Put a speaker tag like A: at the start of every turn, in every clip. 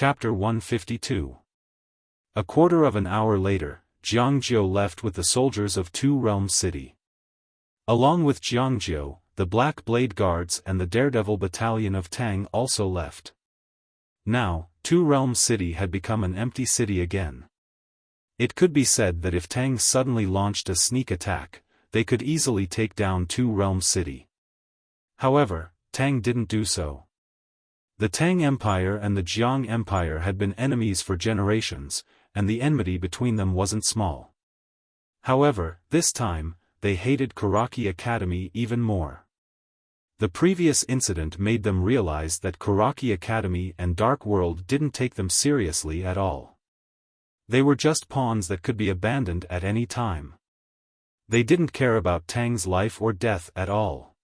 A: Chapter 152. A quarter of an hour later, Jiangjiu left with the soldiers of Two Realms City. Along with Jiangjiu, the Black Blade Guards and the Daredevil Battalion of Tang also left. Now, Two Realms City had become an empty city again. It could be said that if Tang suddenly launched a sneak attack, they could easily take down Two Realms City. However, Tang didn't do so. The Tang Empire and the Jiang Empire had been enemies for generations, and the enmity between them wasn't small. However, this time, they hated Karaki Academy even more. The previous incident made them realize that Karaki Academy and Dark World didn't take them seriously at all. They were just pawns that could be abandoned at any time. They didn't care about Tang's life or death at all.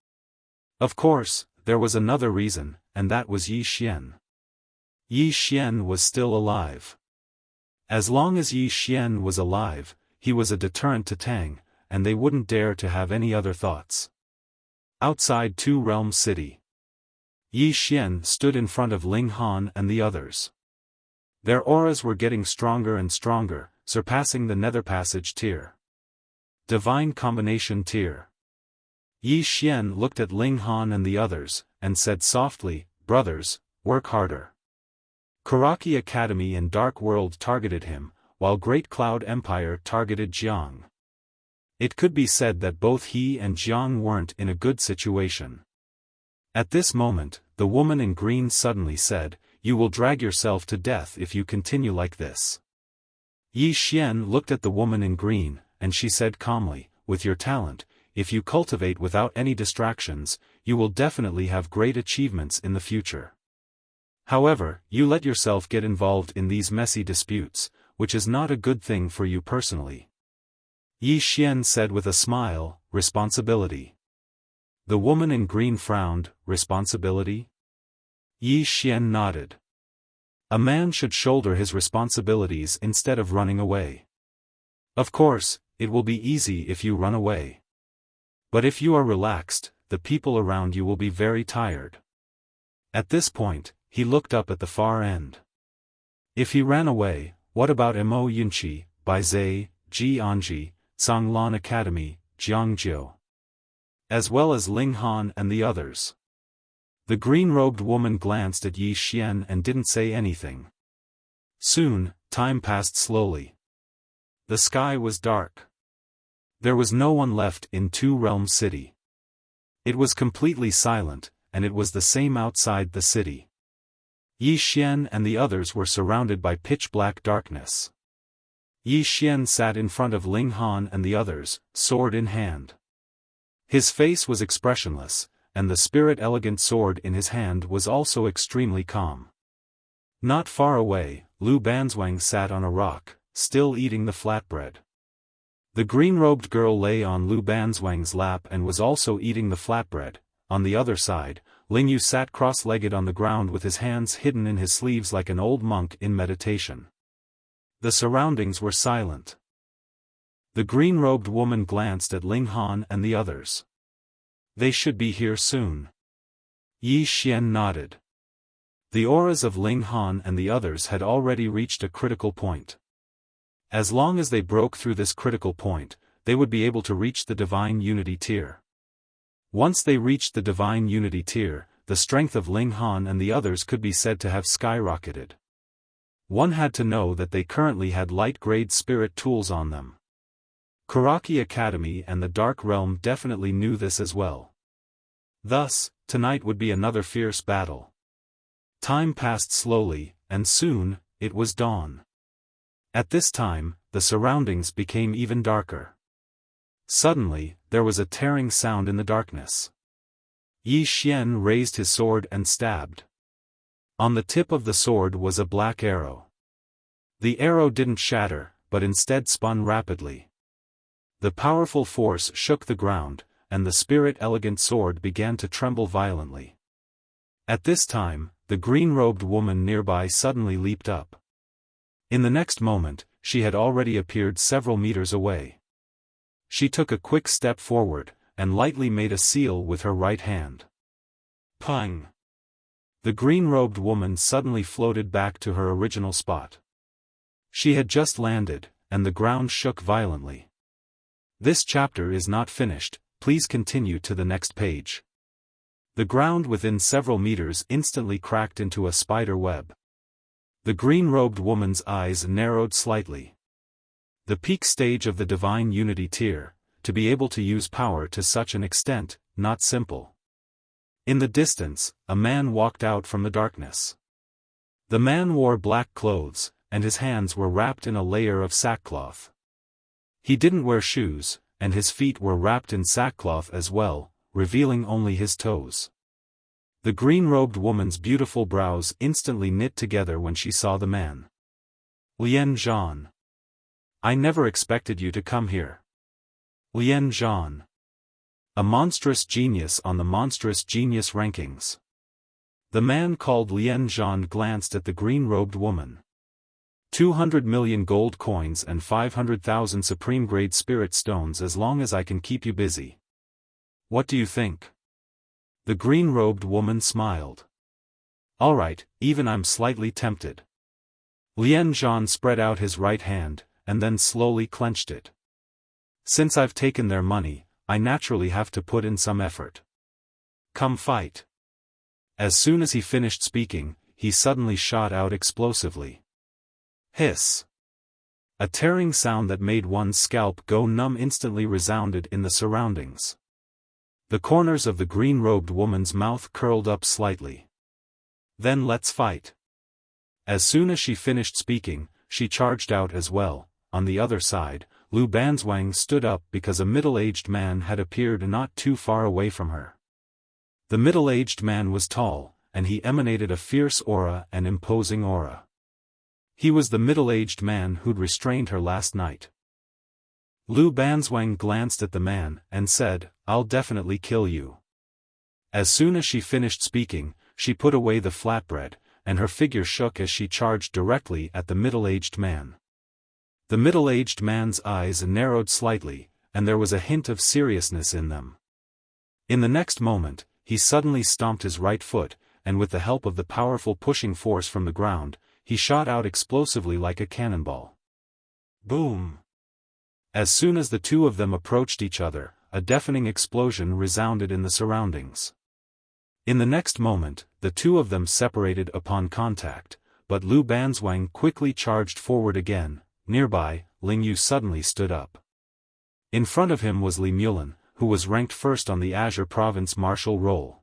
A: Of course, there was another reason, and that was Yi Xian. Yi Xian was still alive. As long as Yi Xian was alive, he was a deterrent to Tang, and they wouldn't dare to have any other thoughts. Outside Two Realms City, Yi Xian stood in front of Ling Han and the others. Their auras were getting stronger and stronger, surpassing the Nether Passage tier. Divine Combination tier. Yi Xian looked at Ling Han and the others, and said softly, "Brothers, work harder." Karaki Academy and Dark World targeted him, while Great Cloud Empire targeted Jiang. It could be said that both he and Jiang weren't in a good situation. At this moment, the woman in green suddenly said, "You will drag yourself to death if you continue like this." Yi Xian looked at the woman in green, and she said calmly, "With your talent, if you cultivate without any distractions, you will definitely have great achievements in the future. However, you let yourself get involved in these messy disputes, which is not a good thing for you personally." Yi Xian said with a smile, "Responsibility." The woman in green frowned, "Responsibility?" Yi Xian nodded. A man should shoulder his responsibilities instead of running away. Of course, it will be easy if you run away. But if you are relaxed, the people around you will be very tired. At this point, he looked up at the far end. If he ran away, what about Mo Yunqi, Baizai, Ji Anji, Zhanglan Academy, Jiangjiu? As well as Ling Han and the others. The green-robed woman glanced at Yi Xian and didn't say anything. Soon, time passed slowly. The sky was dark. There was no one left in Two Realms City. It was completely silent, and it was the same outside the city. Yi Xian and the others were surrounded by pitch-black darkness. Yi Xian sat in front of Ling Han and the others, sword in hand. His face was expressionless, and the spirit-elegant sword in his hand was also extremely calm. Not far away, Lu Banzwang sat on a rock, still eating the flatbread. The green-robed girl lay on Lu Banzwang's lap and was also eating the flatbread. On the other side, Ling Yu sat cross-legged on the ground with his hands hidden in his sleeves like an old monk in meditation. The surroundings were silent. The green-robed woman glanced at Ling Han and the others. "They should be here soon." Yi Xian nodded. The auras of Ling Han and the others had already reached a critical point. As long as they broke through this critical point, they would be able to reach the Divine Unity tier. Once they reached the Divine Unity tier, the strength of Ling Han and the others could be said to have skyrocketed. One had to know that they currently had light-grade spirit tools on them. Karaki Academy and the Dark Realm definitely knew this as well. Thus, tonight would be another fierce battle. Time passed slowly, and soon, it was dawn. At this time, the surroundings became even darker. Suddenly, there was a tearing sound in the darkness. Yi Xian raised his sword and stabbed. On the tip of the sword was a black arrow. The arrow didn't shatter, but instead spun rapidly. The powerful force shook the ground, and the spirit-elegant sword began to tremble violently. At this time, the green-robed woman nearby suddenly leaped up. In the next moment, she had already appeared several meters away. She took a quick step forward, and lightly made a seal with her right hand. Pang! The green-robed woman suddenly floated back to her original spot. She had just landed, and the ground shook violently. This chapter is not finished, please continue to the next page. The ground within several meters instantly cracked into a spider web. The green-robed woman's eyes narrowed slightly. The peak stage of the divine unity tier, to be able to use power to such an extent, not simple. In the distance, a man walked out from the darkness. The man wore black clothes, and his hands were wrapped in a layer of sackcloth. He didn't wear shoes, and his feet were wrapped in sackcloth as well, revealing only his toes. The green-robed woman's beautiful brows instantly knit together when she saw the man. Lien Zhan. I never expected you to come here. Lien Zhan. A monstrous genius on the monstrous genius rankings. The man called Lien Zhan glanced at the green-robed woman. 200 million gold coins and 500,000 supreme-grade spirit stones as long as I can keep you busy. What do you think? The green-robed woman smiled. All right, even I'm slightly tempted. Lien Zhan spread out his right hand, and then slowly clenched it. Since I've taken their money, I naturally have to put in some effort. Come fight. As soon as he finished speaking, he suddenly shot out explosively. Hiss. A tearing sound that made one's scalp go numb instantly resounded in the surroundings. The corners of the green-robed woman's mouth curled up slightly. Then let's fight. As soon as she finished speaking, she charged out as well. On the other side, Lu Banzwang stood up because a middle-aged man had appeared not too far away from her. The middle-aged man was tall, and he emanated a fierce aura and imposing aura. He was the middle-aged man who'd restrained her last night. Lu Banzwang glanced at the man and said, I'll definitely kill you. As soon as she finished speaking, she put away the flatbread, and her figure shook as she charged directly at the middle-aged man. The middle-aged man's eyes narrowed slightly, and there was a hint of seriousness in them. In the next moment, he suddenly stomped his right foot, and with the help of the powerful pushing force from the ground, he shot out explosively like a cannonball. Boom! As soon as the two of them approached each other, a deafening explosion resounded in the surroundings. In the next moment, the two of them separated upon contact, but Lu Banzwang quickly charged forward again. Nearby, Ling Yu suddenly stood up. In front of him was Li Mulin, who was ranked first on the Azure Province martial roll.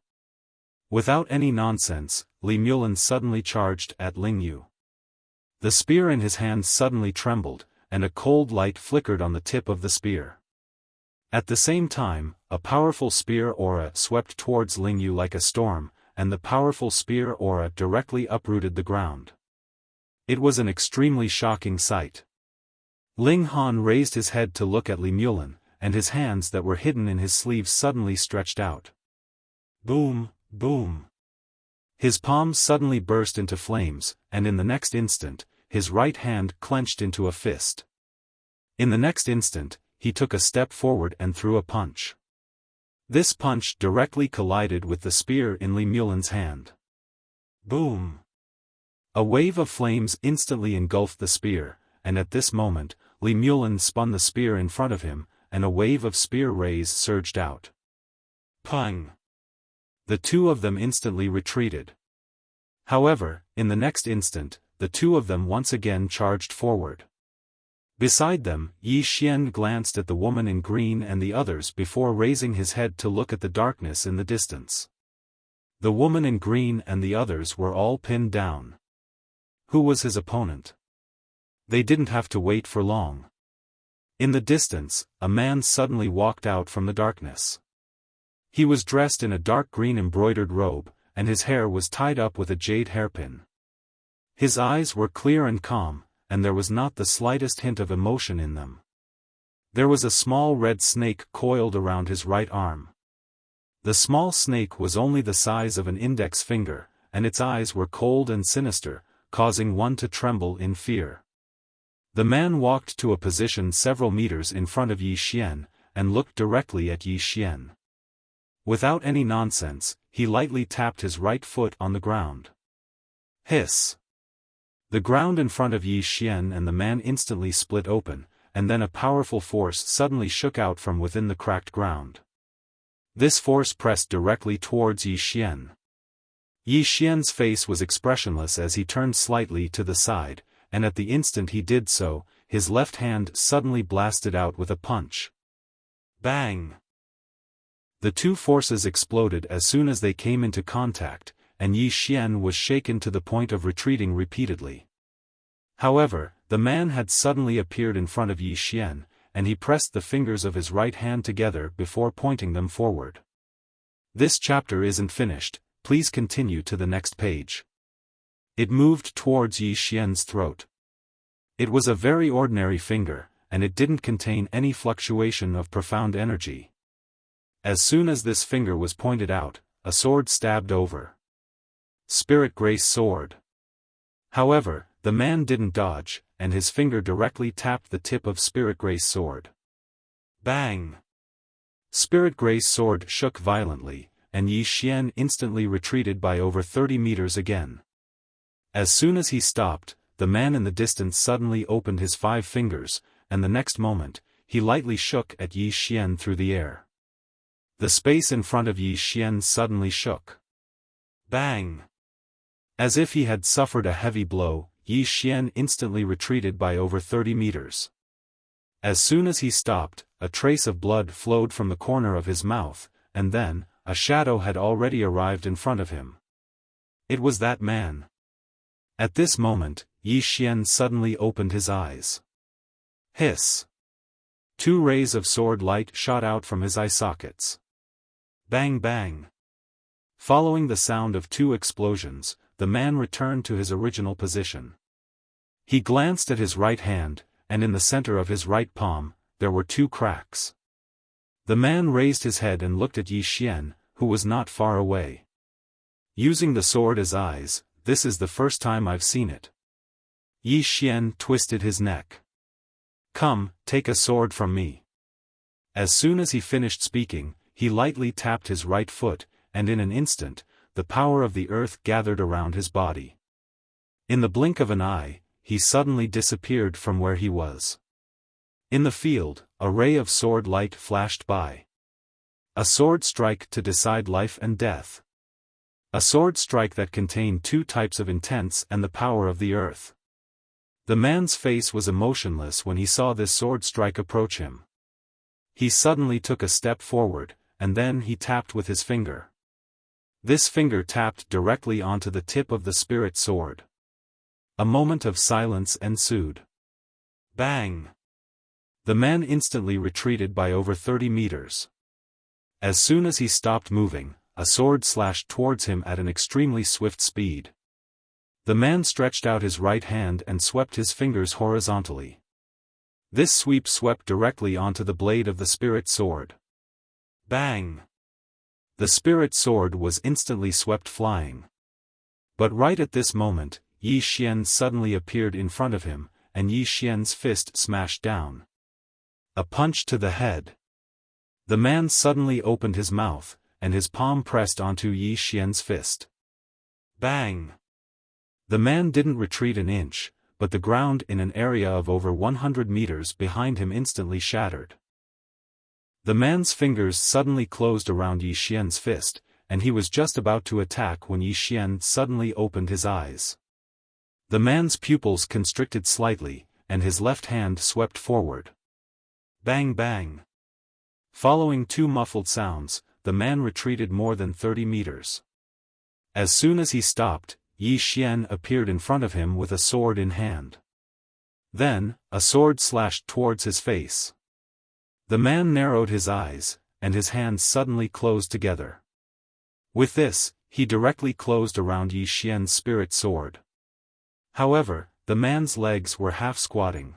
A: Without any nonsense, Li Mulin suddenly charged at Ling Yu. The spear in his hand suddenly trembled, and a cold light flickered on the tip of the spear. At the same time, a powerful spear aura swept towards Ling Yu like a storm, and the powerful spear aura directly uprooted the ground. It was an extremely shocking sight. Ling Han raised his head to look at Li Mulin, and his hands that were hidden in his sleeves suddenly stretched out. Boom, boom. His palms suddenly burst into flames, and in the next instant, his right hand clenched into a fist. In the next instant, he took a step forward and threw a punch. This punch directly collided with the spear in Li Mulin's hand. Boom! A wave of flames instantly engulfed the spear, and at this moment, Li Mulin spun the spear in front of him, and a wave of spear rays surged out. Pang! The two of them instantly retreated. However, in the next instant, the two of them once again charged forward. Beside them, Yi Xian glanced at the woman in green and the others before raising his head to look at the darkness in the distance. The woman in green and the others were all pinned down. Who was his opponent? They didn't have to wait for long. In the distance, a man suddenly walked out from the darkness. He was dressed in a dark green embroidered robe, and his hair was tied up with a jade hairpin. His eyes were clear and calm, and there was not the slightest hint of emotion in them. There was a small red snake coiled around his right arm. The small snake was only the size of an index finger, and its eyes were cold and sinister, causing one to tremble in fear. The man walked to a position several meters in front of Yi Xian, and looked directly at Yi Xian. Without any nonsense, he lightly tapped his right foot on the ground. Hiss! The ground in front of Yi Xian and the man instantly split open, and then a powerful force suddenly shook out from within the cracked ground. This force pressed directly towards Yi Xian. Yi Xian's face was expressionless as he turned slightly to the side, and at the instant he did so, his left hand suddenly blasted out with a punch. Bang! The two forces exploded as soon as they came into contact, and Yi Xian was shaken to the point of retreating repeatedly. However, the man had suddenly appeared in front of Yi Xian, and he pressed the fingers of his right hand together before pointing them forward. This chapter isn't finished, please continue to the next page. It moved towards Yi Xian's throat. It was a very ordinary finger, and it didn't contain any fluctuation of profound energy. As soon as this finger was pointed out, a sword stabbed over. Spirit Grace Sword. However, the man didn't dodge, and his finger directly tapped the tip of Spirit Grace Sword. Bang! Spirit Grace Sword shook violently, and Yi Xian instantly retreated by over 30 meters again. As soon as he stopped, the man in the distance suddenly opened his 5 fingers, and the next moment, he lightly shook at Yi Xian through the air. The space in front of Yi Xian suddenly shook. Bang! As if he had suffered a heavy blow, Yi Xian instantly retreated by over 30 meters. As soon as he stopped, a trace of blood flowed from the corner of his mouth, and then, a shadow had already arrived in front of him. It was that man. At this moment, Yi Xian suddenly opened his eyes. Hiss! 2 rays of sword light shot out from his eye sockets. Bang bang! Following the sound of 2 explosions, the man returned to his original position. He glanced at his right hand, and in the center of his right palm, there were 2 cracks. The man raised his head and looked at Yi Xian, who was not far away. Using the sword as eyes, this is the first time I've seen it. Yi Xian twisted his neck. Come, take a sword from me. As soon as he finished speaking, he lightly tapped his right foot, and in an instant, the power of the earth gathered around his body. In the blink of an eye, he suddenly disappeared from where he was. In the field, a ray of sword light flashed by. A sword strike to decide life and death. A sword strike that contained 2 types of intents and the power of the earth. The man's face was emotionless when he saw this sword strike approach him. He suddenly took a step forward, and then he tapped with his finger. This finger tapped directly onto the tip of the spirit sword. A moment of silence ensued. Bang! The man instantly retreated by over 30 meters. As soon as he stopped moving, a sword slashed towards him at an extremely swift speed. The man stretched out his right hand and swept his fingers horizontally. This sweep swept directly onto the blade of the spirit sword. Bang! The spirit sword was instantly swept flying. But right at this moment, Yi Xian suddenly appeared in front of him, and Yi Xian's fist smashed down. A punch to the head. The man suddenly opened his mouth, and his palm pressed onto Yi Xian's fist. Bang! The man didn't retreat an inch, but the ground in an area of over 100 meters behind him instantly shattered. The man's fingers suddenly closed around Yi Xian's fist, and he was just about to attack when Yi Xian suddenly opened his eyes. The man's pupils constricted slightly, and his left hand swept forward. Bang bang! Following 2 muffled sounds, the man retreated more than 30 meters. As soon as he stopped, Yi Xian appeared in front of him with a sword in hand. Then, a sword slashed towards his face. The man narrowed his eyes, and his hands suddenly closed together. With this, he directly closed around Yi Xian's spirit sword. However, the man's legs were half squatting.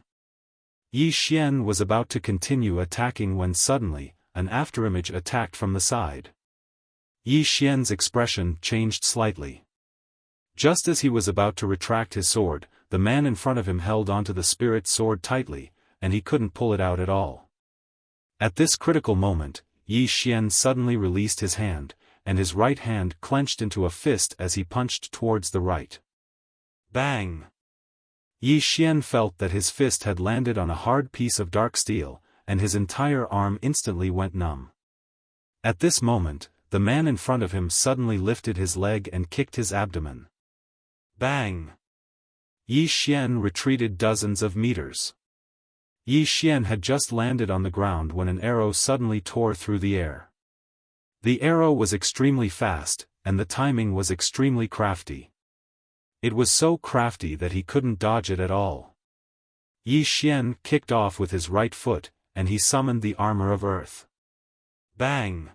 A: Yi Xian was about to continue attacking when suddenly, an afterimage attacked from the side. Yi Xian's expression changed slightly. Just as he was about to retract his sword, the man in front of him held onto the spirit sword tightly, and he couldn't pull it out at all. At this critical moment, Yi Xian suddenly released his hand, and his right hand clenched into a fist as he punched towards the right. Bang! Yi Xian felt that his fist had landed on a hard piece of dark steel, and his entire arm instantly went numb. At this moment, the man in front of him suddenly lifted his leg and kicked his abdomen. Bang! Yi Xian retreated dozens of meters. Yi Xian had just landed on the ground when an arrow suddenly tore through the air. The arrow was extremely fast, and the timing was extremely crafty. It was so crafty that he couldn't dodge it at all. Yi Xian kicked off with his right foot, and he summoned the armor of earth. Bang!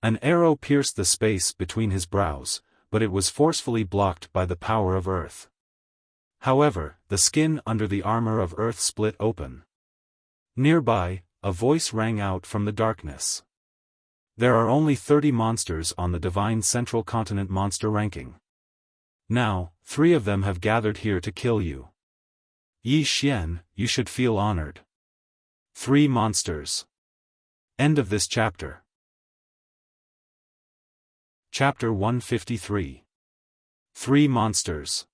A: An arrow pierced the space between his brows, but it was forcefully blocked by the power of earth. However, the skin under the armor of earth split open. Nearby, a voice rang out from the darkness. There are only 30 monsters on the Divine Central Continent monster ranking. Now, 3 of them have gathered here to kill you. Yi Xian, you should feel honored. 3 monsters. End of this chapter. Chapter 153. 3 monsters.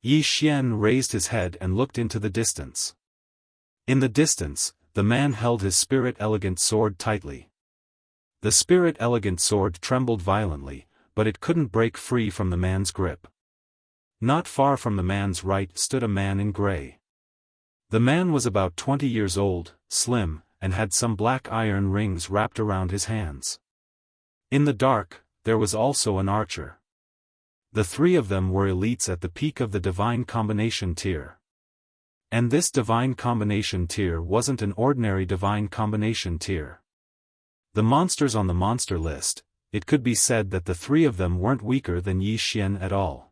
A: Yi Xian raised his head and looked into the distance. In the distance, the man held his spirit elegant sword tightly. The spirit elegant sword trembled violently, but it couldn't break free from the man's grip. Not far from the man's right stood a man in gray. The man was about 20 years old, slim, and had some black iron rings wrapped around his hands. In the dark, there was also an archer. The 3 of them were elites at the peak of the Divine Combination tier. And this Divine Combination tier wasn't an ordinary Divine Combination tier. The monsters on the monster list, it could be said that the 3 of them weren't weaker than Yi Xian at all.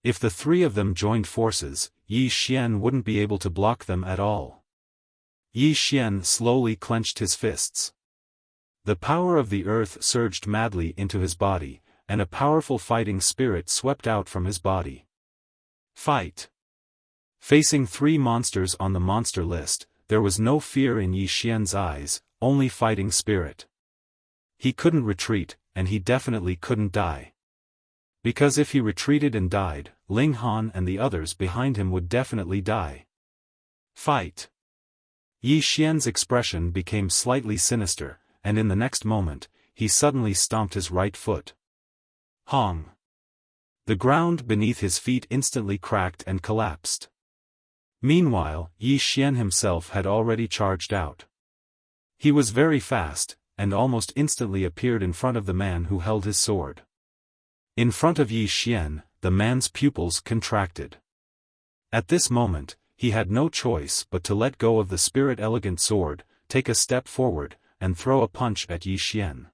A: If the 3 of them joined forces, Yi Xian wouldn't be able to block them at all. Yi Xian slowly clenched his fists. The power of the earth surged madly into his body, and a powerful fighting spirit swept out from his body. Fight! Facing 3 monsters on the monster list, there was no fear in Yi Xian's eyes, only fighting spirit. He couldn't retreat, and he definitely couldn't die. Because if he retreated and died, Ling Han and the others behind him would definitely die. Fight! Yi Xian's expression became slightly sinister, and in the next moment, he suddenly stomped his right foot. Hong! The ground beneath his feet instantly cracked and collapsed. Meanwhile, Yi Xian himself had already charged out. He was very fast, and almost instantly appeared in front of the man who held his sword. In front of Yi Xian, the man's pupils contracted. At this moment, he had no choice but to let go of the spirit elegant sword, take a step forward, and throw a punch at Yi Xian.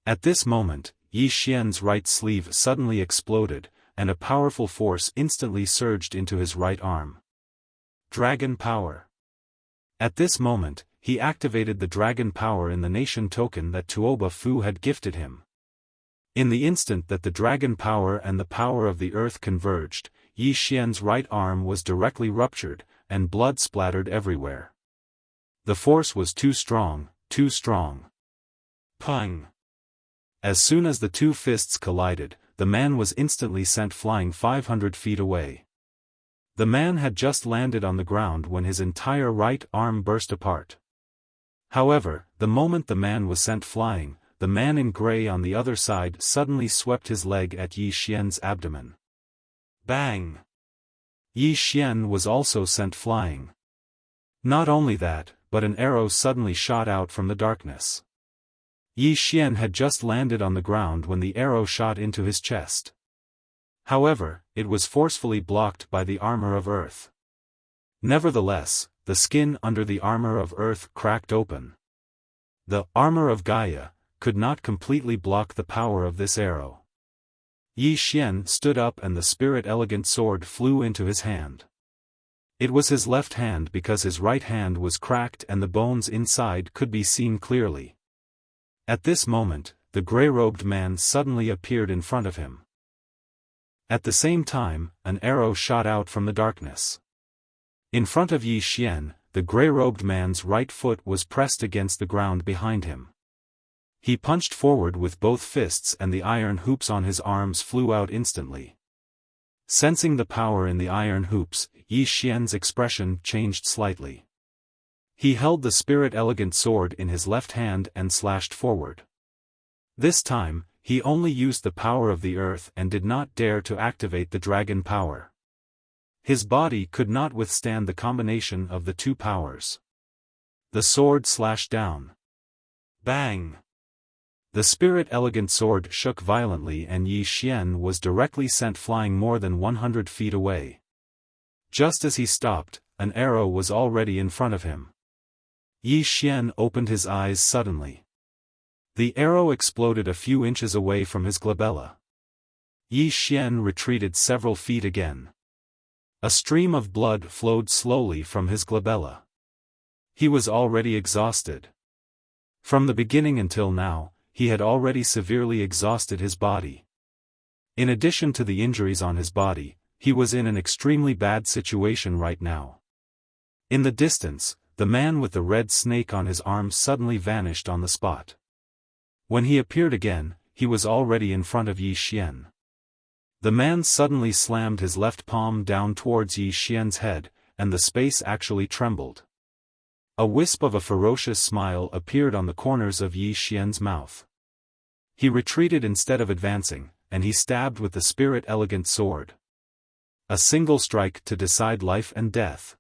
A: At this moment, Yi Xian's right sleeve suddenly exploded, and a powerful force instantly surged into his right arm. Dragon Power. At this moment, he activated the dragon power in the nation token that Tuoba Fu had gifted him. In the instant that the dragon power and the power of the earth converged, Yi Xian's right arm was directly ruptured, and blood splattered everywhere. The force was too strong, too strong. Pang! As soon as the 2 fists collided, the man was instantly sent flying 500 feet away. The man had just landed on the ground when his entire right arm burst apart. However, the moment the man was sent flying, the man in gray on the other side suddenly swept his leg at Yi Xian's abdomen. Bang! Yi Xian was also sent flying. Not only that, but an arrow suddenly shot out from the darkness. Yi Xian had just landed on the ground when the arrow shot into his chest. However, it was forcefully blocked by the armor of earth. Nevertheless, the skin under the armor of earth cracked open. The armor of Gaia could not completely block the power of this arrow. Yi Xian stood up and the spirit elegant sword flew into his hand. It was his left hand because his right hand was cracked and the bones inside could be seen clearly. At this moment, the gray-robed man suddenly appeared in front of him. At the same time, an arrow shot out from the darkness. In front of Yi Xian, the grey-robed man's right foot was pressed against the ground behind him. He punched forward with both fists and the iron hoops on his arms flew out instantly. Sensing the power in the iron hoops, Yi Xian's expression changed slightly. He held the spirit-elegant sword in his left hand and slashed forward. This time, he only used the power of the earth and did not dare to activate the dragon power. His body could not withstand the combination of the two powers. The sword slashed down. Bang! The spirit-elegant sword shook violently and Yi Xian was directly sent flying more than 100 feet away. Just as he stopped, an arrow was already in front of him. Yi Xian opened his eyes suddenly. The arrow exploded a few inches away from his glabella. Yi Xian retreated several feet again. A stream of blood flowed slowly from his glabella. He was already exhausted. From the beginning until now, he had already severely exhausted his body. In addition to the injuries on his body, he was in an extremely bad situation right now. In the distance, the man with the red snake on his arm suddenly vanished on the spot. When he appeared again, he was already in front of Yi Xian. The man suddenly slammed his left palm down towards Yi Xian's head, and the space actually trembled. A wisp of a ferocious smile appeared on the corners of Yi Xian's mouth. He retreated instead of advancing, and he stabbed with the spirit-elegant sword. A single strike to decide life and death.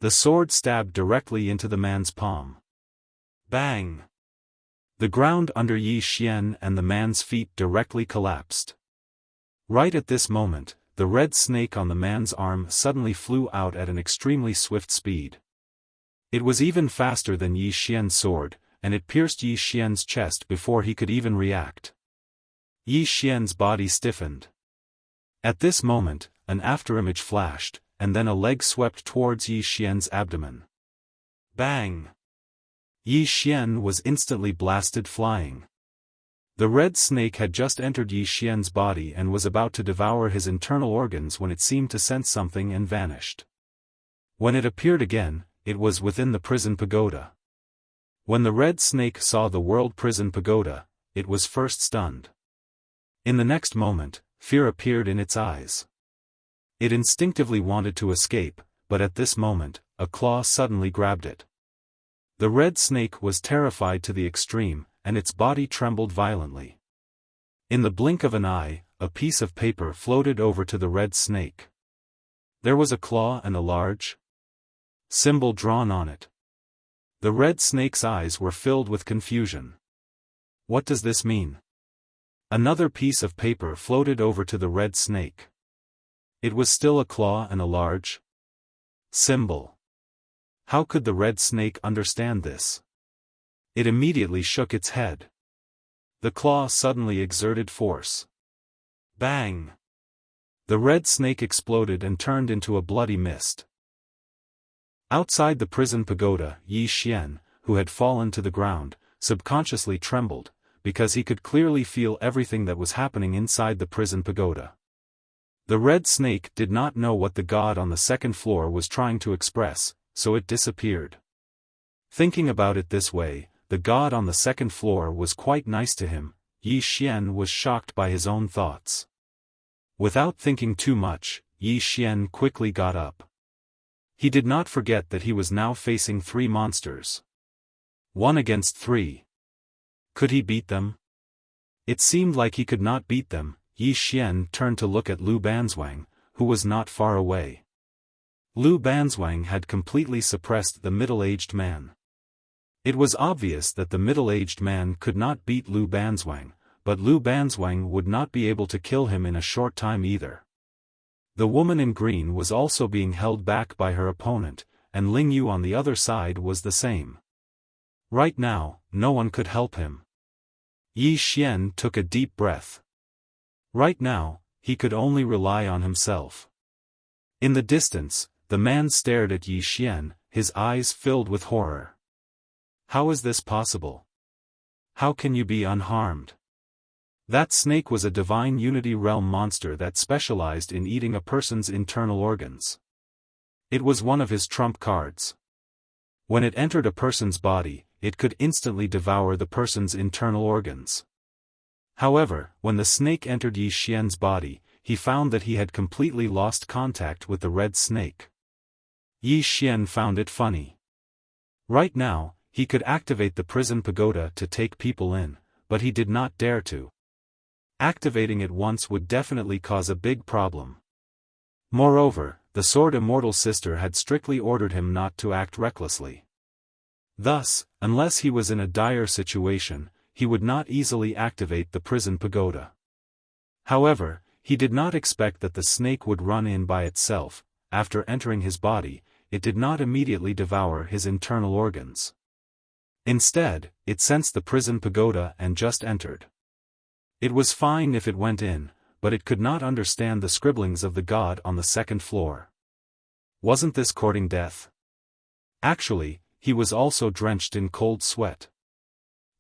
A: The sword stabbed directly into the man's palm. Bang! The ground under Yi Xian and the man's feet directly collapsed. Right at this moment, the red snake on the man's arm suddenly flew out at an extremely swift speed. It was even faster than Yi Xian's sword, and it pierced Yi Xian's chest before he could even react. Yi Xian's body stiffened. At this moment, an afterimage flashed, and then a leg swept towards Yi Xian's abdomen. Bang! Yi Xian was instantly blasted flying. The red snake had just entered Yi Xian's body and was about to devour his internal organs when it seemed to sense something and vanished. When it appeared again, it was within the prison pagoda. When the red snake saw the world prison pagoda, it was first stunned. In the next moment, fear appeared in its eyes. It instinctively wanted to escape, but at this moment, a claw suddenly grabbed it. The red snake was terrified to the extreme, and its body trembled violently. In the blink of an eye, a piece of paper floated over to the red snake. There was a claw and a large symbol drawn on it. The red snake's eyes were filled with confusion. What does this mean? Another piece of paper floated over to the red snake. It was still a claw and a large symbol. How could the red snake understand this? It immediately shook its head. The claw suddenly exerted force. Bang! The red snake exploded and turned into a bloody mist. Outside the prison pagoda, Yi Xian, who had fallen to the ground, subconsciously trembled, because he could clearly feel everything that was happening inside the prison pagoda. The red snake did not know what the god on the second floor was trying to express, so it disappeared. Thinking about it this way, the god on the second floor was quite nice to him. Yi Xian was shocked by his own thoughts. Without thinking too much, Yi Xian quickly got up. He did not forget that he was now facing 3 monsters. 1 against 3. Could he beat them? It seemed like he could not beat them. Yi Xian turned to look at Lu Banzwang, who was not far away. Lu Banzwang had completely suppressed the middle-aged man. It was obvious that the middle-aged man could not beat Lu Banzwang, but Lu Banzwang would not be able to kill him in a short time either. The woman in green was also being held back by her opponent, and Ling Yu on the other side was the same. Right now, no one could help him. Yi Xian took a deep breath. Right now, he could only rely on himself. In the distance, the man stared at Yi Xian, his eyes filled with horror. How is this possible? How can you be unharmed? That snake was a divine Unity Realm monster that specialized in eating a person's internal organs. It was one of his trump cards. When it entered a person's body, it could instantly devour the person's internal organs. However, when the snake entered Yi Xian's body, he found that he had completely lost contact with the red snake. Yi Xian found it funny. Right now, he could activate the prison pagoda to take people in, but he did not dare to. Activating it once would definitely cause a big problem. Moreover, the Sword Immortal Sister had strictly ordered him not to act recklessly. Thus, unless he was in a dire situation, he would not easily activate the prison pagoda. However, he did not expect that the snake would run in by itself. After entering his body, it did not immediately devour his internal organs. Instead, it sensed the prison pagoda and just entered. It was fine if it went in, but it could not understand the scribblings of the god on the second floor. Wasn't this courting death? Actually, he was also drenched in cold sweat.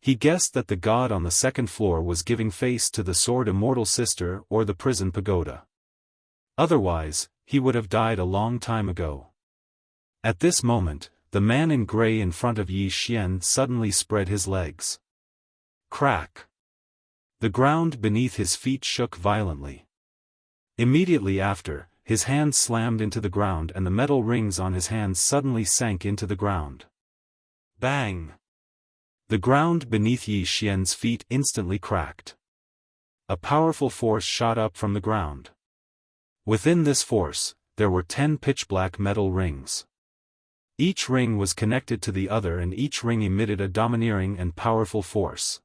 A: He guessed that the god on the second floor was giving face to the Sword Immortal Sister or the prison pagoda. Otherwise, he would have died a long time ago. At this moment, the man in gray in front of Yi Xian suddenly spread his legs. Crack! The ground beneath his feet shook violently. Immediately after, his hands slammed into the ground and the metal rings on his hands suddenly sank into the ground. Bang! The ground beneath Yi Xian's feet instantly cracked. A powerful force shot up from the ground. Within this force, there were 10 pitch-black metal rings. Each ring was connected to the other and each ring emitted a domineering and powerful force.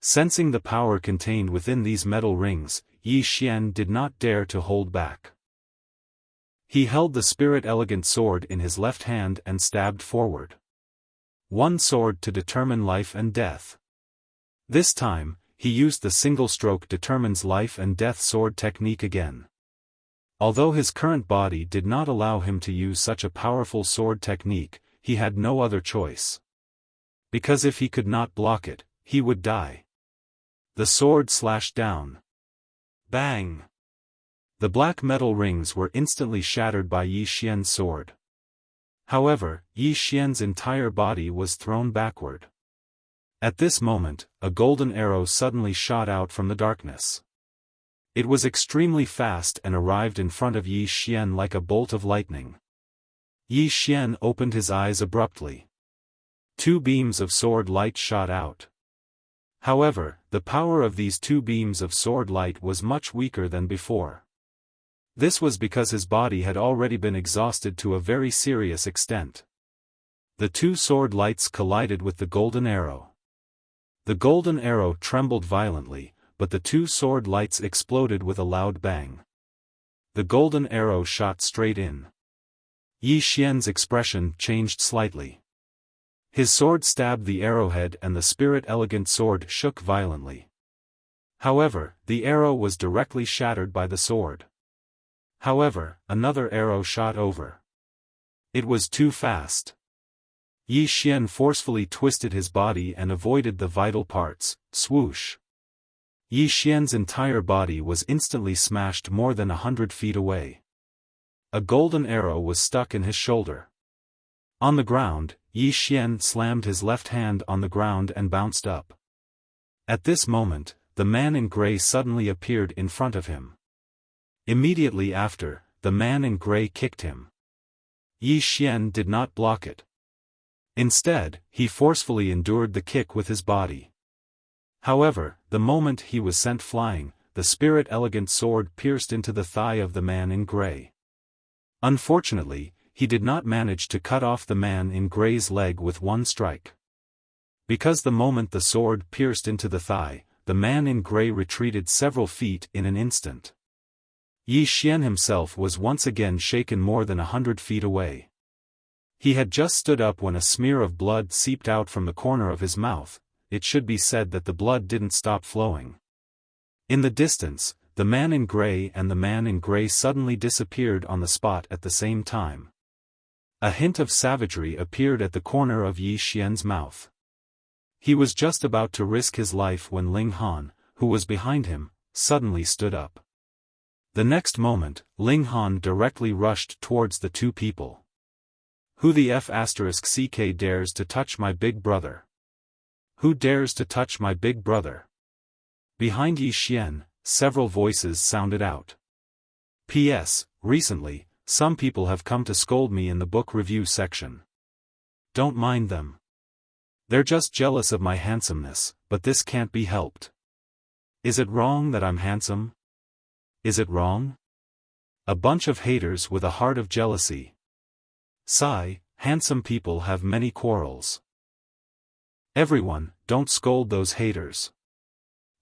A: Sensing the power contained within these metal rings, Yi Xian did not dare to hold back. He held the spirit elegant sword in his left hand and stabbed forward. One sword to determine life and death. This time, he used the single stroke determines life and death sword technique again. Although his current body did not allow him to use such a powerful sword technique, he had no other choice. Because if he could not block it, he would die. The sword slashed down. Bang! The black metal rings were instantly shattered by Yi Xian's sword. However, Yi Xian's entire body was thrown backward. At this moment, a golden arrow suddenly shot out from the darkness. It was extremely fast and arrived in front of Yi Xian like a bolt of lightning. Yi Xian opened his eyes abruptly. 2 beams of sword light shot out. However, the power of these 2 beams of sword light was much weaker than before. This was because his body had already been exhausted to a very serious extent. The 2 sword lights collided with the golden arrow. The golden arrow trembled violently, but the 2 sword lights exploded with a loud bang. The golden arrow shot straight in. Yi Xian's expression changed slightly. His sword stabbed the arrowhead and the spirit elegant sword shook violently. However, the arrow was directly shattered by the sword. However, another arrow shot over. It was too fast. Yi Xian forcefully twisted his body and avoided the vital parts. Swoosh! Yi Xian's entire body was instantly smashed more than 100 feet away. A golden arrow was stuck in his shoulder. On the ground, Yi Xian slammed his left hand on the ground and bounced up. At this moment, the man in gray suddenly appeared in front of him. Immediately after, the man in gray kicked him. Yi Xian did not block it. Instead, he forcefully endured the kick with his body. However, the moment he was sent flying, the spirit elegant sword pierced into the thigh of the man in gray. Unfortunately, he did not manage to cut off the man in gray's leg with one strike. Because the moment the sword pierced into the thigh, the man in gray retreated several feet in an instant. Yi Xian himself was once again shaken more than 100 feet away. He had just stood up when a smear of blood seeped out from the corner of his mouth. It should be said that the blood didn't stop flowing. In the distance, the man in gray and the man in gray suddenly disappeared on the spot at the same time. A hint of savagery appeared at the corner of Yi Xian's mouth. He was just about to risk his life when Ling Han, who was behind him, suddenly stood up. The next moment, Ling Han directly rushed towards the 2 people. Who the f*ck dares to touch my big brother? Who dares to touch my big brother? Behind Yi Xian, several voices sounded out. P.S. Recently, some people have come to scold me in the book review section. Don't mind them. They're just jealous of my handsomeness, but this can't be helped. Is it wrong that I'm handsome? Is it wrong? A bunch of haters with a heart of jealousy. Sigh, handsome people have many quarrels. Everyone, don't scold those haters.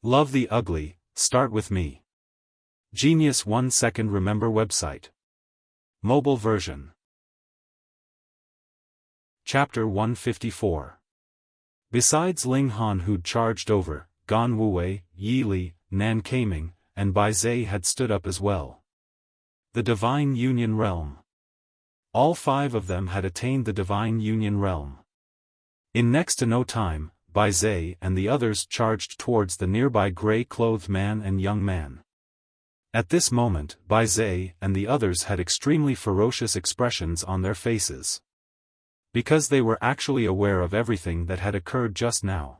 A: Love the ugly, start with me. Genius 1 second remember website. Mobile version. Chapter 154. Besides Ling Han who'd charged over, Gan Wuwei, Yi Li, Nan Kaiming, and Bai Zhe had stood up as well. The Divine Union Realm. All 5 of them had attained the Divine Union Realm. In next to no time, Bai Zhe and the others charged towards the nearby grey-clothed man and young man. At this moment, Bai Zhe and the others had extremely ferocious expressions on their faces. Because they were actually aware of everything that had occurred just now.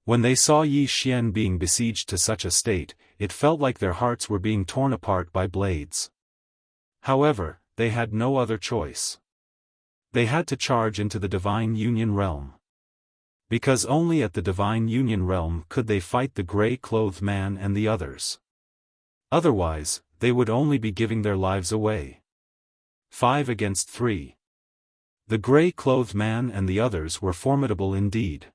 A: When they saw Yi Xian being besieged to such a state, it felt like their hearts were being torn apart by blades. However, they had no other choice. They had to charge into the Divine Union Realm. Because only at the Divine Union Realm could they fight the grey-clothed man and the others. Otherwise, they would only be giving their lives away. 5 against 3. The grey-clothed man and the others were formidable indeed.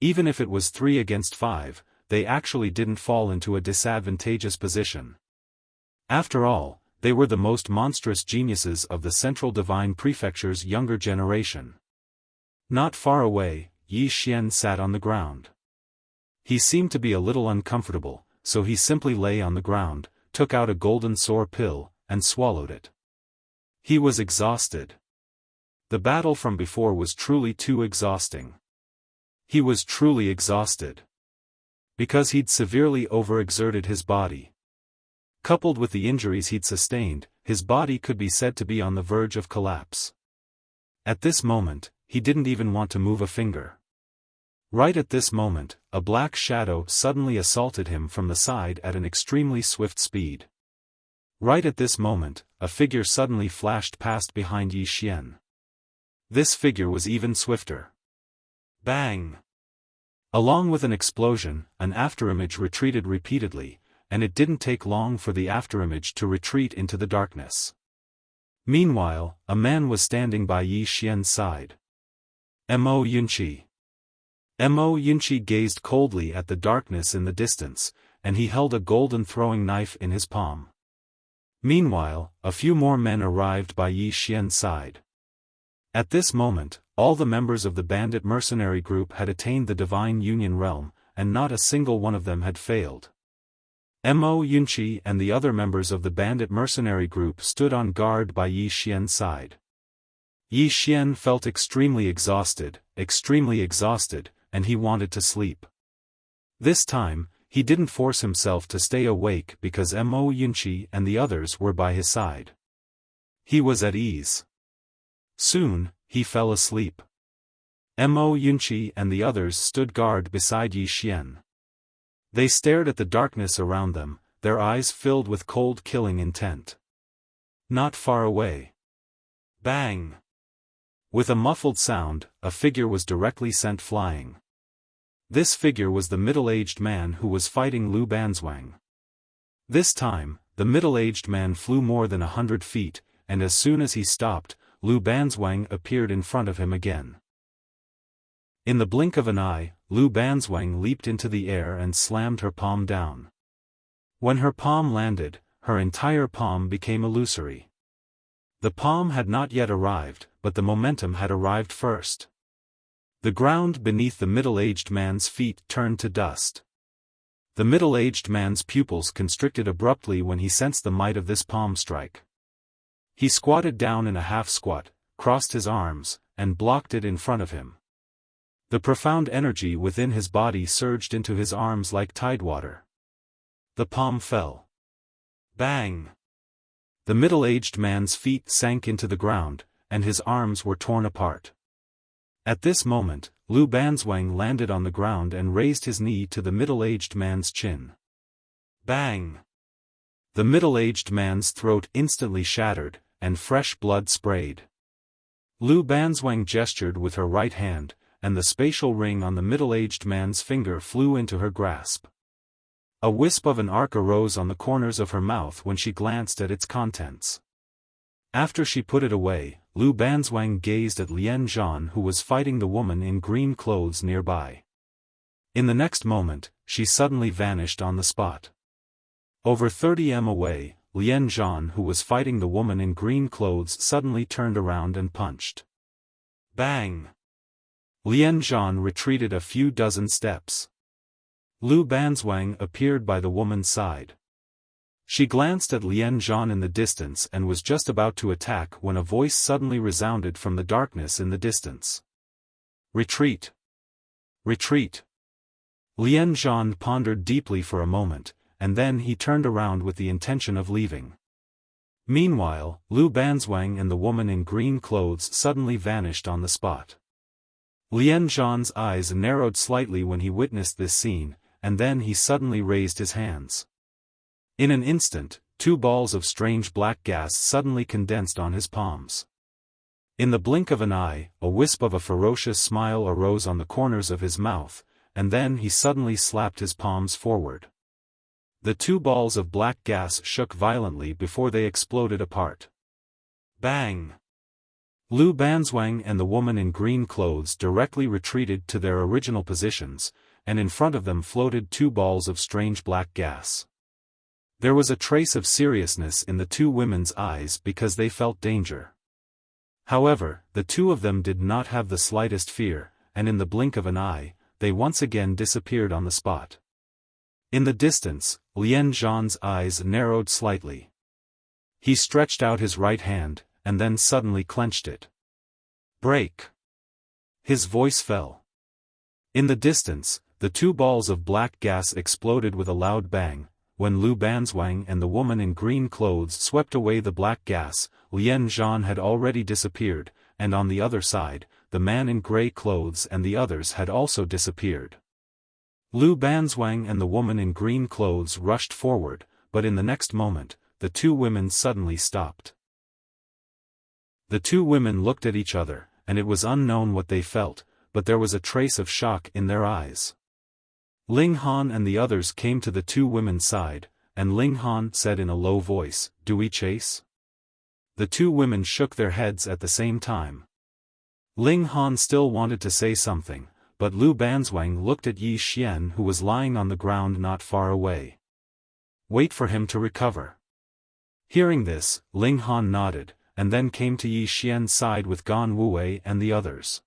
A: Even if it was 3 against 5, they actually didn't fall into a disadvantageous position. After all, they were the most monstrous geniuses of the Central Divine Prefecture's younger generation. Not far away, Yi Xian sat on the ground. He seemed to be a little uncomfortable, so he simply lay on the ground, took out a golden sore pill, and swallowed it. He was exhausted. The battle from before was truly too exhausting. He was truly exhausted. Because he'd severely overexerted his body. Coupled with the injuries he'd sustained, his body could be said to be on the verge of collapse. At this moment, he didn't even want to move a finger. Right at this moment, a black shadow suddenly assaulted him from the side at an extremely swift speed. Right at this moment, a figure suddenly flashed past behind Yi Xian. This figure was even swifter. Bang! Along with an explosion, an afterimage retreated repeatedly, and it didn't take long for the afterimage to retreat into the darkness. Meanwhile, a man was standing by Yi Xian's side. Mo Yunqi. Mo Yunqi gazed coldly at the darkness in the distance, and he held a golden throwing knife in his palm. Meanwhile, a few more men arrived by Yi Xian's side. At this moment, all the members of the bandit mercenary group had attained the Divine Union Realm, and not a single one of them had failed. Mo Yunqi and the other members of the bandit mercenary group stood on guard by Yi Xian's side. Yi Xian felt extremely exhausted, and he wanted to sleep. This time, he didn't force himself to stay awake because Mo Yunqi and the others were by his side. He was at ease. Soon, he fell asleep. Mo Yunqi and the others stood guard beside Yi Xian. They stared at the darkness around them, their eyes filled with cold killing intent. Not far away. Bang! With a muffled sound, a figure was directly sent flying. This figure was the middle-aged man who was fighting Lu Banzwang. This time, the middle-aged man flew more than 100 feet, and as soon as he stopped, Lu Banzwang appeared in front of him again. In the blink of an eye, Lu Banzwang leaped into the air and slammed her palm down. When her palm landed, her entire palm became illusory. The palm had not yet arrived, but the momentum had arrived first. The ground beneath the middle-aged man's feet turned to dust. The middle-aged man's pupils constricted abruptly when he sensed the might of this palm strike. He squatted down in a half-squat, crossed his arms, and blocked it in front of him. The profound energy within his body surged into his arms like tidewater. The palm fell. Bang! The middle-aged man's feet sank into the ground, and his arms were torn apart. At this moment, Lu Banzwang landed on the ground and raised his knee to the middle-aged man's chin. Bang! The middle-aged man's throat instantly shattered, and fresh blood sprayed. Lu Banzwang gestured with her right hand, and the spatial ring on the middle-aged man's finger flew into her grasp. A wisp of an arc arose on the corners of her mouth when she glanced at its contents. After she put it away, Lu Banzwang gazed at Lian Zhan, who was fighting the woman in green clothes nearby. In the next moment, she suddenly vanished on the spot. Over 30 m away, Lian Zhan, who was fighting the woman in green clothes, suddenly turned around and punched. Bang! Lian Zhan retreated a few dozen steps. Lu Banzwang appeared by the woman's side. She glanced at Lian Zhan in the distance and was just about to attack when a voice suddenly resounded from the darkness in the distance. Retreat! Retreat! Lian Zhan pondered deeply for a moment, and then he turned around with the intention of leaving. Meanwhile, Lu Banzwang and the woman in green clothes suddenly vanished on the spot. Lian Zhan's eyes narrowed slightly when he witnessed this scene, and then he suddenly raised his hands. In an instant, 2 balls of strange black gas suddenly condensed on his palms. In the blink of an eye, a wisp of a ferocious smile arose on the corners of his mouth, and then he suddenly slapped his palms forward. The 2 balls of black gas shook violently before they exploded apart. Bang! Lu Banzwang and the woman in green clothes directly retreated to their original positions, and in front of them floated 2 balls of strange black gas. There was a trace of seriousness in the 2 women's eyes because they felt danger. However, the 2 of them did not have the slightest fear, and in the blink of an eye, they once again disappeared on the spot. In the distance, Lian Zhan's eyes narrowed slightly. He stretched out his right hand, and then suddenly clenched it. Break! His voice fell. In the distance, the 2 balls of black gas exploded with a loud bang. When Lu Banzwang and the woman in green clothes swept away the black gas, Lian Zhan had already disappeared, and on the other side, the man in grey clothes and the others had also disappeared. Lu Banzwang and the woman in green clothes rushed forward, but in the next moment, the 2 women suddenly stopped. The 2 women looked at each other, and it was unknown what they felt, but there was a trace of shock in their eyes. Ling Han and the others came to the 2 women's side, and Ling Han said in a low voice, "Do we chase?" The 2 women shook their heads at the same time. Ling Han still wanted to say something, but Lu Banzwang looked at Yi Xian, who was lying on the ground not far away. "Wait for him to recover." Hearing this, Ling Han nodded, and then came to Yi Xian's side with Gan Wuwei and the others.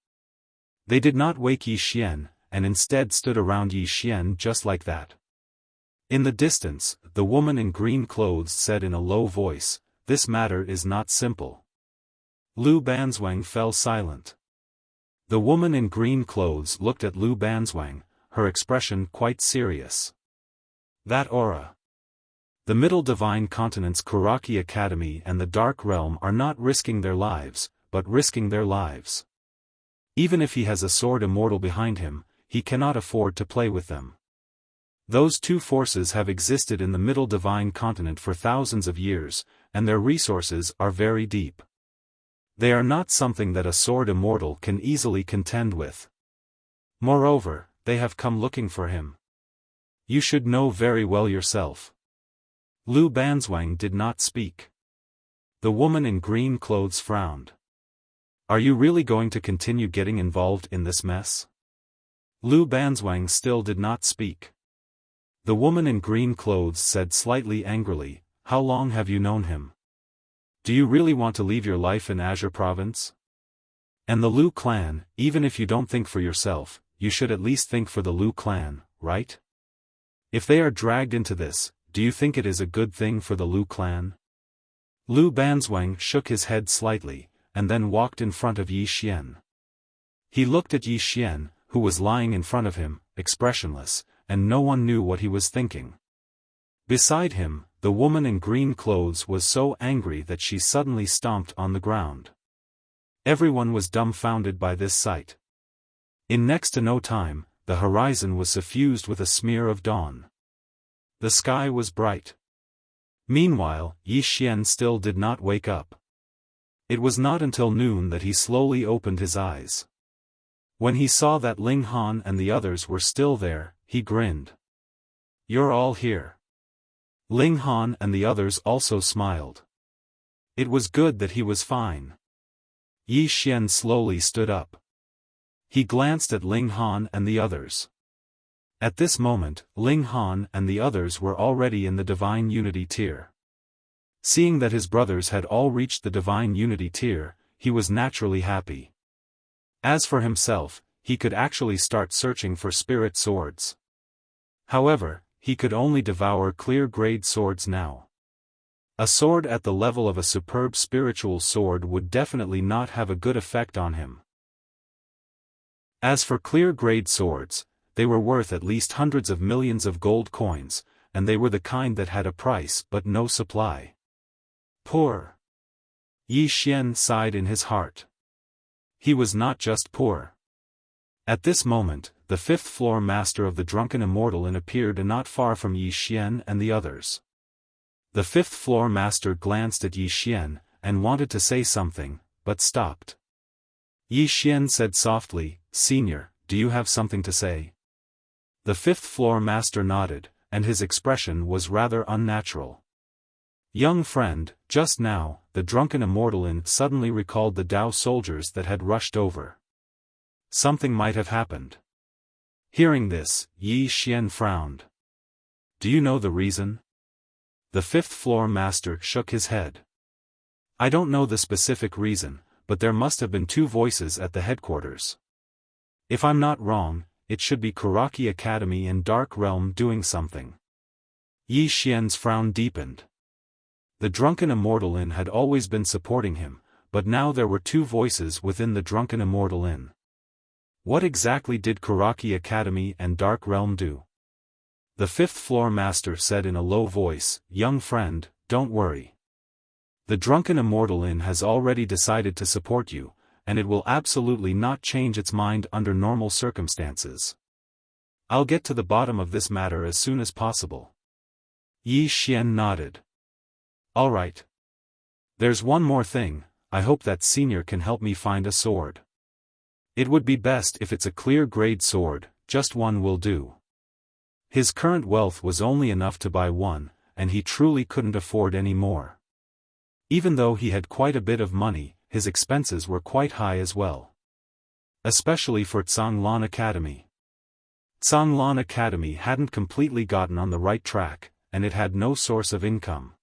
A: They did not wake Yi Xian, and instead stood around Yi Xian just like that. In the distance, the woman in green clothes said in a low voice, "This matter is not simple." Lu Banzwang fell silent. The woman in green clothes looked at Lu Banzwang, her expression quite serious. That aura. The Middle Divine Continent's Kuraki Academy and the Dark Realm are not risking their lives, but risking their lives. Even if he has a sword immortal behind him, he cannot afford to play with them. Those 2 forces have existed in the Middle Divine Continent for thousands of years, and their resources are very deep. They are not something that a sword immortal can easily contend with. Moreover, they have come looking for him. You should know very well yourself. Lu Banzwang did not speak. The woman in green clothes frowned. Are you really going to continue getting involved in this mess? Lu Banzwang still did not speak. The woman in green clothes said slightly angrily, "How long have you known him? Do you really want to leave your life in Azure Province? And the Lu clan, even if you don't think for yourself, you should at least think for the Lu clan, right? If they are dragged into this, do you think it is a good thing for the Lu clan?" Lu Banzwang shook his head slightly, and then walked in front of Yi Xian. He looked at Yi Xian, who was lying in front of him, expressionless, and no one knew what he was thinking. Beside him, the woman in green clothes was so angry that she suddenly stomped on the ground. Everyone was dumbfounded by this sight. In next to no time, the horizon was suffused with a smear of dawn. The sky was bright. Meanwhile, Yi Xian still did not wake up. It was not until noon that he slowly opened his eyes. When he saw that Ling Han and the others were still there, he grinned. "You're all here." Ling Han and the others also smiled. It was good that he was fine. Yi Xian slowly stood up. He glanced at Ling Han and the others. At this moment, Ling Han and the others were already in the Divine Unity tier. Seeing that his brothers had all reached the Divine Unity tier, he was naturally happy. As for himself, he could actually start searching for spirit swords. However, he could only devour clear-grade swords now. A sword at the level of a superb spiritual sword would definitely not have a good effect on him. As for clear-grade swords, they were worth at least hundreds of millions of gold coins, and they were the kind that had a price but no supply. Poor. Yi Xian sighed in his heart. He was not just poor. At this moment, the fifth-floor master of the Drunken Immortal Inn appeared not far from Yi Xian and the others. The fifth-floor master glanced at Yi Xian, and wanted to say something, but stopped. Yi Xian said softly, "Senior, do you have something to say?" The fifth-floor master nodded, and his expression was rather unnatural. "Young friend, just now, the Drunken Immortal Inn suddenly recalled the Dao soldiers that had rushed over. Something might have happened." Hearing this, Yi Xian frowned. "Do you know the reason?" The fifth-floor master shook his head. "I don't know the specific reason, but there must have been two voices at the headquarters. If I'm not wrong, it should be Kuraki Academy and Dark Realm doing something." Yi Xian's frown deepened. The Drunken Immortal Inn had always been supporting him, but now there were two voices within the Drunken Immortal Inn. What exactly did Kuraki Academy and Dark Realm do? The fifth-floor master said in a low voice, "Young friend, don't worry. The Drunken Immortal Inn has already decided to support you, and it will absolutely not change its mind under normal circumstances. I'll get to the bottom of this matter as soon as possible." Yi Xian nodded. "All right. There's one more thing, I hope that senior can help me find a sword. It would be best if it's a clear-grade sword, just one will do." His current wealth was only enough to buy one, and he truly couldn't afford any more. Even though he had quite a bit of money, his expenses were quite high as well. Especially for Tsanglan Academy. Tsanglan Academy hadn't completely gotten on the right track, and it had no source of income.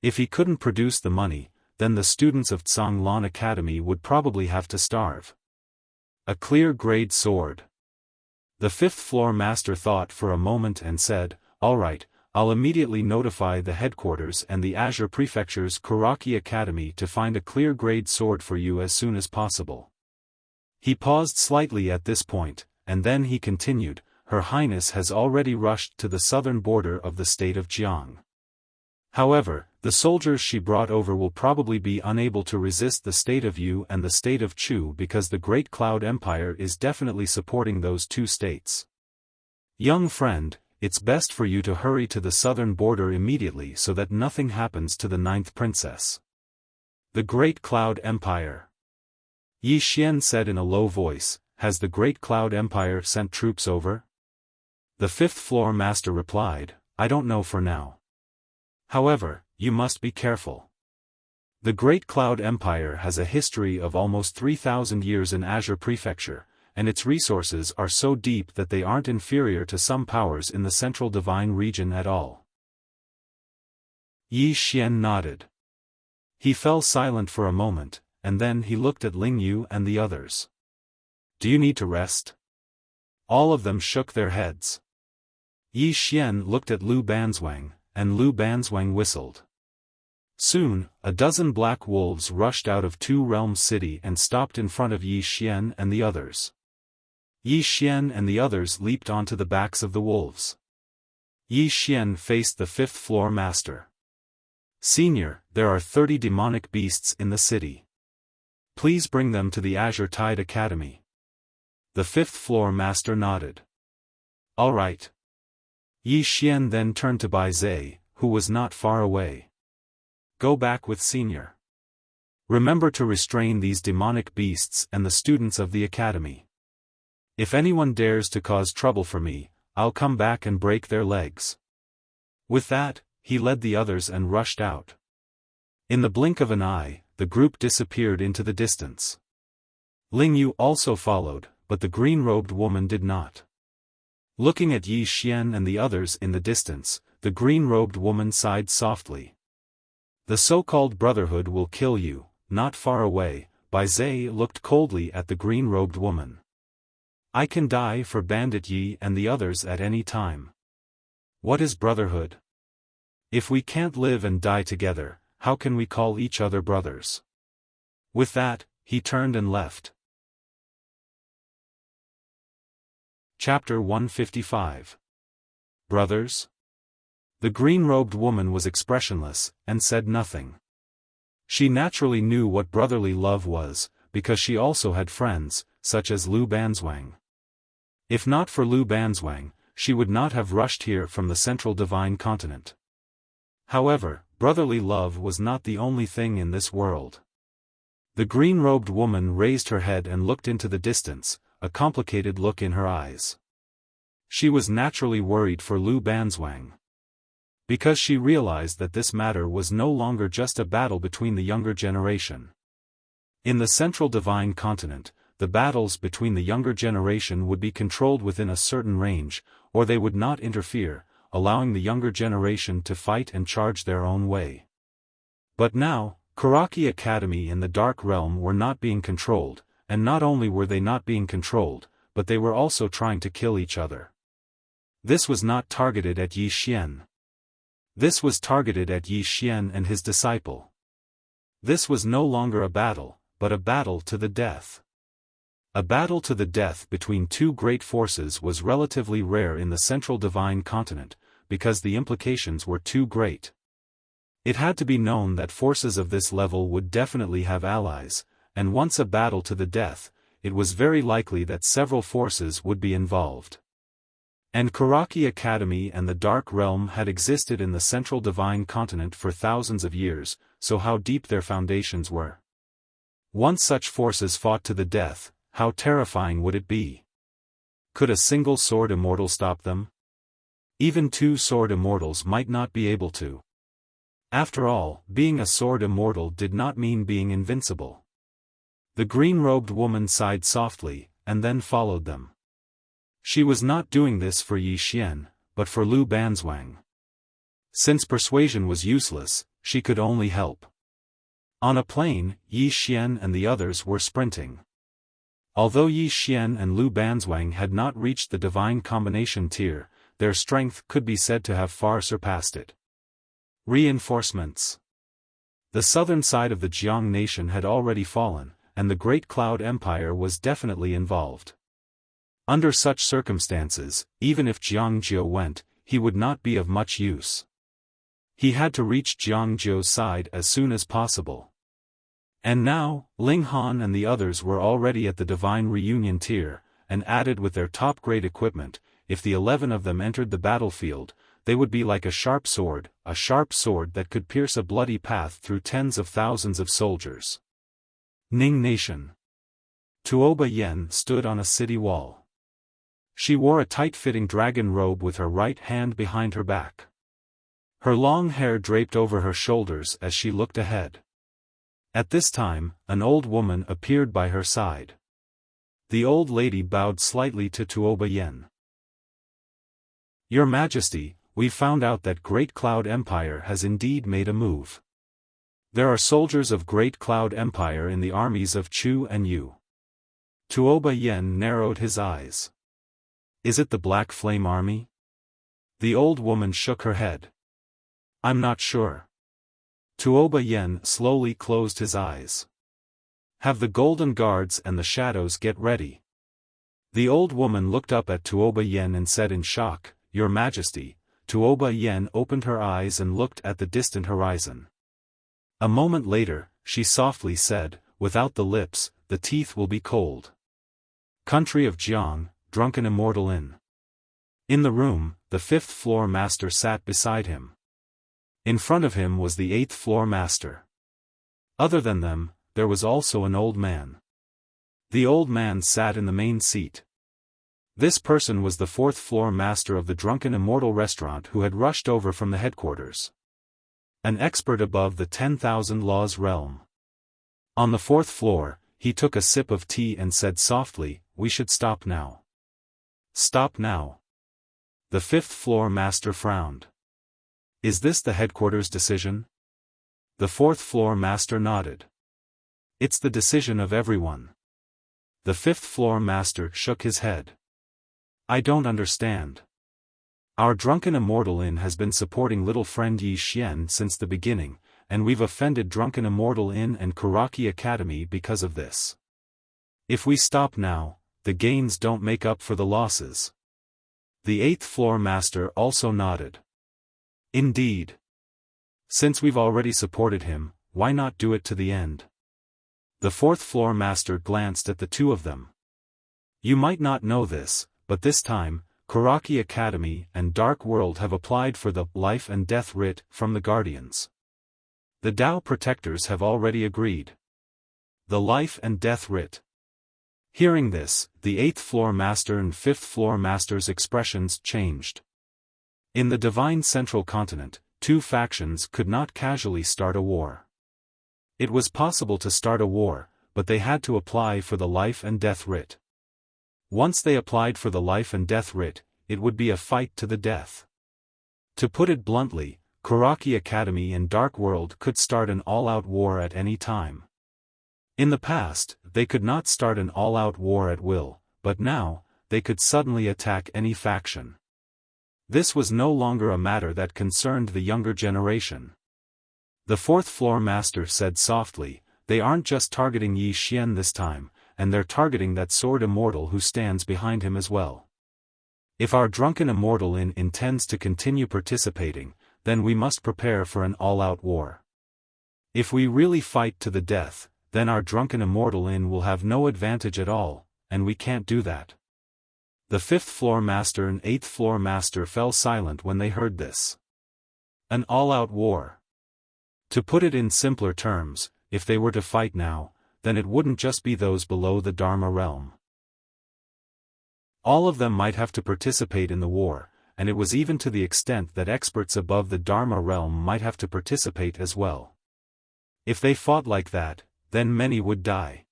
A: If he couldn't produce the money, then the students of Tsanglan Academy would probably have to starve. A clear-grade sword. The fifth-floor master thought for a moment and said, "All right, I'll immediately notify the headquarters and the Azure Prefecture's Kuraki Academy to find a clear-grade sword for you as soon as possible." He paused slightly at this point, and then he continued, "Her Highness has already rushed to the southern border of the state of Jiang. However, the soldiers she brought over will probably be unable to resist the state of Yu and the state of Chu because the Great Cloud Empire is definitely supporting those two states. Young friend, it's best for you to hurry to the southern border immediately so that nothing happens to the ninth princess." The Great Cloud Empire. Yi Xian said in a low voice, "Has the Great Cloud Empire sent troops over?" The fifth-floor master replied, "I don't know for now. However, you must be careful. The Great Cloud Empire has a history of almost 3,000 years in Azure Prefecture, and its resources are so deep that they aren't inferior to some powers in the Central Divine region at all." Yi Xian nodded. He fell silent for a moment, and then he looked at Ling Yu and the others. "Do you need to rest?" All of them shook their heads. Yi Xian looked at Lu Banzwang, and Lu Banzwang whistled. Soon, a dozen black wolves rushed out of Two Realms City and stopped in front of Yi Xian and the others. Yi Xian and the others leaped onto the backs of the wolves. Yi Xian faced the fifth-floor master. "Senior, there are 30 demonic beasts in the city. Please bring them to the Azure Tide Academy. The fifth-floor master nodded. All right. Yi Xian then turned to Bai Zhe, who was not far away. Go back with Senior. Remember to restrain these demonic beasts and the students of the academy. If anyone dares to cause trouble for me, I'll come back and break their legs. With that, he led the others and rushed out. In the blink of an eye, the group disappeared into the distance. Ling Yu also followed, but the green-robed woman did not. Looking at Yi Xian and the others in the distance, the green-robed woman sighed softly. The so-called Brotherhood will kill you, not far away. Bai Zhe looked coldly at the green-robed woman. I can die for Bandit Yi and the others at any time. What is Brotherhood? If we can't live and die together, how can we call each other brothers? With that, he turned and left. Chapter 155. Brothers? The green-robed woman was expressionless, and said nothing. She naturally knew what brotherly love was, because she also had friends, such as Lu Banzwang. If not for Lu Banzwang, she would not have rushed here from the central divine continent. However, brotherly love was not the only thing in this world. The green-robed woman raised her head and looked into the distance, a complicated look in her eyes. She was naturally worried for Lu Banzwang. Because she realized that this matter was no longer just a battle between the younger generation. In the central divine continent, the battles between the younger generation would be controlled within a certain range, or they would not interfere, allowing the younger generation to fight and charge their own way. But now, Karaki Academy and the Dark Realm were not being controlled, and not only were they not being controlled, but they were also trying to kill each other. This was not targeted at Yi Xian. This was targeted at Yi Xian and his disciple. This was no longer a battle, but a battle to the death. A battle to the death between two great forces was relatively rare in the central divine continent, because the implications were too great. It had to be known that forces of this level would definitely have allies, and once a battle to the death, it was very likely that several forces would be involved. And Karaki Academy and the Dark Realm had existed in the central divine continent for thousands of years, so how deep their foundations were. Once such forces fought to the death, how terrifying would it be? Could a single sword immortal stop them? Even two sword immortals might not be able to. After all, being a sword immortal did not mean being invincible. The green-robed woman sighed softly, and then followed them. She was not doing this for Yi Xian, but for Lu Banzwang. Since persuasion was useless, she could only help. On a plain, Yi Xian and the others were sprinting. Although Yi Xian and Lu Banzwang had not reached the divine combination tier, their strength could be said to have far surpassed it. Reinforcements. The southern side of the Jiang nation had already fallen, and the Great Cloud Empire was definitely involved. Under such circumstances, even if Jiangzhou went, he would not be of much use. He had to reach Jiangzhou's side as soon as possible. And now, Ling Han and the others were already at the Divine Reunion tier, and added with their top-grade equipment. If the 11 of them entered the battlefield, they would be like a sharp sword that could pierce a bloody path through tens of thousands of soldiers. Ning Nation. Tuoba Yen stood on a city wall. She wore a tight-fitting dragon robe with her right hand behind her back. Her long hair draped over her shoulders as she looked ahead. At this time, an old woman appeared by her side. The old lady bowed slightly to Tuoba Yen. Your Majesty, we've found out that Great Cloud Empire has indeed made a move. There are soldiers of Great Cloud Empire in the armies of Chu and Yu. Tuoba Yen narrowed his eyes. Is it the Black Flame Army? The old woman shook her head. I'm not sure. Tuoba Yen slowly closed his eyes. Have the Golden Guards and the Shadows get ready. The old woman looked up at Tuoba Yen and said in shock, Your Majesty. Tuoba Yen opened her eyes and looked at the distant horizon. A moment later, she softly said, without the lips, the teeth will be cold. Country of Jiang, Drunken Immortal Inn. In the room, the 5th floor master sat beside him. In front of him was the 8th floor master. Other than them, there was also an old man. The old man sat in the main seat. This person was the 4th floor master of the Drunken Immortal restaurant who had rushed over from the headquarters. An expert above the 10,000 laws realm. On the 4th floor, he took a sip of tea and said softly, "We should stop now." "Stop now?" The 5th floor master frowned. "Is this the headquarters decision?" The 4th floor master nodded. "It's the decision of everyone." The 5th floor master shook his head. "I don't understand. Our Drunken Immortal Inn has been supporting little friend Yi Xian since the beginning, and we've offended Drunken Immortal Inn and Karaki Academy because of this. If we stop now, the gains don't make up for the losses." The 8th floor master also nodded. "Indeed. Since we've already supported him, why not do it to the end?" The 4th floor master glanced at the two of them. "You might not know this, but this time, Karaki Academy and Dark World have applied for the Life and Death Writ from the Guardians. The Tao Protectors have already agreed. The Life and Death Writ." Hearing this, the 8th floor master and 5th floor master's expressions changed. In the Divine Central Continent, two factions could not casually start a war. It was possible to start a war, but they had to apply for the Life and Death Writ. Once they applied for the Life and Death Writ, it would be a fight to the death. To put it bluntly, Karaki Academy and Dark World could start an all-out war at any time. In the past, they could not start an all-out war at will, but now, they could suddenly attack any faction. This was no longer a matter that concerned the younger generation. The 4th floor master said softly, "They aren't just targeting Yi Xian this time, and they're targeting that sword immortal who stands behind him as well. If our Drunken Immortal Inn intends to continue participating, then we must prepare for an all-out war. If we really fight to the death, then our Drunken Immortal Inn will have no advantage at all, and we can't do that." The 5th floor master and 8th floor master fell silent when they heard this. An all-out war. To put it in simpler terms, if they were to fight now, then it wouldn't just be those below the Dharma realm. All of them might have to participate in the war, and it was even to the extent that experts above the Dharma realm might have to participate as well. If they fought like that, then many would die.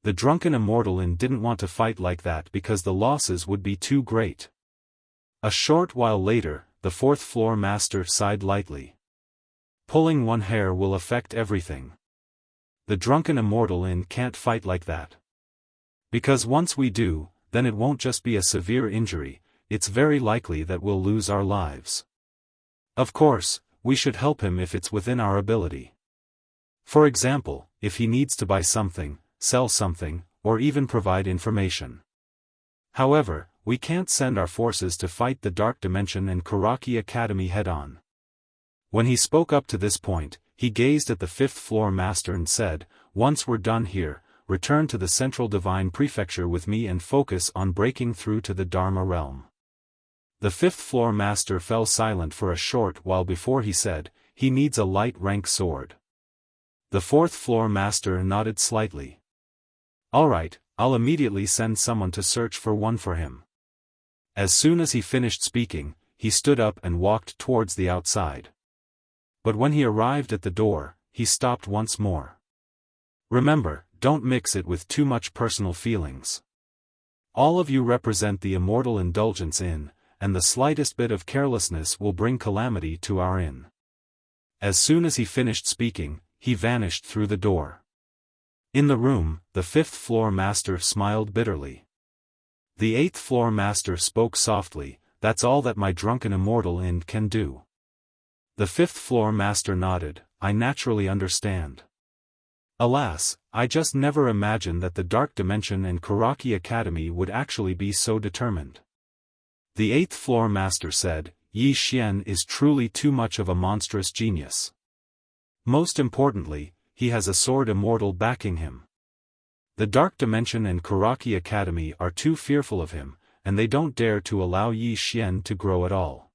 A: The Drunken Immortal Inn didn't want to fight like that because the losses would be too great. A short while later, the 4th floor master sighed lightly. "Pulling one hair will affect everything. The Drunken Immortal Inn can't fight like that. Because once we do, then it won't just be a severe injury, it's very likely that we'll lose our lives. Of course, we should help him if it's within our ability. For example, if he needs to buy something, sell something, or even provide information. However, we can't send our forces to fight the Dark Dimension and Karaki Academy head-on." When he spoke up to this point, he gazed at the 5th floor master and said, "Once we're done here, return to the Central Divine Prefecture with me and focus on breaking through to the Dharma realm." The 5th floor master fell silent for a short while before he said, "He needs a light rank sword." The 4th floor master nodded slightly. "All right, I'll immediately send someone to search for one for him." As soon as he finished speaking, he stood up and walked towards the outside. But when he arrived at the door, he stopped once more. "Remember, don't mix it with too much personal feelings. All of you represent the Immortal Indulgence Inn, and the slightest bit of carelessness will bring calamity to our inn." As soon as he finished speaking, he vanished through the door. In the room, the 5th floor master smiled bitterly. The 8th floor master spoke softly, "That's all that my Drunken Immortal Inn can do." The 5th floor master nodded, "I naturally understand. Alas, I just never imagined that the Dark Dimension and Karaki Academy would actually be so determined." The 8th floor master said, "Yi Xian is truly too much of a monstrous genius. Most importantly, he has a sword immortal backing him. The Dark Dimension and Kuraki Academy are too fearful of him, and they don't dare to allow Yi Xian to grow at all.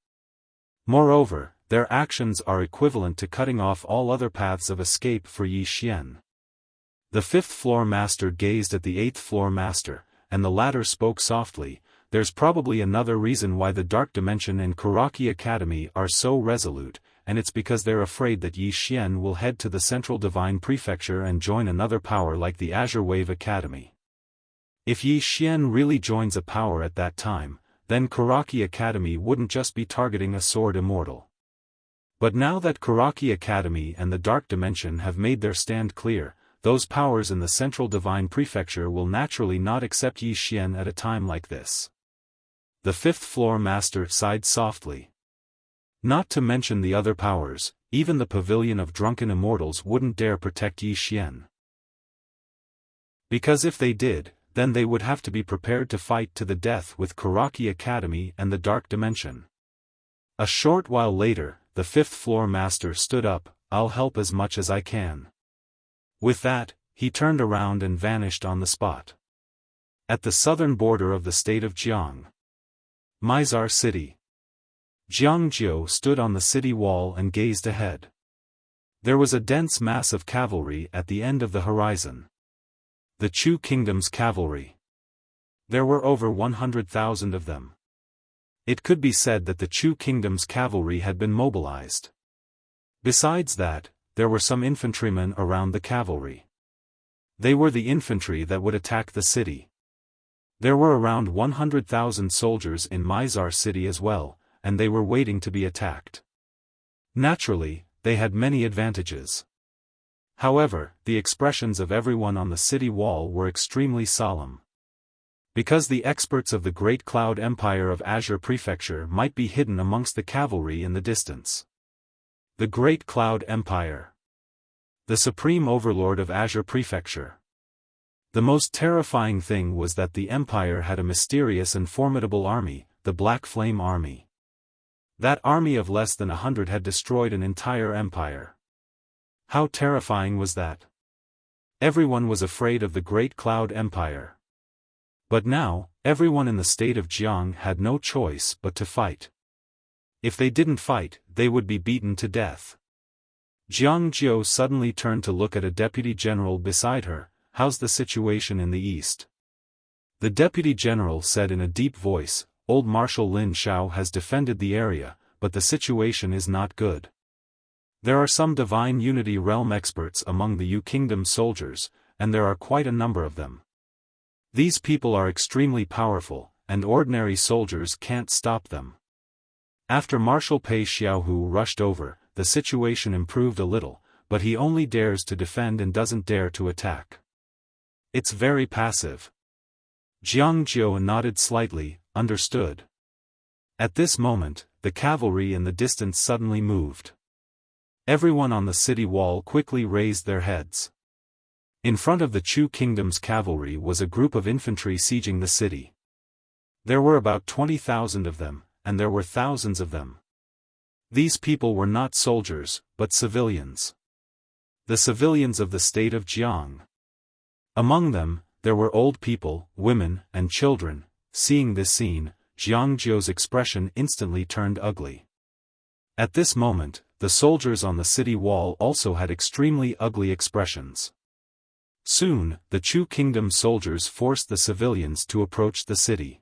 A: Moreover, their actions are equivalent to cutting off all other paths of escape for Yi Xian. The fifth-floor master gazed at the eighth-floor master, and the latter spoke softly, "There's probably another reason why the Dark Dimension and Kuraki Academy are so resolute, and it's because they're afraid that Yi Xian will head to the Central Divine Prefecture and join another power like the Azure Wave Academy. If Yi Xian really joins a power at that time, then Kuraki Academy wouldn't just be targeting a sword immortal. But now that Kuraki Academy and the Dark Dimension have made their stand clear, those powers in the Central Divine Prefecture will naturally not accept Yi Xian at a time like this." The fifth-floor master sighed softly. Not to mention the other powers, even the Pavilion of Drunken Immortals wouldn't dare protect Yi Xian. Because if they did, then they would have to be prepared to fight to the death with Kuraki Academy and the Dark Dimension. A short while later, the fifth-floor master stood up, "I'll help as much as I can." With that, he turned around and vanished on the spot. At the southern border of the state of Jiang, Mizar City, Jiang Jiu stood on the city wall and gazed ahead. There was a dense mass of cavalry at the end of the horizon. The Chu Kingdom's cavalry. There were over 100,000 of them. It could be said that the Chu Kingdom's cavalry had been mobilized. Besides that, there were some infantrymen around the cavalry. They were the infantry that would attack the city. There were around 100,000 soldiers in Mizar City as well, and they were waiting to be attacked. Naturally, they had many advantages. However, the expressions of everyone on the city wall were extremely solemn. Because the experts of the Great Cloud Empire of Azure Prefecture might be hidden amongst the cavalry in the distance. The Great Cloud Empire. The supreme overlord of Azure Prefecture. The most terrifying thing was that the empire had a mysterious and formidable army, the Black Flame Army. That army of less than 100 had destroyed an entire empire. How terrifying was that? Everyone was afraid of the Great Cloud Empire. But now, everyone in the state of Jiang had no choice but to fight. If they didn't fight, they would be beaten to death. Jiang Jiu suddenly turned to look at a deputy general beside her. "How's the situation in the east?" The deputy general said in a deep voice, "Old Marshal Lin Shao has defended the area, but the situation is not good. There are some Divine Unity Realm experts among the Yu Kingdom soldiers, and there are quite a number of them. These people are extremely powerful, and ordinary soldiers can't stop them." After Marshal Pei Xiaohu rushed over, the situation improved a little, but he only dares to defend and doesn't dare to attack. It's very passive. Jiang Jiu nodded slightly, understood. At this moment, the cavalry in the distance suddenly moved. Everyone on the city wall quickly raised their heads. In front of the Chu Kingdom's cavalry was a group of infantry sieging the city. There were about 20,000 of them, and there were thousands of them. These people were not soldiers, but civilians. The civilians of the state of Jiang. Among them, there were old people, women, and children. Seeing this scene, Jiang Jiu's expression instantly turned ugly. At this moment, the soldiers on the city wall also had extremely ugly expressions. Soon, the Chu Kingdom soldiers forced the civilians to approach the city.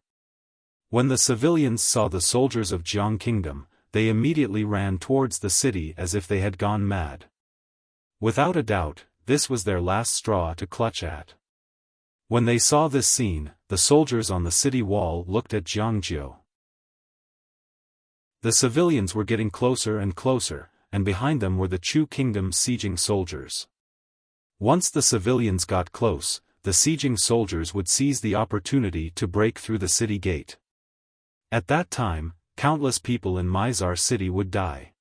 A: When the civilians saw the soldiers of Jiang Kingdom, they immediately ran towards the city as if they had gone mad. Without a doubt, this was their last straw to clutch at. When they saw this scene, the soldiers on the city wall looked at Jiang Jiu. The civilians were getting closer and closer, and behind them were the Chu Kingdom sieging soldiers. Once the civilians got close, the sieging soldiers would seize the opportunity to break through the city gate. At that time, countless people in Mizar City would die.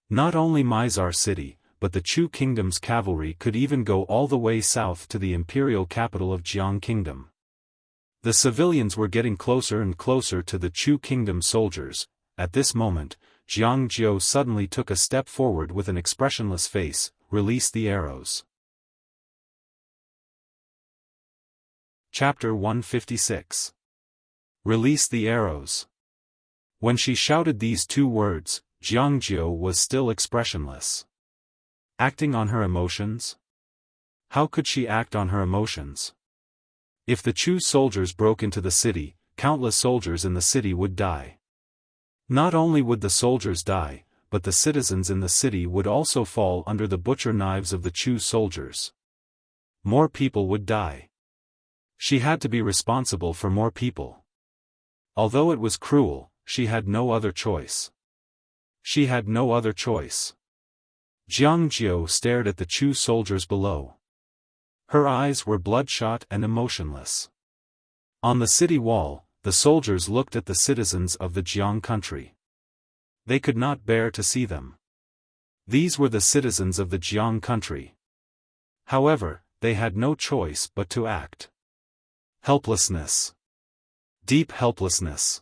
A: Not only Mizar City, but the Chu Kingdom's cavalry could even go all the way south to the imperial capital of Jiang Kingdom. The civilians were getting closer and closer to the Chu Kingdom soldiers. At this moment, Jiang Jiu suddenly took a step forward with an expressionless face. release the arrows. Chapter 156. Release the arrows. When she shouted these two words, Jiangjiu was still expressionless. Acting on her emotions? How could she act on her emotions? If the Chu soldiers broke into the city, countless soldiers in the city would die. Not only would the soldiers die, but the citizens in the city would also fall under the butcher knives of the Chu soldiers. More people would die. She had to be responsible for more people. Although it was cruel, she had no other choice. She had no other choice. Jiangjiu stared at the Chu soldiers below. Her eyes were bloodshot and emotionless. On the city wall, the soldiers looked at the citizens of the Jiang country. They could not bear to see them. These were the citizens of the Jiang country. However, they had no choice but to act. Helplessness. Deep helplessness.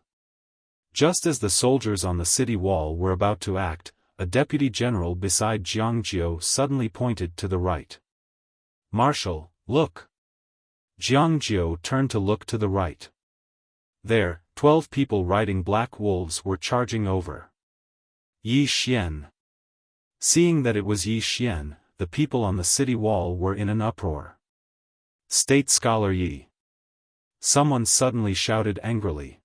A: Just as the soldiers on the city wall were about to act, a deputy general beside Jiangjiu suddenly pointed to the right. "Marshal, look." Jiangjiu turned to look to the right. There, 12 people riding black wolves were charging over. Yi Xian. Seeing that it was Yi Xian, the people on the city wall were in an uproar. "State Scholar Yi!" Someone suddenly shouted angrily.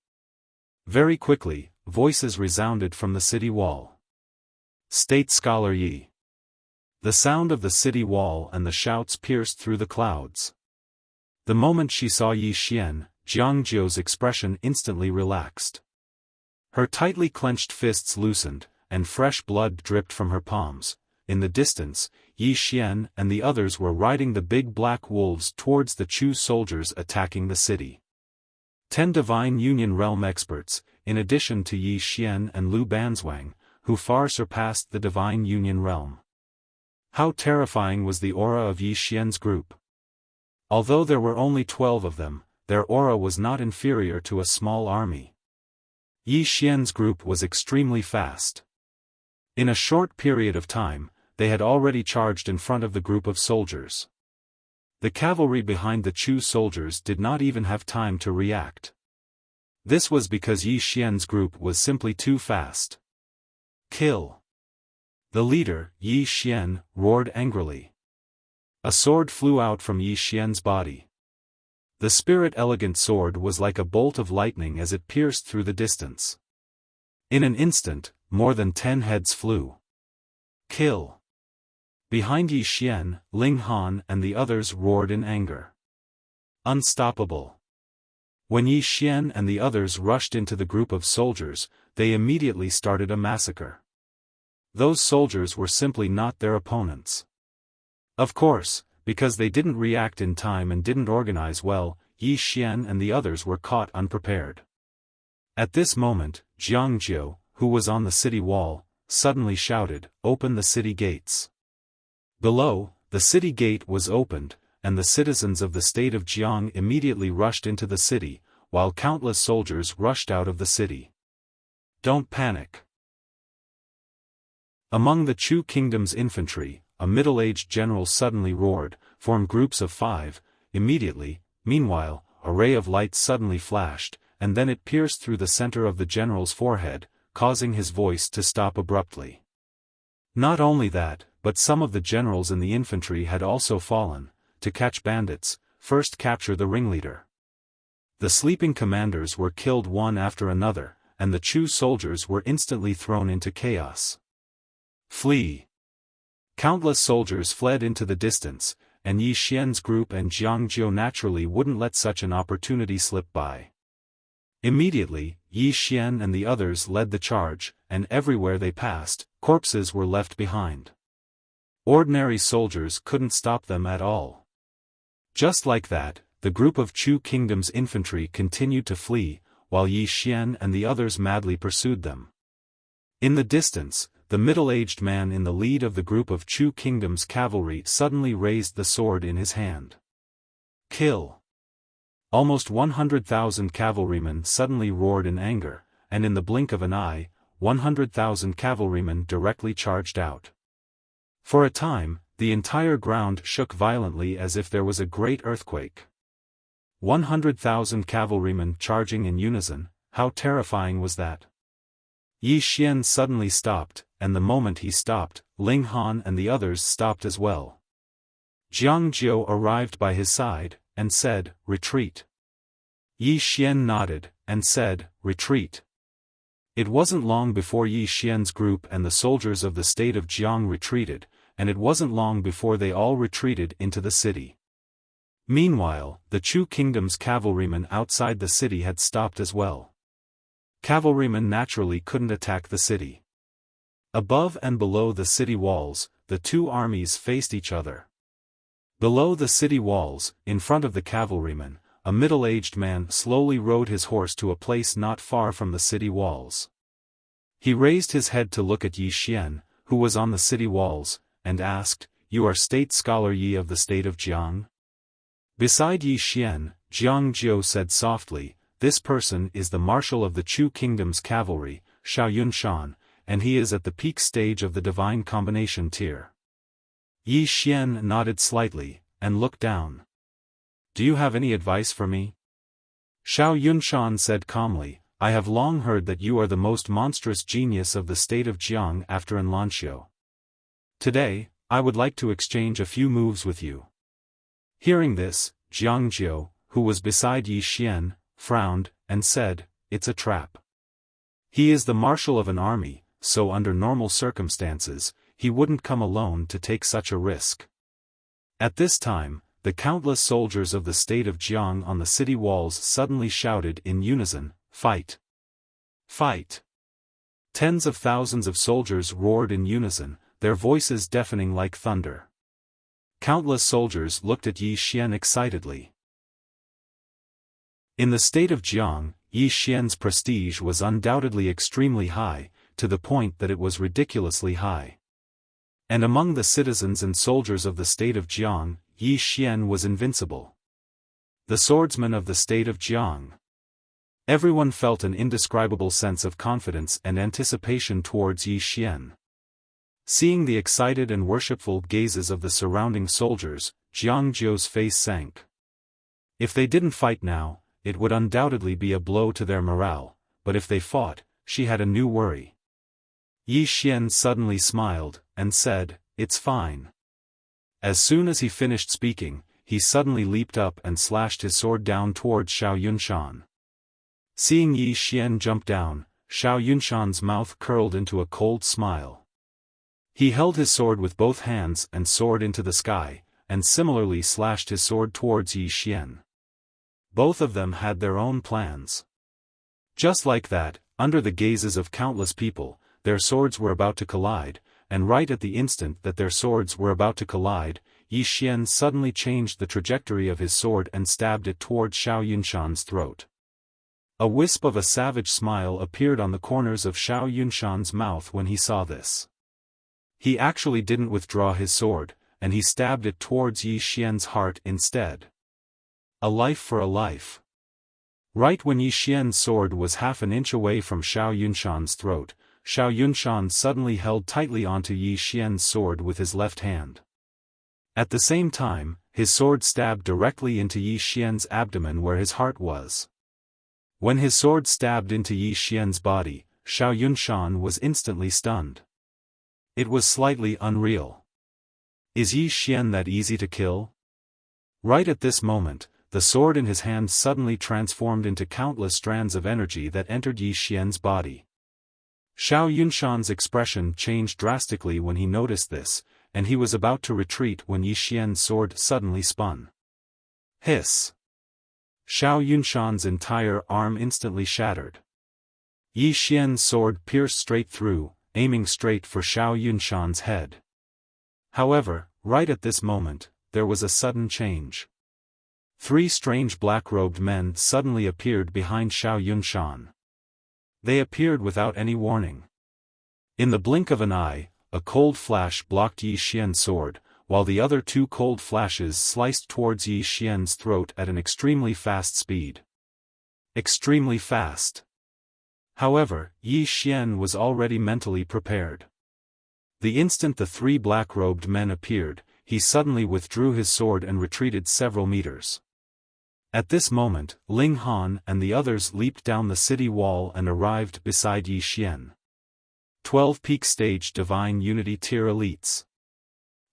A: Very quickly, voices resounded from the city wall. "State Scholar Yi!" The sound of the city wall and the shouts pierced through the clouds. The moment she saw Yi Xian, Jiangjiu's expression instantly relaxed. Her tightly clenched fists loosened, and fresh blood dripped from her palms. In the distance, Yi Xian and the others were riding the big black wolves towards the Chu soldiers attacking the city. 10 Divine Union Realm experts, in addition to Yi Xian and Lu Banzwang, who far surpassed the Divine Union Realm. How terrifying was the aura of Yi Xian's group. Although there were only 12 of them, their aura was not inferior to a small army. Yi Xian's group was extremely fast. In a short period of time, they had already charged in front of the group of soldiers. The cavalry behind the Chu soldiers did not even have time to react. This was because Yi Xian's group was simply too fast. "Kill!" The leader, Yi Xian, roared angrily. A sword flew out from Yi Xian's body. The spirit-elegant sword was like a bolt of lightning as it pierced through the distance. In an instant, more than 10 heads flew. "Kill!" Behind Yi Xian, Ling Han and the others roared in anger. "Unstoppable!" When Yi Xian and the others rushed into the group of soldiers, they immediately started a massacre. Those soldiers were simply not their opponents. Of course, because they didn't react in time and didn't organize well, Yi Xian and the others were caught unprepared. At this moment, Jiangjiu, who was on the city wall, suddenly shouted, "Open the city gates." Below, the city gate was opened, and the citizens of the state of Jiang immediately rushed into the city, while countless soldiers rushed out of the city. "Don't panic." Among the Chu kingdom's infantry, a middle-aged general suddenly roared, "Form groups of 5, immediately." Meanwhile, a ray of light suddenly flashed, and then it pierced through the center of the general's forehead, causing his voice to stop abruptly. Not only that, but some of the generals in the infantry had also fallen. To catch bandits, first capture the ringleader. The sleeping commanders were killed one after another, and the Chu soldiers were instantly thrown into chaos. "Flee!" Countless soldiers fled into the distance, and Yi Xian's group and Jiangjiu naturally wouldn't let such an opportunity slip by. Immediately, Yi Xian and the others led the charge, and everywhere they passed, corpses were left behind. Ordinary soldiers couldn't stop them at all. Just like that, the group of Chu Kingdom's infantry continued to flee, while Yi Xian and the others madly pursued them. In the distance, the middle-aged man in the lead of the group of Chu Kingdom's cavalry suddenly raised the sword in his hand. "Kill!" Almost 100,000 cavalrymen suddenly roared in anger, and in the blink of an eye, 100,000 cavalrymen directly charged out. For a time, the entire ground shook violently as if there was a great earthquake. 100,000 cavalrymen charging in unison, how terrifying was that? Yi Xian suddenly stopped, and the moment he stopped, Ling Han and the others stopped as well. Jiang Jiu arrived by his side, and said, "Retreat." Yi Xian nodded, and said, "Retreat." It wasn't long before Yi Xian's group and the soldiers of the state of Jiang retreated, and it wasn't long before they all retreated into the city. Meanwhile, the Chu kingdom's cavalrymen outside the city had stopped as well. Cavalrymen naturally couldn't attack the city. Above and below the city walls, the two armies faced each other. Below the city walls, in front of the cavalrymen, a middle-aged man slowly rode his horse to a place not far from the city walls. He raised his head to look at Yi Xian, who was on the city walls, and asked, "You are state scholar Yi of the state of Jiang?" Beside Yi Xian, Jiang Jiu said softly, "This person is the marshal of the Chu kingdom's cavalry, Xiao Yunshan, and he is at the peak stage of the divine combination tier." Yi Xian nodded slightly, and looked down. "Do you have any advice for me?" Xiao Yunshan said calmly, "I have long heard that you are the most monstrous genius of the state of Jiang after Enlanxiu. Today, I would like to exchange a few moves with you." Hearing this, Jiang Jiu, who was beside Yi Xian, frowned, and said, "It's a trap. He is the marshal of an army, so under normal circumstances, he wouldn't come alone to take such a risk." At this time, the countless soldiers of the state of Jiang on the city walls suddenly shouted in unison, "Fight! Fight!" Tens of thousands of soldiers roared in unison, their voices deafening like thunder. Countless soldiers looked at Yi Xian excitedly. In the state of Jiang, Yi Xian's prestige was undoubtedly extremely high, to the point that it was ridiculously high. And among the citizens and soldiers of the state of Jiang, Yi Xian was invincible. The swordsman of the state of Jiang. Everyone felt an indescribable sense of confidence and anticipation towards Yi Xian. Seeing the excited and worshipful gazes of the surrounding soldiers, Jiang Jiu's face sank. If they didn't fight now, it would undoubtedly be a blow to their morale, but if they fought, she had a new worry. Yi Xian suddenly smiled, and said, "It's fine." As soon as he finished speaking, he suddenly leaped up and slashed his sword down towards Xiao Yunshan. Seeing Yi Xian jump down, Xiao Yunshan's mouth curled into a cold smile. He held his sword with both hands and soared into the sky, and similarly slashed his sword towards Yi Xian. Both of them had their own plans. Just like that, under the gazes of countless people, their swords were about to collide, and right at the instant that their swords were about to collide, Yi Xian suddenly changed the trajectory of his sword and stabbed it towards Xiao Yunshan's throat. A wisp of a savage smile appeared on the corners of Xiao Yunshan's mouth when he saw this. He actually didn't withdraw his sword, and he stabbed it towards Yi Xian's heart instead. A life for a life. Right when Yi Xian's sword was half an inch away from Xiao Yunshan's throat, Xiao Yunshan suddenly held tightly onto Yi Xian's sword with his left hand. At the same time, his sword stabbed directly into Yi Xian's abdomen where his heart was. When his sword stabbed into Yi Xian's body, Xiao Yunshan was instantly stunned. It was slightly unreal. Is Yi Xian that easy to kill? Right at this moment, the sword in his hand suddenly transformed into countless strands of energy that entered Yi Xian's body. Xiao Yunshan's expression changed drastically when he noticed this, and he was about to retreat when Yi Xian's sword suddenly spun. Hiss! Xiao Yunshan's entire arm instantly shattered. Yi Xian's sword pierced straight through, aiming straight for Xiao Yunshan's head. However, right at this moment, there was a sudden change. 3 strange black-robed men suddenly appeared behind Xiao Yunshan. They appeared without any warning. In the blink of an eye, a cold flash blocked Yi Xian's sword, while the other 2 cold flashes sliced towards Yi Xian's throat at an extremely fast speed. Extremely fast. However, Yi Xian was already mentally prepared. The instant the 3 black-robed men appeared, he suddenly withdrew his sword and retreated several meters. At this moment, Ling Han and the others leaped down the city wall and arrived beside Yi Xian. 12 peak stage Divine Unity tier elites.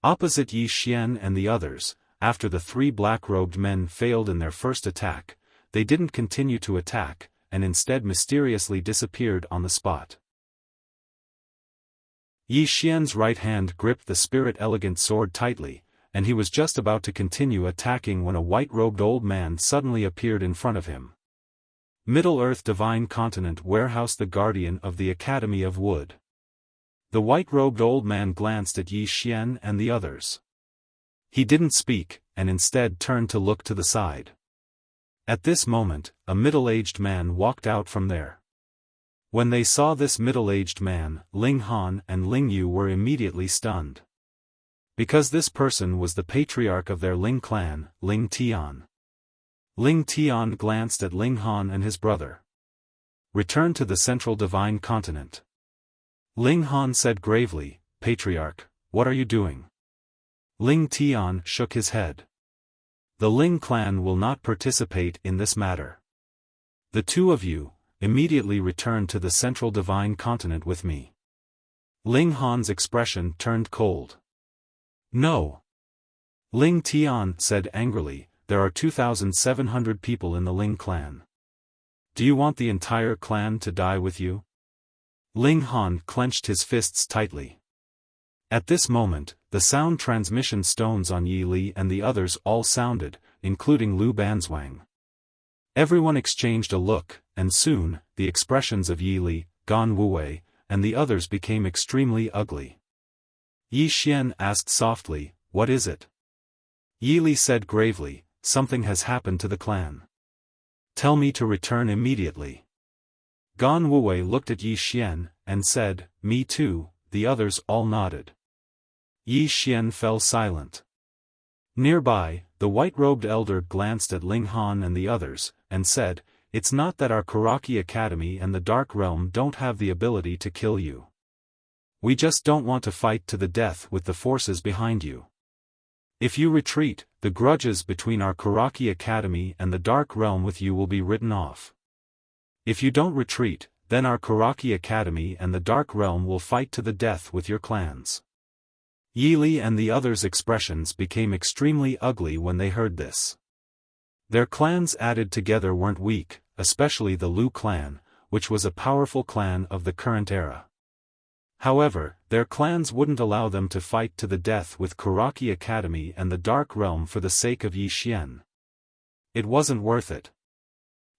A: Opposite Yi Xian and the others, after the 3 black-robed men failed in their first attack, they didn't continue to attack, and instead mysteriously disappeared on the spot. Yi Xian's right hand gripped the spirit-elegant sword tightly, and he was just about to continue attacking when a white-robed old man suddenly appeared in front of him. Middle-earth Divine Continent Warehouse, the guardian of the Academy of Wood. The white-robed old man glanced at Yi Xian and the others. He didn't speak, and instead turned to look to the side. At this moment, a middle-aged man walked out from there. When they saw this middle-aged man, Ling Han and Ling Yu were immediately stunned. Because this person was the patriarch of their Ling clan, Ling Tian. Ling Tian glanced at Ling Han and his brother. Return to the central Divine Continent. Ling Han said gravely, Patriarch, what are you doing? Ling Tian shook his head. The Ling clan will not participate in this matter. The two of you, immediately return to the central Divine Continent with me. Ling Han's expression turned cold. No. Ling Tian said angrily, there are 2,700 people in the Ling clan. Do you want the entire clan to die with you? Ling Han clenched his fists tightly. At this moment, the sound transmission stones on Yi Li and the others all sounded, including Lu Banzwang. Everyone exchanged a look, and soon, the expressions of Yi Li, Gan Wuwei, and the others became extremely ugly. Yi Xian asked softly, what is it? Yi Li said gravely, something has happened to the clan. Tell me to return immediately. Gan Wuwei looked at Yi Xian, and said, me too. The others all nodded. Yi Xian fell silent. Nearby, the white-robed elder glanced at Ling Han and the others, and said, it's not that our Karaki Academy and the Dark Realm don't have the ability to kill you. We just don't want to fight to the death with the forces behind you. If you retreat, the grudges between our Karaki Academy and the Dark Realm with you will be written off. If you don't retreat, then our Karaki Academy and the Dark Realm will fight to the death with your clans. Yi Li and the others' expressions became extremely ugly when they heard this. Their clans added together weren't weak, especially the Lu clan, which was a powerful clan of the current era. However, their clans wouldn't allow them to fight to the death with Karaki Academy and the Dark Realm for the sake of Yi Xian. It wasn't worth it.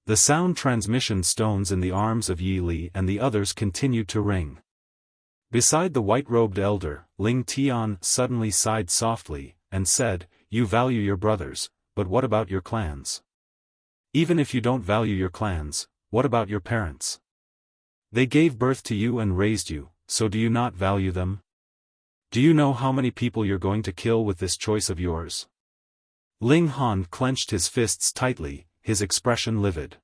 A: The sound transmission stones in the arms of Yi Li and the others continued to ring. Beside the white-robed elder, Ling Tian suddenly sighed softly, and said, you value your brothers, but what about your clans? Even if you don't value your clans, what about your parents? They gave birth to you and raised you, so do you not value them? Do you know how many people you're going to kill with this choice of yours? Ling Han clenched his fists tightly, his expression livid.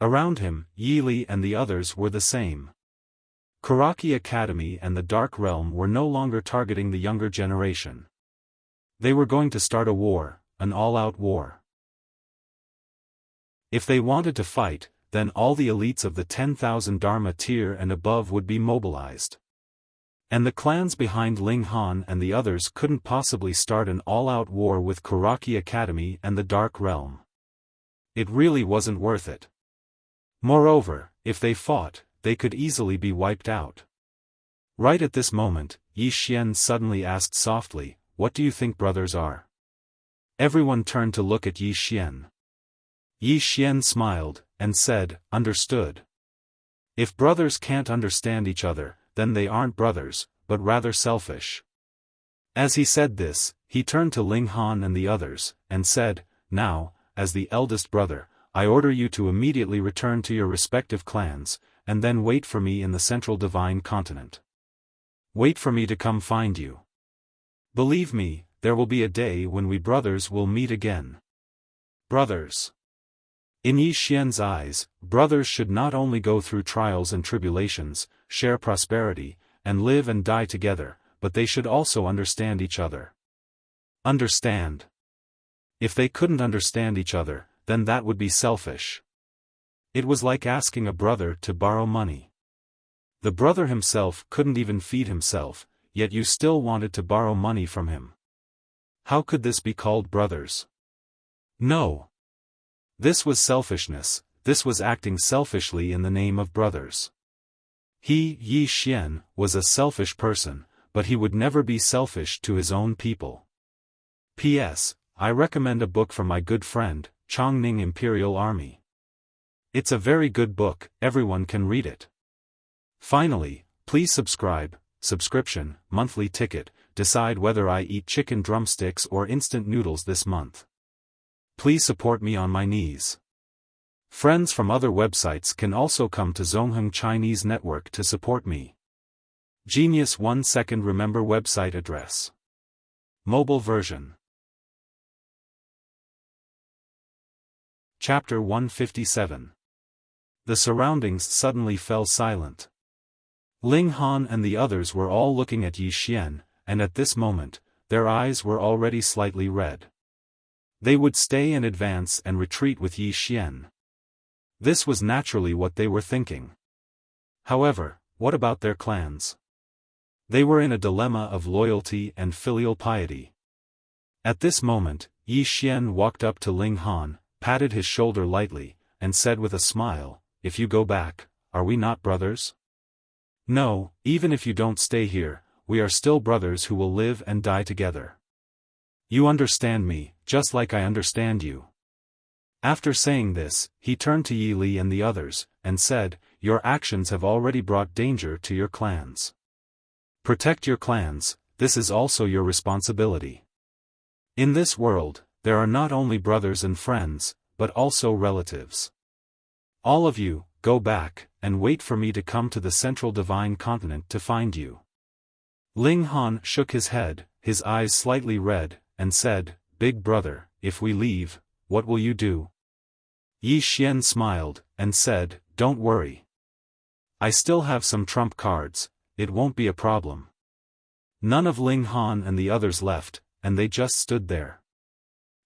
A: Around him, Yi Li and the others were the same. Karaki Academy and the Dark Realm were no longer targeting the younger generation. They were going to start a war, an all-out war. If they wanted to fight, then all the elites of the 10,000 Dharma tier and above would be mobilized. And the clans behind Ling Han and the others couldn't possibly start an all-out war with Karaki Academy and the Dark Realm. It really wasn't worth it. Moreover, if they fought, they could easily be wiped out. Right at this moment, Yi Xian suddenly asked softly, what do you think brothers are? Everyone turned to look at Yi Xian. Yi Xian smiled, and said, understood. If brothers can't understand each other, then they aren't brothers, but rather selfish. As he said this, he turned to Ling Han and the others, and said, now, as the eldest brother, I order you to immediately return to your respective clans, and then wait for me in the central Divine Continent. Wait for me to come find you. Believe me, there will be a day when we brothers will meet again. Brothers. In Yi Xian's eyes, brothers should not only go through trials and tribulations, share prosperity, and live and die together, but they should also understand each other. Understand. If they couldn't understand each other, then that would be selfish. It was like asking a brother to borrow money. The brother himself couldn't even feed himself, yet you still wanted to borrow money from him. How could this be called brothers? No. This was selfishness, this was acting selfishly in the name of brothers. Yi Xian, was a selfish person, but he would never be selfish to his own people. P.S. I recommend a book from my good friend, Chongning Imperial Army. It's a very good book, everyone can read it. Finally, please subscription, monthly ticket, decide whether I eat chicken drumsticks or instant noodles this month. Please support me on my knees. Friends from other websites can also come to Zongheng Chinese Network to support me. Genius 1 second remember website address. Mobile version. Chapter 157. The surroundings suddenly fell silent. Ling Han and the others were all looking at Yi Xian, and at this moment, their eyes were already slightly red. They would stay and advance and retreat with Yi Xian. This was naturally what they were thinking. However, what about their clans? They were in a dilemma of loyalty and filial piety. At this moment, Yi Xian walked up to Ling Han, patted his shoulder lightly, and said with a smile, "If you go back, are we not brothers?" "No, even if you don't stay here, we are still brothers who will live and die together. You understand me, just like I understand you." After saying this, he turned to Yi Li and the others, and said, "Your actions have already brought danger to your clans. Protect your clans, this is also your responsibility. In this world, there are not only brothers and friends, but also relatives. All of you, go back, and wait for me to come to the central divine continent to find you." Ling Han shook his head, his eyes slightly red, and said, "Big brother, if we leave, what will you do?" Yi Xian smiled, and said, "Don't worry. I still have some trump cards, it won't be a problem." None of Ling Han and the others left, and they just stood there.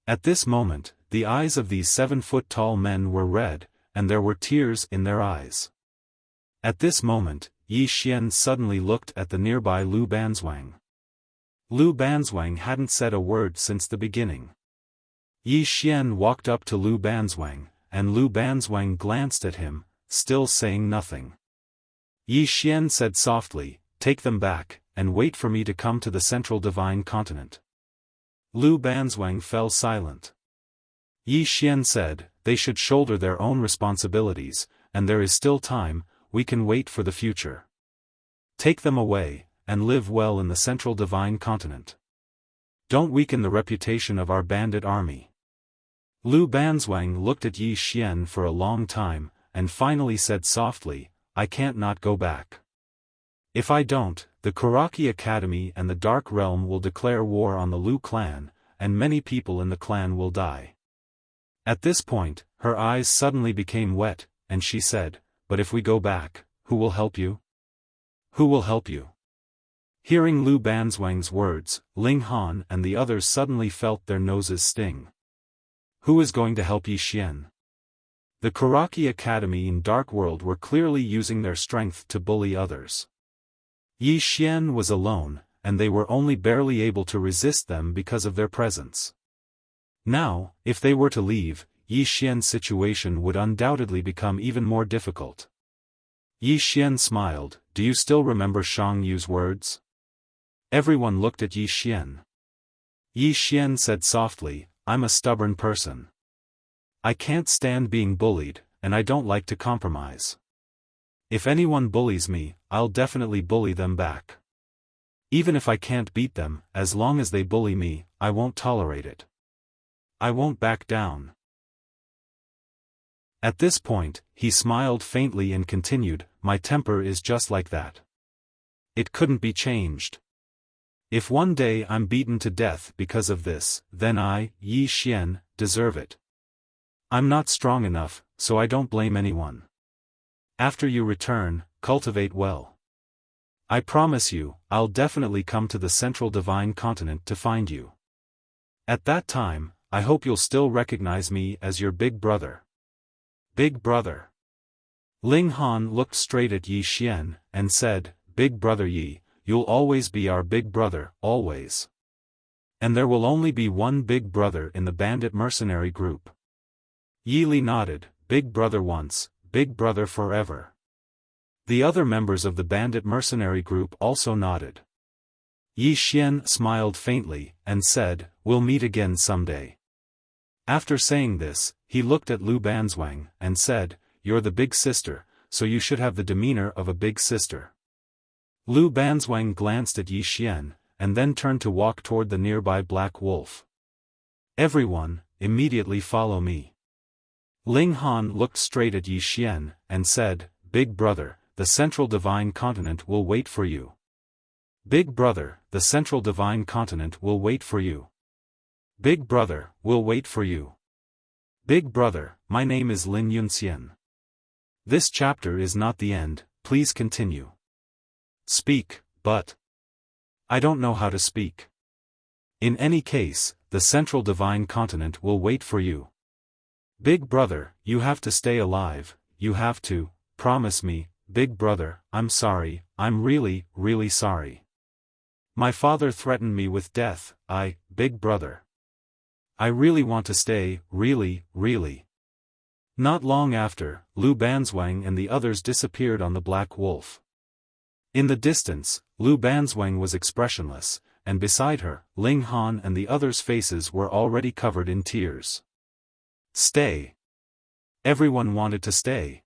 A: At this moment, the eyes of these 7-foot-tall men were red, and there were tears in their eyes. At this moment, Yi Xian suddenly looked at the nearby Lu Banzwang. Lu Banzwang hadn't said a word since the beginning. Yi Xian walked up to Lu Banzwang, and Lu Banzwang glanced at him, still saying nothing. Yi Xian said softly, "Take them back, and wait for me to come to the central divine continent." Lu Banzwang fell silent. Yi Xian said, "They should shoulder their own responsibilities, and there is still time, we can wait for the future. Take them away, and live well in the central divine continent. Don't weaken the reputation of our bandit army." Lu Banzwang looked at Yi Xian for a long time, and finally said softly, "I can't not go back. If I don't, the Kuraki Academy and the Dark Realm will declare war on the Lu clan, and many people in the clan will die." At this point, her eyes suddenly became wet, and she said, "But if we go back, who will help you? Who will help you?" Hearing Lu Banzwang's words, Ling Han and the others suddenly felt their noses sting. Who is going to help Yi Xian? The Kuraki Academy and Dark World were clearly using their strength to bully others. Yi Xian was alone, and they were only barely able to resist them because of their presence. Now, if they were to leave, Yi Xian's situation would undoubtedly become even more difficult. Yi Xian smiled, "Do you still remember Shang Yu's words?" Everyone looked at Yi Xian. Yi Xian said softly, "I'm a stubborn person. I can't stand being bullied, and I don't like to compromise. If anyone bullies me, I'll definitely bully them back. Even if I can't beat them, as long as they bully me, I won't tolerate it. I won't back down." At this point, he smiled faintly and continued, "My temper is just like that. It couldn't be changed. If one day I'm beaten to death because of this, then I, Yi Xian, deserve it. I'm not strong enough, so I don't blame anyone. After you return, cultivate well. I promise you, I'll definitely come to the central divine continent to find you." At that time, I hope you'll still recognize me as your big brother. Big brother. Ling Han looked straight at Yi Xian, and said, Big brother Yi, you'll always be our big brother, always. And there will only be one big brother in the bandit mercenary group. Yi Li nodded, Big brother once, big brother forever. The other members of the bandit mercenary group also nodded. Yi Xian smiled faintly, and said, We'll meet again someday. After saying this, he looked at Lu Banzwang, and said, You're the big sister, so you should have the demeanor of a big sister. Lu Banzwang glanced at Yi Xian, and then turned to walk toward the nearby black wolf. Everyone, immediately follow me. Ling Han looked straight at Yi Xian, and said, Big brother, the central divine continent will wait for you. Big brother, the central divine continent will wait for you. Big brother, we'll wait for you. Big brother, my name is Lin Yunxian. This chapter is not the end, please continue. Speak, but I don't know how to speak. In any case, the central divine continent will wait for you. Big brother, you have to stay alive, you have to, promise me, big brother, I'm sorry, I'm really, really sorry. My father threatened me with death, big brother. I really want to stay, really, really. Not long after, Lu Banzwang and the others disappeared on the black wolf. In the distance, Lu Banzwang was expressionless, and beside her, Ling Han and the others' faces were already covered in tears. Stay. Everyone wanted to stay.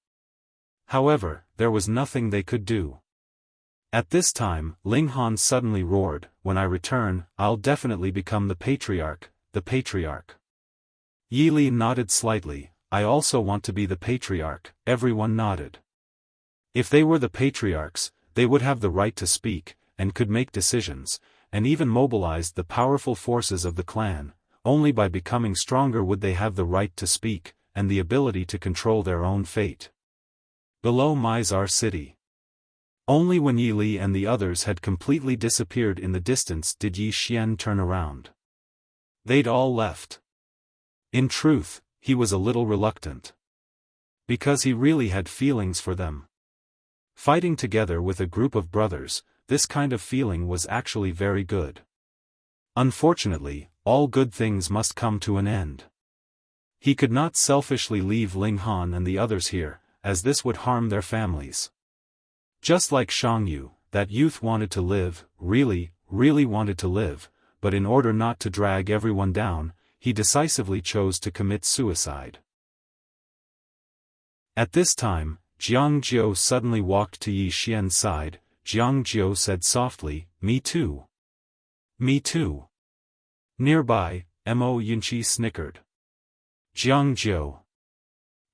A: However, there was nothing they could do. At this time, Ling Han suddenly roared, When I return, I'll definitely become the patriarch, the patriarch. Yi Li nodded slightly, I also want to be the patriarch, everyone nodded. If they were the patriarchs, they would have the right to speak, and could make decisions, and even mobilize the powerful forces of the clan. Only by becoming stronger would they have the right to speak, and the ability to control their own fate. Below Mizar City. Only when Yi Li and the others had completely disappeared in the distance did Yi Xian turn around. They'd all left. In truth, he was a little reluctant. Because he really had feelings for them. Fighting together with a group of brothers, this kind of feeling was actually very good. Unfortunately, all good things must come to an end. He could not selfishly leave Ling Han and the others here, as this would harm their families. Just like Shang Yu, that youth wanted to live, really, really wanted to live, but in order not to drag everyone down, he decisively chose to commit suicide. At this time, Jiang Jiu suddenly walked to Yi Xian's side. Jiang Jiu said softly, Me too. Me too. Nearby, Mo Yunqi snickered. Jiang Jiu.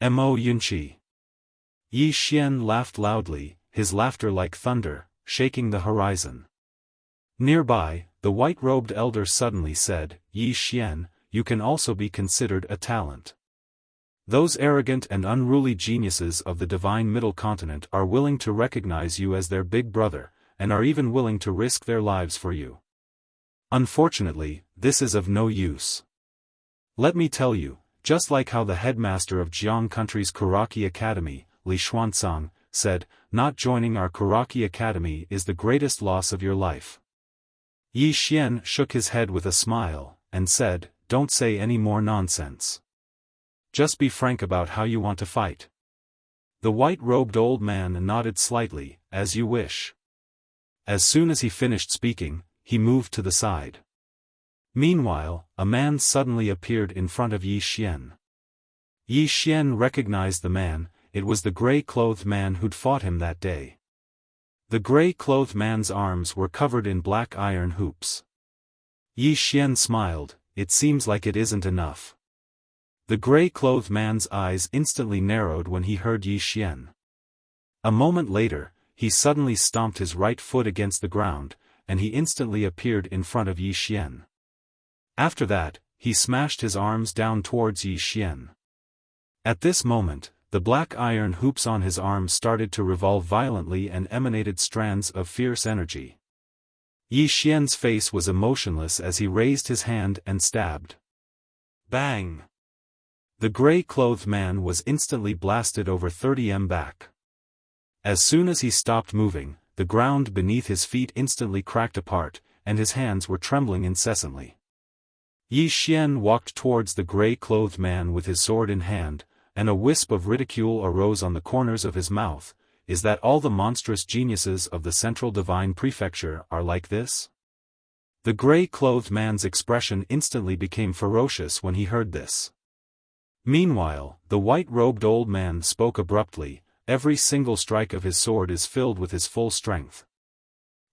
A: Mo Yunqi. Yi Xian laughed loudly, his laughter like thunder, shaking the horizon. Nearby, the white-robed elder suddenly said, Yi Xian, you can also be considered a talent. Those arrogant and unruly geniuses of the divine middle continent are willing to recognize you as their big brother, and are even willing to risk their lives for you. Unfortunately, this is of no use. Let me tell you, just like how the headmaster of Jiang Country's Kuraki Academy, Li Xuanzang, said, not joining our Kuraki Academy is the greatest loss of your life. Yi Xian shook his head with a smile, and said, Don't say any more nonsense. Just be frank about how you want to fight. The white-robed old man nodded slightly, as you wish. As soon as he finished speaking, he moved to the side. Meanwhile, a man suddenly appeared in front of Yi Xian. Yi Xian recognized the man. It was the gray-clothed man who'd fought him that day. The gray-clothed man's arms were covered in black iron hoops. Yi Xian smiled, It seems like it isn't enough. The gray-clothed man's eyes instantly narrowed when he heard Yi Xian. A moment later, he suddenly stomped his right foot against the ground, and he instantly appeared in front of Yi Xian. After that, he smashed his arms down towards Yi Xian. At this moment, the black iron hoops on his arms started to revolve violently and emanated strands of fierce energy. Yi Xian's face was emotionless as he raised his hand and stabbed. Bang! The gray-clothed man was instantly blasted over 30 m back. As soon as he stopped moving, the ground beneath his feet instantly cracked apart, and his hands were trembling incessantly. Yi Xian walked towards the gray-clothed man with his sword in hand, and a wisp of ridicule arose on the corners of his mouth. Is that all the monstrous geniuses of the Central Divine Prefecture are like this? The gray-clothed man's expression instantly became ferocious when he heard this. Meanwhile, the white-robed old man spoke abruptly. Every single strike of his sword is filled with his full strength.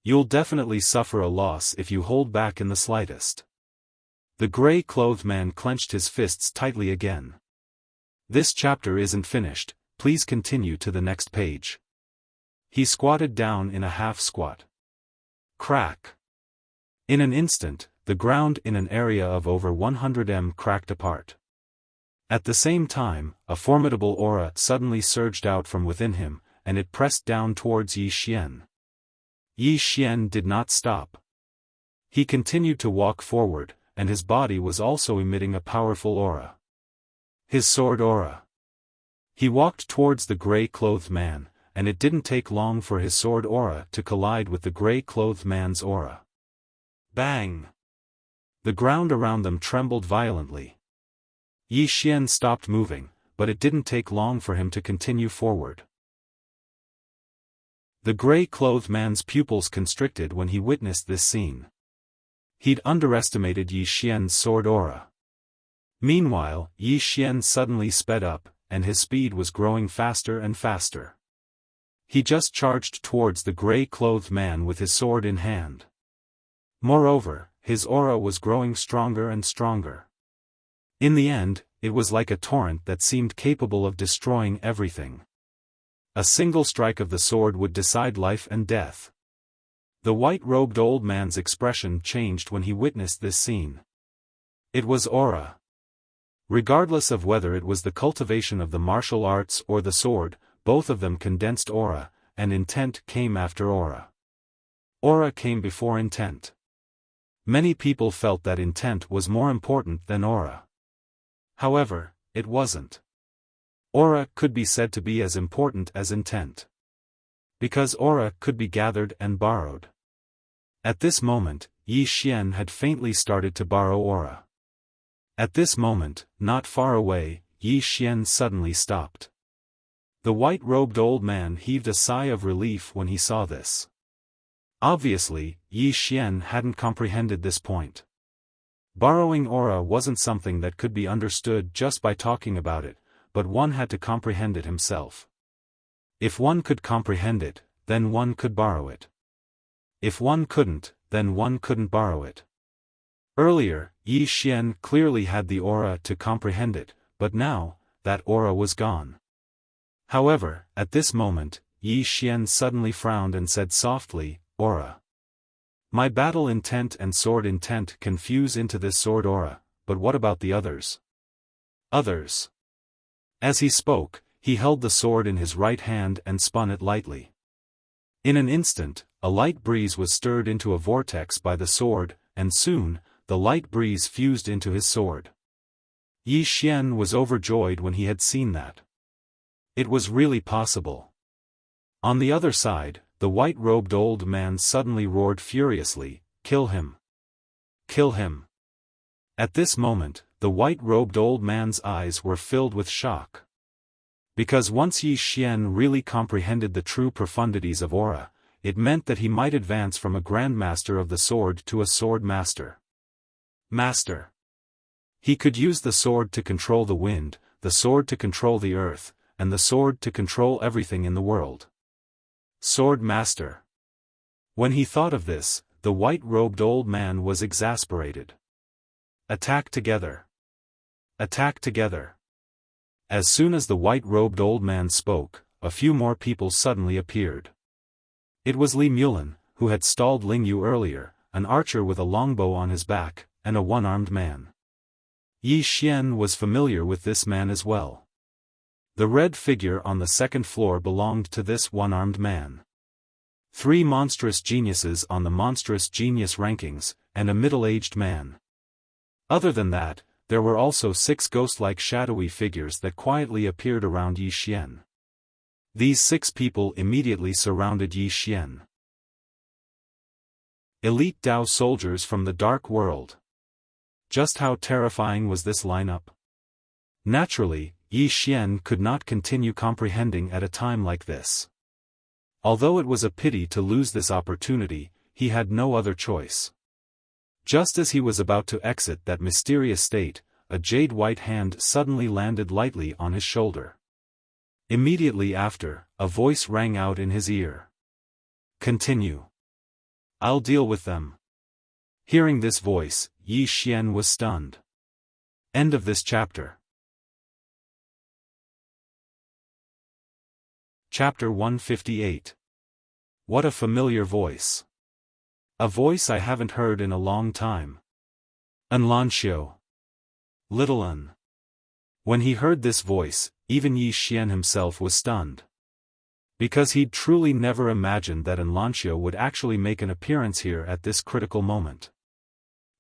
A: You'll definitely suffer a loss if you hold back in the slightest. The gray-clothed man clenched his fists tightly again. This chapter isn't finished, please continue to the next page. He squatted down in a half squat. Crack! In an instant, the ground in an area of over 100 m cracked apart. At the same time, a formidable aura suddenly surged out from within him, and it pressed down towards Yi Xian. Yi Xian did not stop. He continued to walk forward, and his body was also emitting a powerful aura. His sword aura. He walked towards the gray-clothed man, and it didn't take long for his sword aura to collide with the gray-clothed man's aura. Bang! The ground around them trembled violently. Yi Xian stopped moving, but it didn't take long for him to continue forward. The gray-clothed man's pupils constricted when he witnessed this scene. He'd underestimated Yi Xian's sword aura. Meanwhile, Yi Xian suddenly sped up, and his speed was growing faster and faster. He just charged towards the gray-clothed man with his sword in hand. Moreover, his aura was growing stronger and stronger. In the end, it was like a torrent that seemed capable of destroying everything. A single strike of the sword would decide life and death. The white-robed old man's expression changed when he witnessed this scene. It was aura. Regardless of whether it was the cultivation of the martial arts or the sword, both of them condensed aura, and intent came after aura. Aura came before intent. Many people felt that intent was more important than aura. However, it wasn't. Aura could be said to be as important as intent. Because aura could be gathered and borrowed. At this moment, Yi Xian had faintly started to borrow aura. At this moment, not far away, Yi Xian suddenly stopped. The white-robed old man heaved a sigh of relief when he saw this. Obviously, Yi Xian hadn't comprehended this point. Borrowing aura wasn't something that could be understood just by talking about it, but one had to comprehend it himself. If one could comprehend it, then one could borrow it. If one couldn't, then one couldn't borrow it. Earlier, Yi Xian clearly had the aura to comprehend it, but now, that aura was gone. However, at this moment, Yi Xian suddenly frowned and said softly, "Aura. My battle intent and sword intent can fuse into this sword aura, but what about the others?" Others. As he spoke, he held the sword in his right hand and spun it lightly. In an instant, a light breeze was stirred into a vortex by the sword, and soon, the light breeze fused into his sword. Yi Xian was overjoyed when he had seen that. It was really possible. On the other side, the white-robed old man suddenly roared furiously, "Kill him! Kill him!" At this moment, the white-robed old man's eyes were filled with shock. Because once Yi Xian really comprehended the true profundities of aura, it meant that he might advance from a grandmaster of the sword to a swordmaster. Master. He could use the sword to control the wind, the sword to control the earth, and the sword to control everything in the world. Swordmaster. When he thought of this, the white-robed old man was exasperated. Attack together! Attack together! As soon as the white-robed old man spoke, a few more people suddenly appeared. It was Li Mulin, who had stalled Ling Yu earlier, an archer with a longbow on his back, and a one-armed man. Yi Xian was familiar with this man as well. The red figure on the second floor belonged to this one-armed man. 3 monstrous geniuses on the monstrous genius rankings, and a middle-aged man. Other than that, there were also 6 ghost-like shadowy figures that quietly appeared around Yi Xian. These 6 people immediately surrounded Yi Xian. Elite Dao soldiers from the Dark World. Just how terrifying was this lineup? Naturally, Yi Xian could not continue comprehending at a time like this. Although it was a pity to lose this opportunity, he had no other choice. Just as he was about to exit that mysterious state, a jade-white hand suddenly landed lightly on his shoulder. Immediately after, a voice rang out in his ear. "Continue. I'll deal with them." Hearing this voice, Yi Xian was stunned. End of this chapter. Chapter 158. What a familiar voice. A voice I haven't heard in a long time. Anlanxiu. Little An. When he heard this voice, even Yi Xian himself was stunned. Because he'd truly never imagined that Anlanxiu would actually make an appearance here at this critical moment.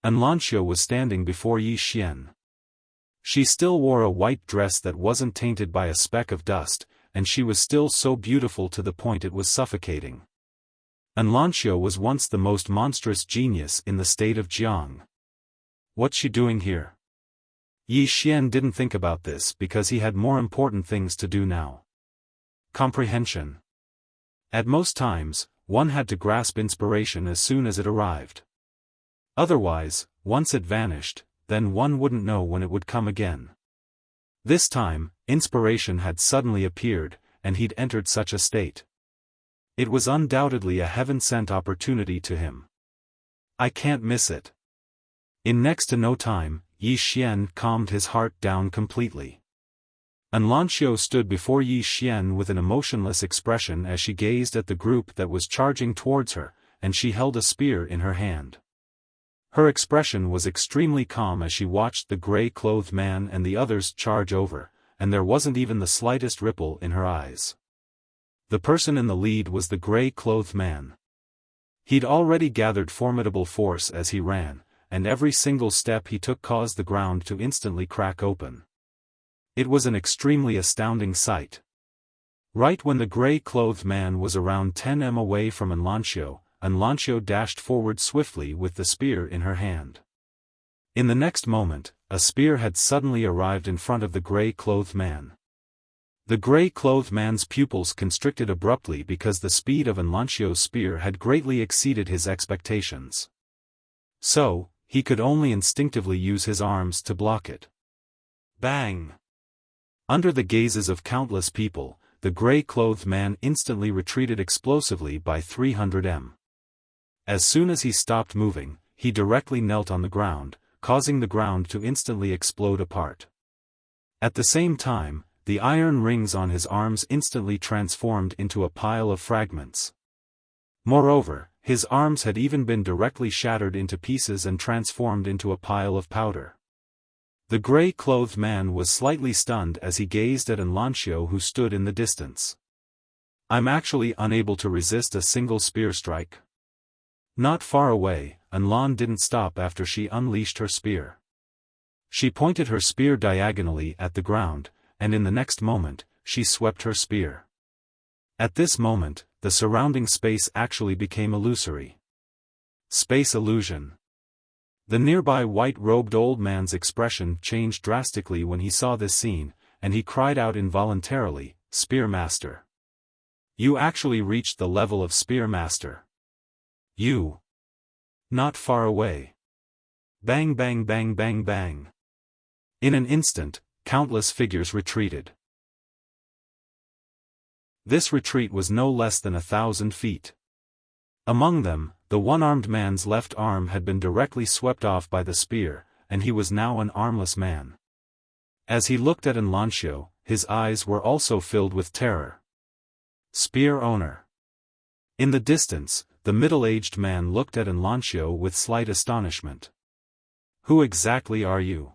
A: Anlanxiu was standing before Yi Xian. She still wore a white dress that wasn't tainted by a speck of dust, and she was still so beautiful to the point it was suffocating. Anlanxiu was once the most monstrous genius in the state of Jiang. What's she doing here? Yi Xian didn't think about this because he had more important things to do now. Comprehension. At most times, one had to grasp inspiration as soon as it arrived. Otherwise, once it vanished, then one wouldn't know when it would come again. This time, inspiration had suddenly appeared, and he'd entered such a state. It was undoubtedly a heaven-sent opportunity to him. I can't miss it. In next to no time, Yi Xian calmed his heart down completely. Anlanxiu stood before Yi Xian with an emotionless expression as she gazed at the group that was charging towards her, and she held a spear in her hand. Her expression was extremely calm as she watched the gray-clothed man and the others charge over, and there wasn't even the slightest ripple in her eyes. The person in the lead was the gray-clothed man. He'd already gathered formidable force as he ran, and every single step he took caused the ground to instantly crack open. It was an extremely astounding sight. Right when the gray-clothed man was around 10 m away from Anlanxiu dashed forward swiftly with the spear in her hand. In the next moment, a spear had suddenly arrived in front of the gray-clothed man. The gray-clothed man's pupils constricted abruptly because the speed of Anlanxiu's spear had greatly exceeded his expectations. So, he could only instinctively use his arms to block it. Bang! Under the gazes of countless people, the gray-clothed man instantly retreated explosively by 300 m. As soon as he stopped moving, he directly knelt on the ground, causing the ground to instantly explode apart. At the same time, the iron rings on his arms instantly transformed into a pile of fragments. Moreover, his arms had even been directly shattered into pieces and transformed into a pile of powder. The gray-clothed man was slightly stunned as he gazed at Anlanxiu, who stood in the distance. "I'm actually unable to resist a single spear strike." Not far away, Anlan didn't stop after she unleashed her spear. She pointed her spear diagonally at the ground, and in the next moment, she swept her spear. At this moment, the surrounding space actually became illusory. Space illusion. The nearby white-robed old man's expression changed drastically when he saw this scene, and he cried out involuntarily, "Spearmaster! You actually reached the level of Spearmaster. You." Not far away. Bang bang bang bang bang. In an instant, countless figures retreated. This retreat was no less than 1,000 feet. Among them, the one-armed man's left arm had been directly swept off by the spear, and he was now an armless man. As he looked at Anlanxiu, his eyes were also filled with terror. Spear owner. In the distance, the middle-aged man looked at Anlanxiu with slight astonishment. "Who exactly are you?"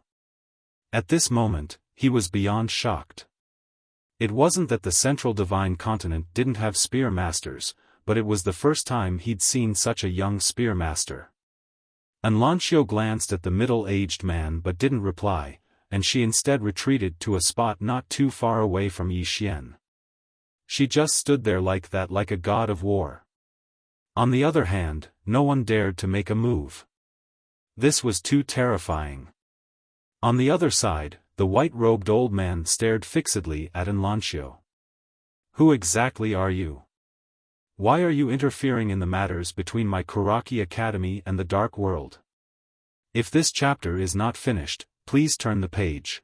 A: At this moment, he was beyond shocked. It wasn't that the central divine continent didn't have spear masters, but it was the first time he'd seen such a young spearmaster. Anlancio glanced at the middle-aged man but didn't reply, and she instead retreated to a spot not too far away from Yi Xian. She just stood there like that, like a god of war. On the other hand, no one dared to make a move. This was too terrifying. On the other side, the white-robed old man stared fixedly at Anlancio. "Who exactly are you? Why are you interfering in the matters between my Kuraki Academy and the Dark World? If this chapter is not finished, please turn the page."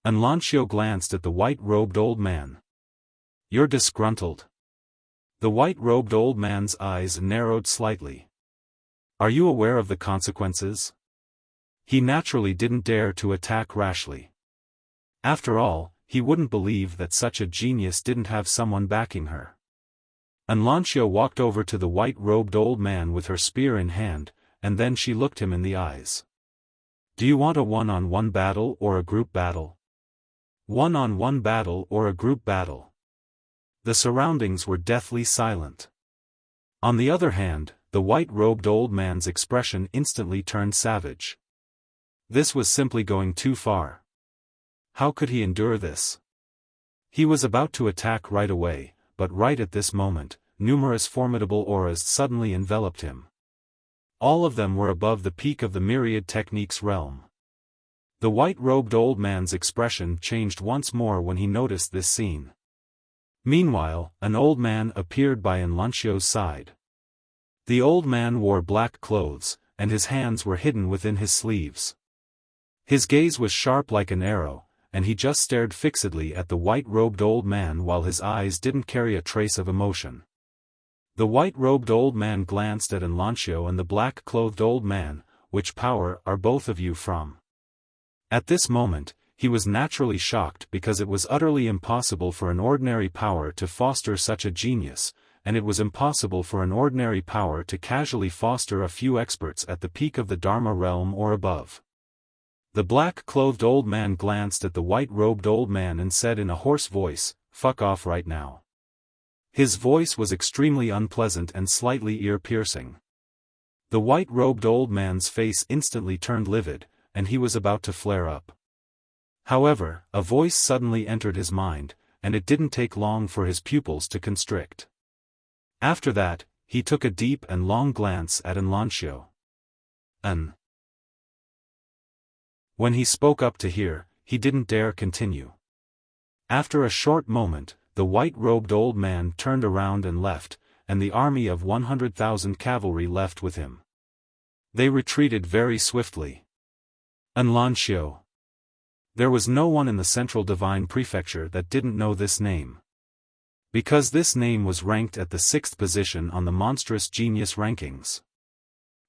A: Anlancio glanced at the white-robed old man. "You're disgruntled." The white-robed old man's eyes narrowed slightly. "Are you aware of the consequences?" He naturally didn't dare to attack rashly. After all, he wouldn't believe that such a genius didn't have someone backing her. Anlancio walked over to the white-robed old man with her spear in hand, and then she looked him in the eyes. "Do you want a one-on-one battle or a group battle?" "One-on-one battle or a group battle?" The surroundings were deathly silent. On the other hand, the white-robed old man's expression instantly turned savage. This was simply going too far. How could he endure this? He was about to attack right away, but right at this moment, numerous formidable auras suddenly enveloped him. All of them were above the peak of the myriad techniques realm. The white-robed old man's expression changed once more when he noticed this scene. Meanwhile, an old man appeared by Anlancio's side. The old man wore black clothes, and his hands were hidden within his sleeves. His gaze was sharp like an arrow, and he just stared fixedly at the white-robed old man while his eyes didn't carry a trace of emotion. The white-robed old man glanced at Anlancio and the black-clothed old man. "Which power are both of you from?" At this moment, he was naturally shocked because it was utterly impossible for an ordinary power to foster such a genius, and it was impossible for an ordinary power to casually foster a few experts at the peak of the Dharma realm or above. The black-clothed old man glanced at the white-robed old man and said in a hoarse voice, "Fuck off right now." His voice was extremely unpleasant and slightly ear-piercing. The white-robed old man's face instantly turned livid, and he was about to flare up. However, a voice suddenly entered his mind, and it didn't take long for his pupils to constrict. After that, he took a deep and long glance at Anlancio. When he spoke up to hear, he didn't dare continue. After a short moment, the white-robed old man turned around and left, and the army of 100,000 cavalry left with him. They retreated very swiftly. Anlancio. There was no one in the Central Divine Prefecture that didn't know this name. Because this name was ranked at the 6th position on the monstrous genius rankings.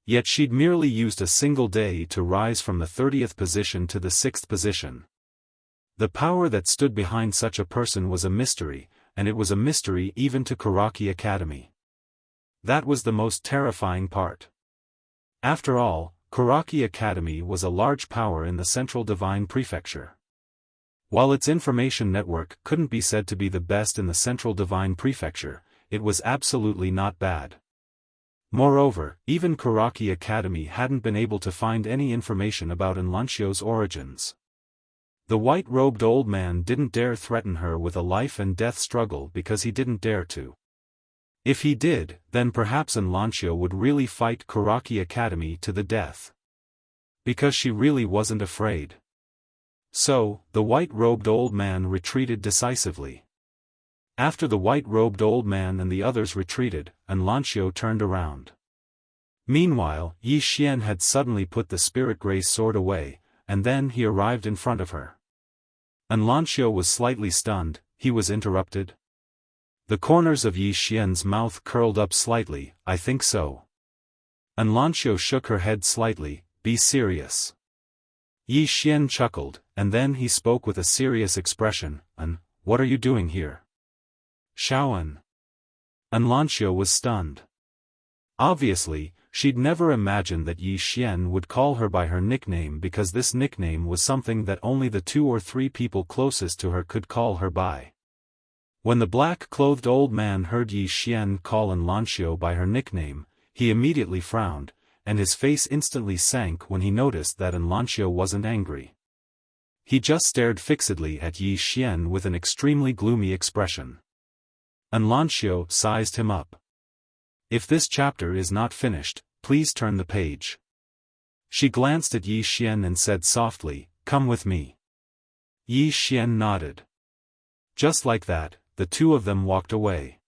A: Yet she'd merely used a single day to rise from the 30th position to the 6th position. The power that stood behind such a person was a mystery, and it was a mystery even to Kuraki Academy. That was the most terrifying part. After all, Kuraki Academy was a large power in the Central Divine Prefecture. While its information network couldn't be said to be the best in the Central Divine Prefecture, it was absolutely not bad. Moreover, even Kuraki Academy hadn't been able to find any information about Anlancio's origins. The white-robed old man didn't dare threaten her with a life-and-death struggle because he didn't dare to. If he did, then perhaps Anlancio would really fight Kuraki Academy to the death. Because she really wasn't afraid. So, the white-robed old man retreated decisively. After the white-robed old man and the others retreated, Anlancio turned around. Meanwhile, Yi Xian had suddenly put the spirit grace sword away, and then he arrived in front of her. Anlancio was slightly stunned. He was interrupted. The corners of Yi Xian's mouth curled up slightly. "I think so." Anlancio shook her head slightly. "Be serious." Yi Xian chuckled, and then he spoke with a serious expression. What are you doing here?" "Xiaofan." Anlancio was stunned. Obviously, she'd never imagined that Yi Xian would call her by her nickname because this nickname was something that only the 2 or 3 people closest to her could call her by. When the black-clothed old man heard Yi Xian call Enlancio by her nickname, he immediately frowned, and his face instantly sank when he noticed that Enlancio wasn't angry. He just stared fixedly at Yi Xian with an extremely gloomy expression. Enlancio sized him up. If this chapter is not finished, please turn the page. She glanced at Yi Xian and said softly, "Come with me." Yi Xian nodded. Just like that, the two of them walked away.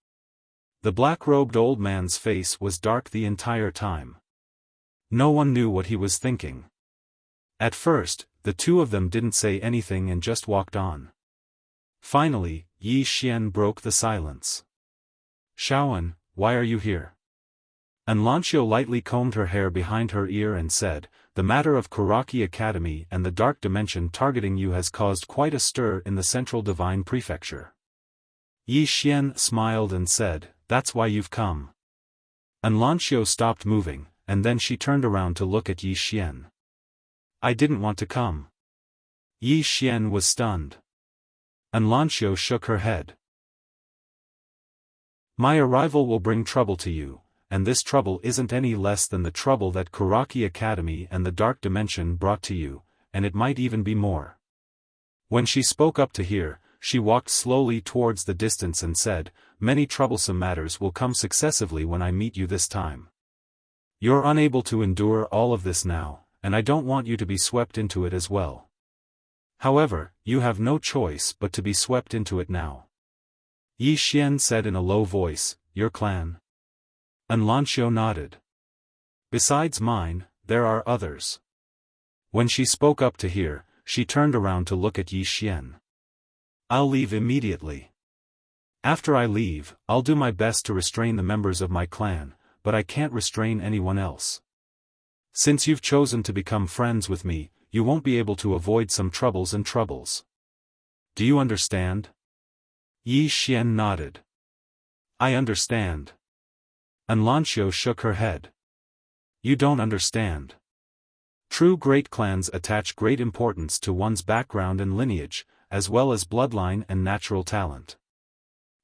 A: The black-robed old man's face was dark the entire time. No one knew what he was thinking. At first, the two of them didn't say anything and just walked on. Finally, Yi Xian broke the silence. "Xiaofan, why are you here?" Enlancio lightly combed her hair behind her ear and said, "The matter of Kuraki Academy and the Dark Dimension targeting you has caused quite a stir in the Central Divine Prefecture." Yi Xian smiled and said, "That's why you've come." Enlancio stopped moving, and then she turned around to look at Yi Xian. "I didn't want to come." Yi Xian was stunned. Enlancio shook her head. "My arrival will bring trouble to you, and this trouble isn't any less than the trouble that Kuraki Academy and the Dark Dimension brought to you, and it might even be more." When she spoke up to hear, she walked slowly towards the distance and said, "Many troublesome matters will come successively when I meet you this time. You're unable to endure all of this now, and I don't want you to be swept into it as well. However, you have no choice but to be swept into it now." Yi Xian said in a low voice, "Your clan?" Enlancio nodded. "Besides mine, there are others." When she spoke up to hear, she turned around to look at Yi Xian. "I'll leave immediately. After I leave, I'll do my best to restrain the members of my clan, but I can't restrain anyone else. Since you've chosen to become friends with me, you won't be able to avoid some troubles and troubles. Do you understand?" Yi Xian nodded. "I understand." Enlancio shook her head. "You don't understand. True great clans attach great importance to one's background and lineage, as well as bloodline and natural talent.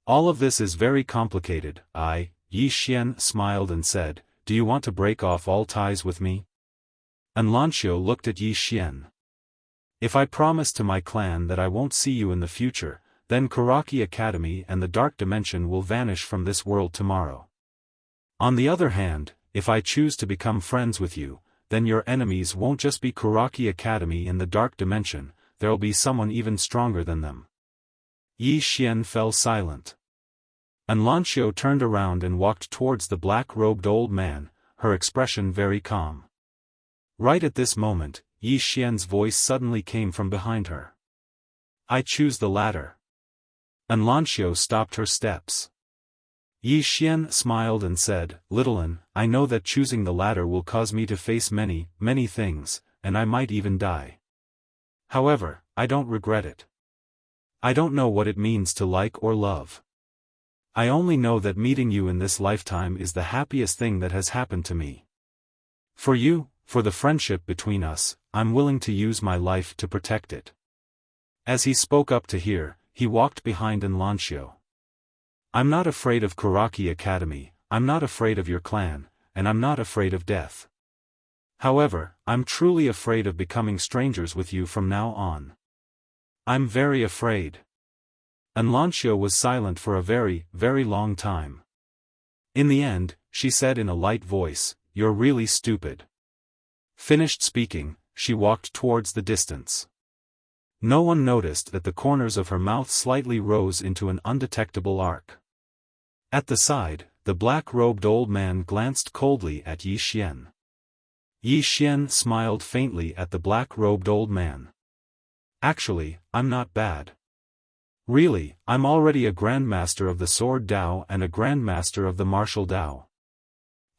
A: All of this is very complicated." Yi Xian smiled and said, "Do you want to break off all ties with me?" Enlancio looked at Yi Xian. "If I promise to my clan that I won't see you in the future, then Kuraki Academy and the Dark Dimension will vanish from this world tomorrow. On the other hand, if I choose to become friends with you, then your enemies won't just be Kuraki Academy and the Dark Dimension, there'll be someone even stronger than them." Yi Xian fell silent. Enlancio turned around and walked towards the black-robed old man, her expression very calm. Right at this moment, Yi Xian's voice suddenly came from behind her. "I choose the latter." Enlancio stopped her steps. Yi Xian smiled and said, "Little one, I know that choosing the latter will cause me to face many, many things, and I might even die. However, I don't regret it. I don't know what it means to like or love. I only know that meeting you in this lifetime is the happiest thing that has happened to me. For you, for the friendship between us, I'm willing to use my life to protect it." As he spoke up to hear, he walked behind Enlancio. "I'm not afraid of Kuraki Academy, I'm not afraid of your clan, and I'm not afraid of death. However, I'm truly afraid of becoming strangers with you from now on. I'm very afraid." Enlancio was silent for a very, very long time. In the end, she said in a light voice, "You're really stupid." Finished speaking, she walked towards the distance. No one noticed that the corners of her mouth slightly rose into an undetectable arc. At the side, the black-robed old man glanced coldly at Yi Xian. Yi Xian smiled faintly at the black-robed old man. "Actually, I'm not bad. Really, I'm already a Grandmaster of the Sword Dao and a Grandmaster of the Martial Dao.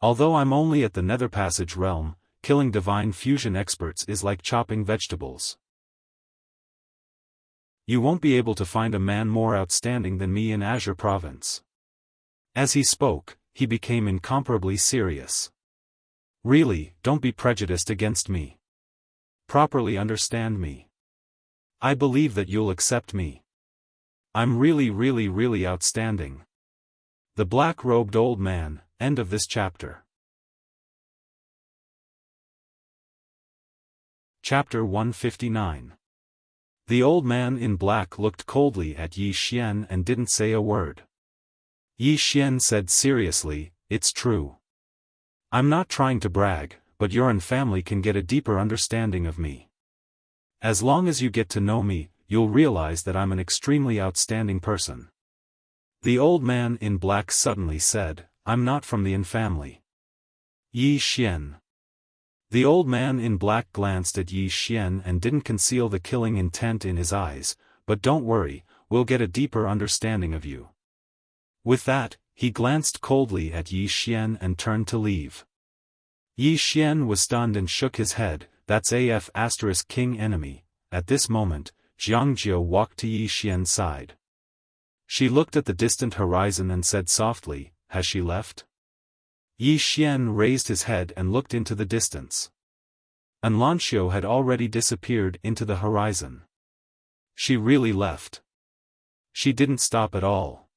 A: Although I'm only at the Nether Passage realm, killing divine fusion experts is like chopping vegetables. You won't be able to find a man more outstanding than me in Azure Province." As he spoke, he became incomparably serious. "Really, don't be prejudiced against me. Properly understand me. I believe that you'll accept me. I'm really outstanding. The Black-Robed Old Man, end of this chapter. Chapter 159. The old man in black looked coldly at Yi Xian and didn't say a word. Yi Xian said seriously, "It's true. I'm not trying to brag, but your own family can get a deeper understanding of me. As long as you get to know me, you'll realize that I'm an extremely outstanding person." The old man in black suddenly said, "I'm not from the Yin family." Yi Xian. The old man in black glanced at Yi Xian and didn't conceal the killing intent in his eyes, "But don't worry, we'll get a deeper understanding of you." With that, he glanced coldly at Yi Xian and turned to leave. Yi Xian was stunned and shook his head. "That's *King enemy." At this moment, Jiangjiu walked to Yi Xian's side. She looked at the distant horizon and said softly, "Has she left?" Yi Xian raised his head and looked into the distance. Anlanxiu had already disappeared into the horizon. She really left. She didn't stop at all.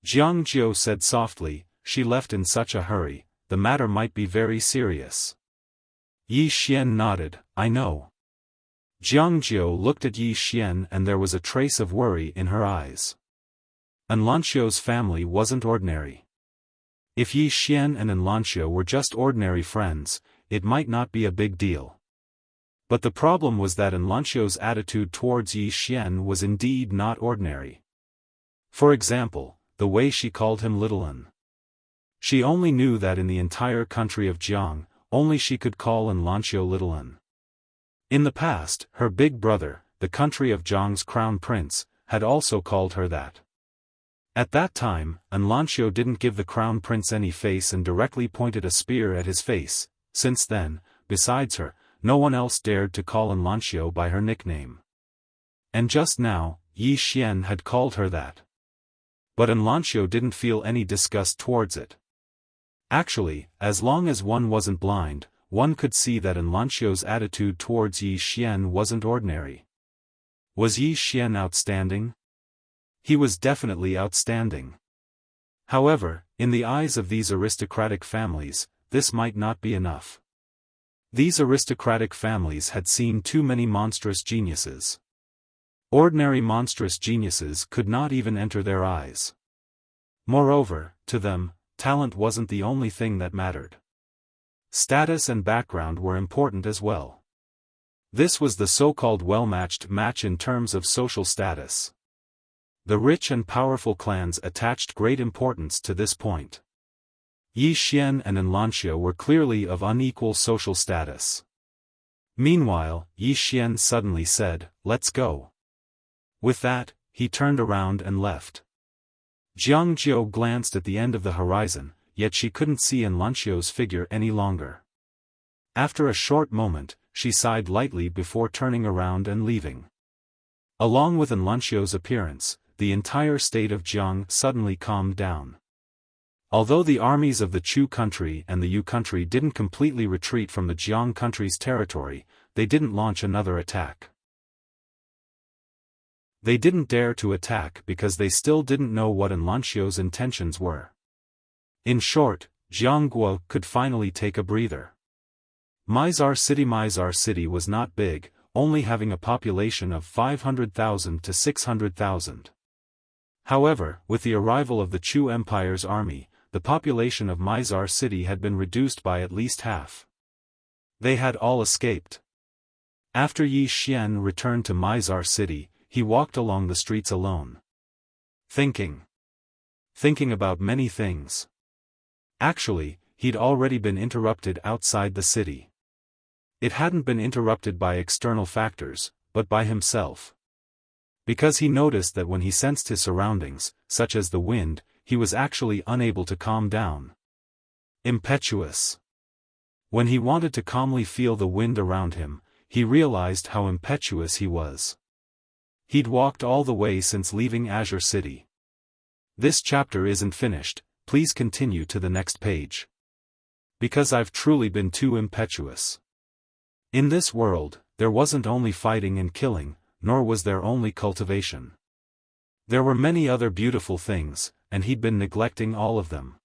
A: Jiangjiu said softly, "She left in such a hurry, the matter might be very serious." Yi Xian nodded, "I know." Jiangjiu looked at Yi Xian and there was a trace of worry in her eyes. Anlanxiu's family wasn't ordinary. If Yi Xian and Anlanxiu were just ordinary friends, it might not be a big deal. But the problem was that Anlanxiu's attitude towards Yi Xian was indeed not ordinary. For example, the way she called him Little Un. She only knew that in the entire country of Jiang, only she could call Anlanxiu Little Un. In the past, her big brother, the country of Jiang's crown prince, had also called her that. At that time, Anlanxiu didn't give the crown prince any face and directly pointed a spear at his face. Since then, besides her, no one else dared to call Anlanxiu by her nickname. And just now, Yi Xian had called her that. But Anlanxiu didn't feel any disgust towards it. Actually, as long as one wasn't blind, one could see that Anlanxiu's attitude towards Yi Xian wasn't ordinary. Was Yi Xian outstanding? He was definitely outstanding. However, in the eyes of these aristocratic families, this might not be enough. These aristocratic families had seen too many monstrous geniuses. Ordinary monstrous geniuses could not even enter their eyes. Moreover, to them, talent wasn't the only thing that mattered. Status and background were important as well. This was the so-called well-matched match in terms of social status. The rich and powerful clans attached great importance to this point. Yi Xian and Anlanxiu were clearly of unequal social status. Meanwhile, Yi Xian suddenly said, "Let's go." With that, he turned around and left. Jiangjiu glanced at the end of the horizon, yet she couldn't see Anlanxiu's figure any longer. After a short moment, she sighed lightly before turning around and leaving. Along with Anlanxiu's appearance, the entire state of Jiang suddenly calmed down. Although the armies of the Chu country and the Yu country didn't completely retreat from the Jiang country's territory, they didn't launch another attack. They didn't dare to attack because they still didn't know what Anlanxiu's intentions were. In short, Jiangguo could finally take a breather. Mizar City was not big, only having a population of 500,000 to 600,000. However, with the arrival of the Chu Empire's army, the population of Mizar City had been reduced by at least half. They had all escaped. After Yi Xian returned to Mizar City, he walked along the streets alone. Thinking about many things. Actually, he'd already been interrupted outside the city. It hadn't been interrupted by external factors, but by himself. Because he noticed that when he sensed his surroundings, such as the wind, he was actually unable to calm down. Impetuous. When he wanted to calmly feel the wind around him, he realized how impetuous he was. He'd walked all the way since leaving Azure City. This chapter isn't finished, please continue to the next page. Because I've truly been too impetuous. In this world, there wasn't only fighting and killing, nor was there only cultivation. There were many other beautiful things, and he'd been neglecting all of them.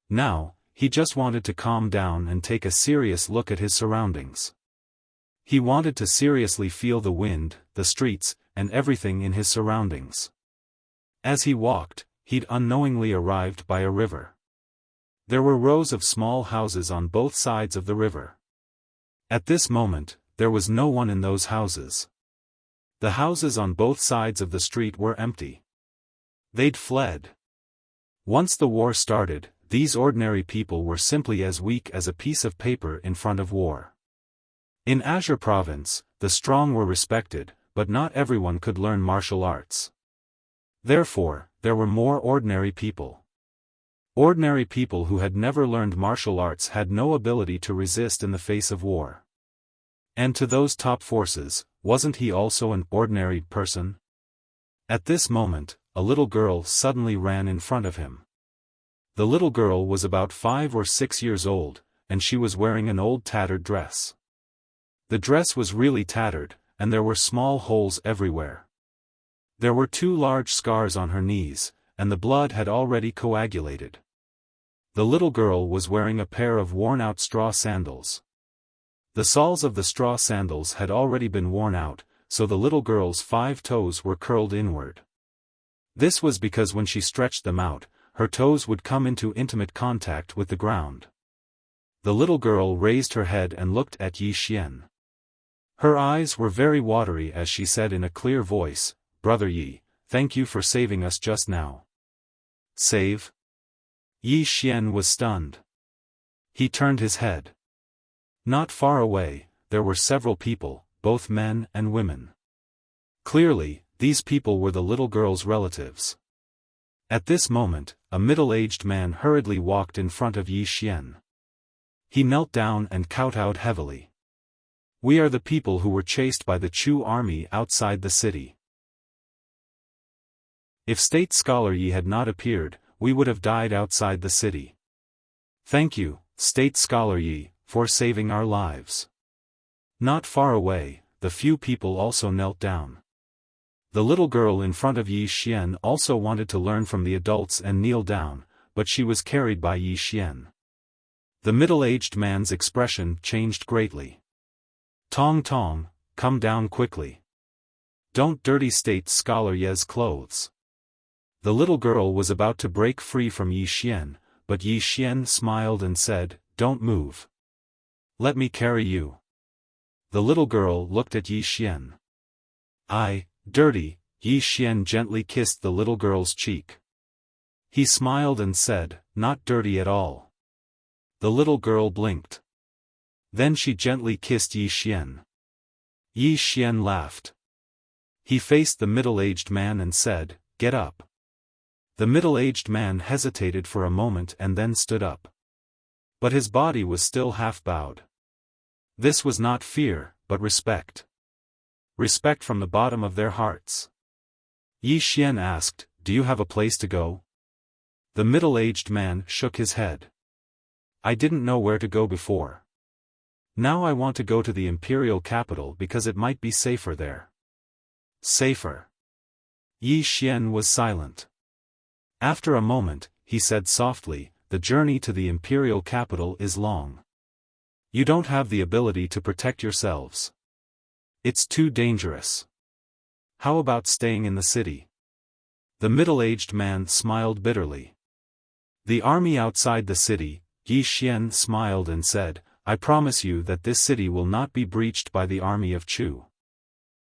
A: Now, he just wanted to calm down and take a serious look at his surroundings. He wanted to seriously feel the wind, the streets, and everything in his surroundings. As he walked, he'd unknowingly arrived by a river. There were rows of small houses on both sides of the river. At this moment, there was no one in those houses. The houses on both sides of the street were empty. They'd fled. Once the war started, these ordinary people were simply as weak as a piece of paper in front of war. In Azure province, the strong were respected, but not everyone could learn martial arts. Therefore, there were more ordinary people. Ordinary people who had never learned martial arts had no ability to resist in the face of war. And to those top forces, wasn't he also an ordinary person? At this moment, a little girl suddenly ran in front of him. The little girl was about 5 or 6 years old, and she was wearing an old tattered dress. The dress was really tattered, and there were small holes everywhere. There were 2 large scars on her knees, and the blood had already coagulated. The little girl was wearing a pair of worn-out straw sandals. The soles of the straw sandals had already been worn out, so the little girl's 5 toes were curled inward. This was because when she stretched them out, her toes would come into intimate contact with the ground. The little girl raised her head and looked at Yi Xian. Her eyes were very watery as she said in a clear voice, "Brother Yi, thank you for saving us just now." Save? Yi Xian was stunned. He turned his head. Not far away, there were several people, both men and women. Clearly, these people were the little girl's relatives. At this moment, a middle-aged man hurriedly walked in front of Yi Xian. He knelt down and kowtowed heavily. "We are the people who were chased by the Chu army outside the city. If State Scholar Yi had not appeared, we would have died outside the city. Thank you, State Scholar Yi, for saving our lives." Not far away, the few people also knelt down. The little girl in front of Yi Xian also wanted to learn from the adults and kneel down, but she was carried by Yi Xian. The middle-aged man's expression changed greatly. "Tong Tong, come down quickly. Don't dirty State Scholar Yi's clothes." The little girl was about to break free from Yi Xian, but Yi Xian smiled and said, "Don't move. Let me carry you." The little girl looked at Yi Xian. Dirty." Yi Xian gently kissed the little girl's cheek. He smiled and said, "Not dirty at all." The little girl blinked. Then she gently kissed Yi Xian. Yi Xian laughed. He faced the middle-aged man and said, "Get up." The middle-aged man hesitated for a moment and then stood up. But his body was still half-bowed. This was not fear, but respect. Respect from the bottom of their hearts. Yi Xian asked, "Do you have a place to go?" The middle-aged man shook his head. "I didn't know where to go before. Now I want to go to the imperial capital because it might be safer there." "Safer?" Yi Xian was silent. After a moment, he said softly, "The journey to the imperial capital is long. You don't have the ability to protect yourselves. It's too dangerous. How about staying in the city?" The middle-aged man smiled bitterly. "The army outside the city," Yi Xian smiled and said, "I promise you that this city will not be breached by the army of Chu.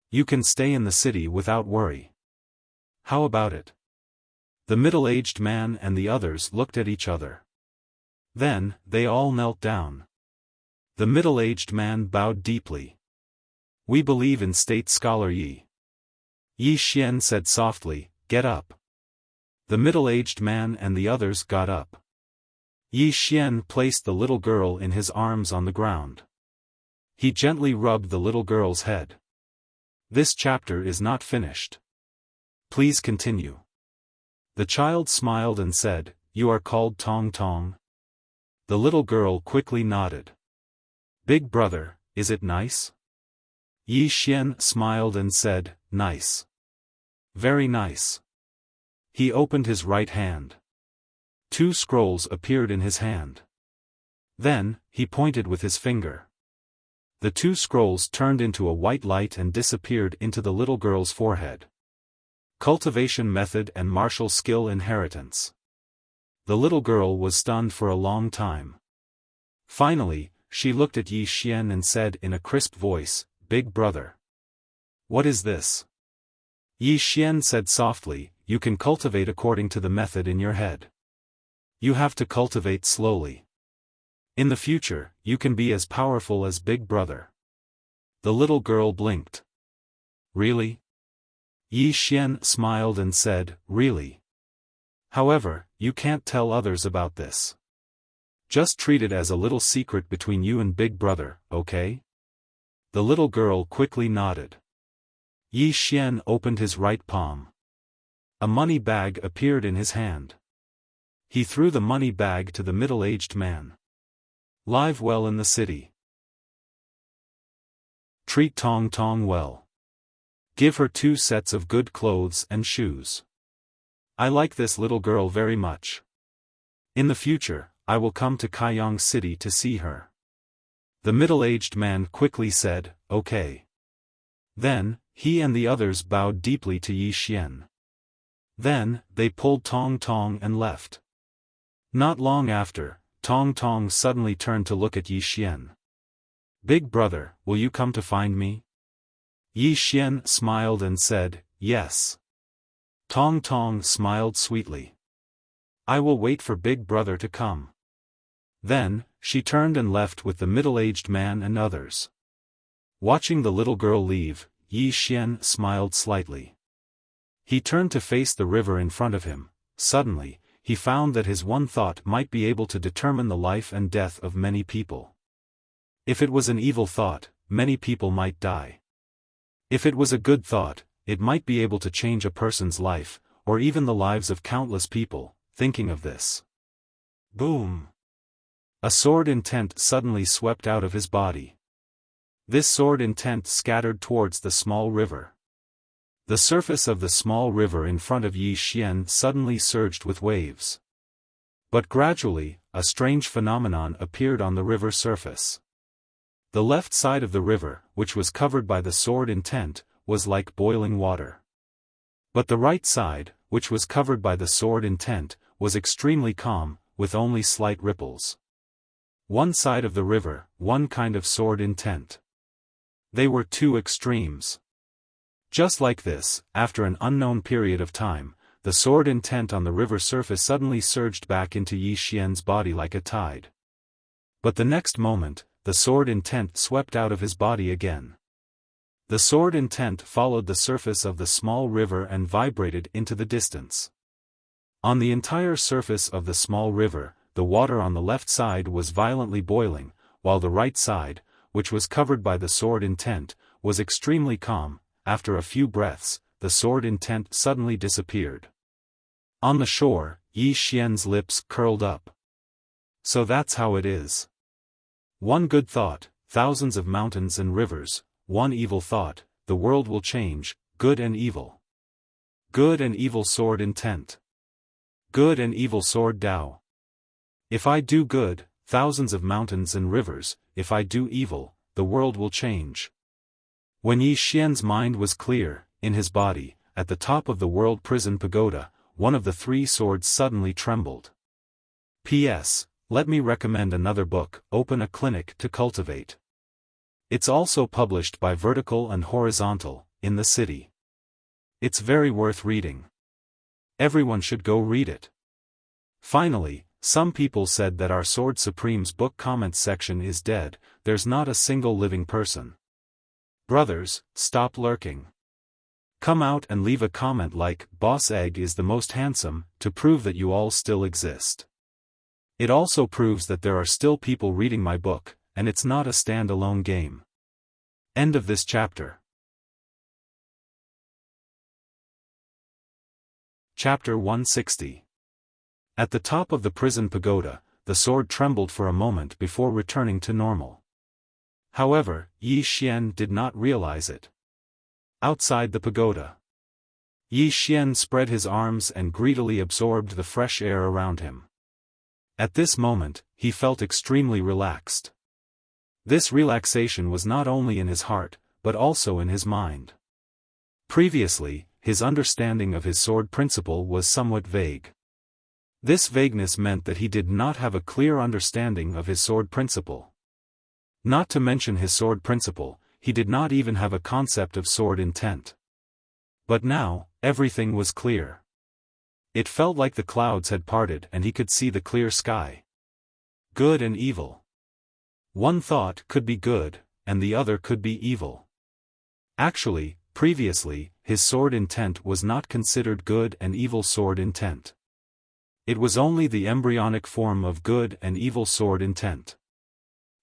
A: You can stay in the city without worry. How about it?" The middle-aged man and the others looked at each other. Then, they all knelt down. The middle-aged man bowed deeply. "We believe in State Scholar Yi." Yi Xian said softly, "Get up." The middle-aged man and the others got up. Yi Xian placed the little girl in his arms on the ground. He gently rubbed the little girl's head. This chapter is not finished. Please continue. The child smiled and said, "You are called Tong Tong?" The little girl quickly nodded. "Big brother, is it nice?" Yi Xian smiled and said, "Nice. Very nice." He opened his right hand. 2 scrolls appeared in his hand. Then, he pointed with his finger. The 2 scrolls turned into a white light and disappeared into the little girl's forehead. Cultivation method and martial skill inheritance. The little girl was stunned for a long time. Finally, she looked at Yi Xian and said in a crisp voice, "Big brother. What is this?" Yi Xian said softly, "You can cultivate according to the method in your head. You have to cultivate slowly. In the future, you can be as powerful as Big Brother." The little girl blinked. "Really?" Yi Xian smiled and said, "Really. However, you can't tell others about this. Just treat it as a little secret between you and Big Brother, okay?" The little girl quickly nodded. Yi Xian opened his right palm. A money bag appeared in his hand. He threw the money bag to the middle-aged man. "Live well in the city. Treat Tong Tong well. Give her 2 sets of good clothes and shoes. I like this little girl very much. In the future, I will come to Kaiyang City to see her." The middle-aged man quickly said, "Okay." Then, he and the others bowed deeply to Yi Xian. Then, they pulled Tong Tong and left. Not long after, Tong Tong suddenly turned to look at Yi Xian. "Big brother, will you come to find me?" Yi Xian smiled and said, "Yes." Tong Tong smiled sweetly. "I will wait for Big Brother to come." Then, she turned and left with the middle-aged man and others. Watching the little girl leave, Yi Xian smiled slightly. He turned to face the river in front of him. Suddenly, he found that his one thought might be able to determine the life and death of many people. If it was an evil thought, many people might die. If it was a good thought, it might be able to change a person's life, or even the lives of countless people. Thinking of this. Boom! A sword intent suddenly swept out of his body. This sword intent scattered towards the small river. The surface of the small river in front of Yi Xian suddenly surged with waves. But gradually, a strange phenomenon appeared on the river surface. The left side of the river, which was covered by the sword intent, was like boiling water. But the right side, which was covered by the sword intent, was extremely calm, with only slight ripples. One side of the river, one kind of sword intent. They were 2 extremes. Just like this, after an unknown period of time, the sword intent on the river surface suddenly surged back into Yi Xian's body like a tide. But the next moment, the sword intent swept out of his body again. The sword intent followed the surface of the small river and vibrated into the distance. On the entire surface of the small river, the water on the left side was violently boiling, while the right side, which was covered by the sword intent, was extremely calm. After a few breaths, the sword intent suddenly disappeared. On the shore, Yi Xian's lips curled up. So that's how it is. One good thought, thousands of mountains and rivers. One evil thought, the world will change. Good and evil. Good and evil sword intent. Good and evil sword Dao. If I do good, thousands of mountains and rivers. If I do evil, the world will change. When Yi Xian's mind was clear, in his body, at the top of the world prison pagoda, one of the 3 swords suddenly trembled. P.S. Let me recommend another book, Open a Clinic to Cultivate. It's also published by Vertical and Horizontal, in the city. It's very worth reading. Everyone should go read it. Finally, some people said that our Sword Supreme's book comments section is dead. There's not a single living person. Brothers, stop lurking. Come out and leave a comment like, "Boss Egg is the most handsome," to prove that you all still exist. It also proves that there are still people reading my book, and it's not a stand-alone game. End of this chapter. Chapter 160. At the top of the prison pagoda, the sword trembled for a moment before returning to normal. However, Yi Xian did not realize it. Outside the pagoda, Yi Xian spread his arms and greedily absorbed the fresh air around him. At this moment, he felt extremely relaxed. This relaxation was not only in his heart, but also in his mind. Previously, his understanding of his sword principle was somewhat vague. This vagueness meant that he did not have a clear understanding of his sword principle. Not to mention his sword principle, he did not even have a concept of sword intent. But now, everything was clear. It felt like the clouds had parted and he could see the clear sky. Good and evil. One thought could be good, and the other could be evil. Actually, previously, his sword intent was not considered good and evil sword intent. It was only the embryonic form of good and evil sword intent.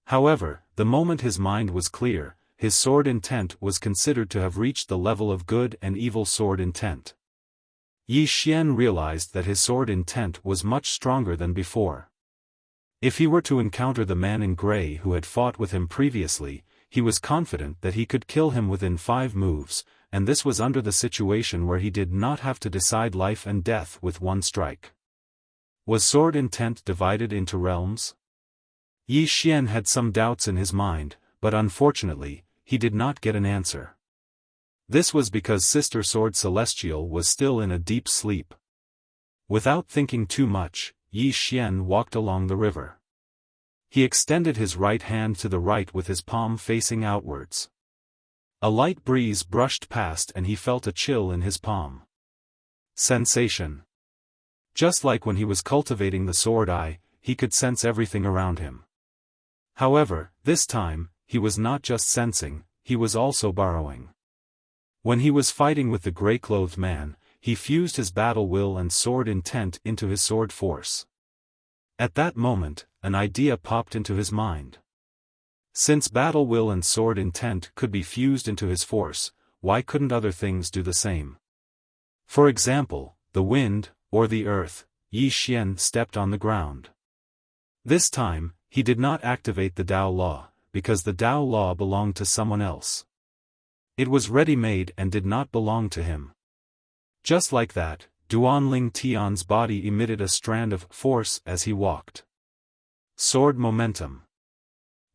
A: However, the moment his mind was clear, his sword intent was considered to have reached the level of good and evil sword intent. Yi Xian realized that his sword intent was much stronger than before. If he were to encounter the man in gray who had fought with him previously, he was confident that he could kill him within 5 moves, and this was under the situation where he did not have to decide life and death with one strike. Was sword intent divided into realms? Yi Xian had some doubts in his mind, but unfortunately, he did not get an answer. This was because Sister Sword Celestial was still in a deep sleep. Without thinking too much, Yi Xian walked along the river. He extended his right hand to the right with his palm facing outwards. A light breeze brushed past and he felt a chill in his palm. Sensation. Just like when he was cultivating the sword eye, he could sense everything around him. However, this time, he was not just sensing, he was also borrowing. When he was fighting with the gray-clothed man, he fused his battle will and sword intent into his sword force. At that moment, an idea popped into his mind. Since battle will and sword intent could be fused into his force, why couldn't other things do the same? For example, the wind, or the earth. Yi Xian stepped on the ground. This time, he did not activate the Tao law, because the Tao law belonged to someone else. It was ready-made and did not belong to him. Just like that, Duanling Tian's body emitted a strand of force as he walked. Sword momentum.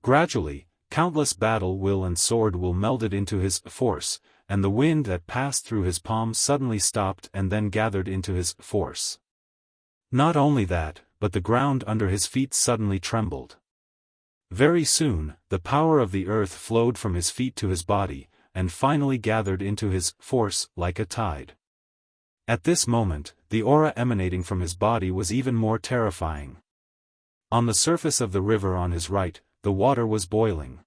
A: Gradually, countless battle will and sword will melded into his force, and the wind that passed through his palm suddenly stopped and then gathered into his force. Not only that, but the ground under his feet suddenly trembled. Very soon, the power of the earth flowed from his feet to his body, and finally gathered into his force like a tide. At this moment, the aura emanating from his body was even more terrifying. On the surface of the river on his right, the water was boiling.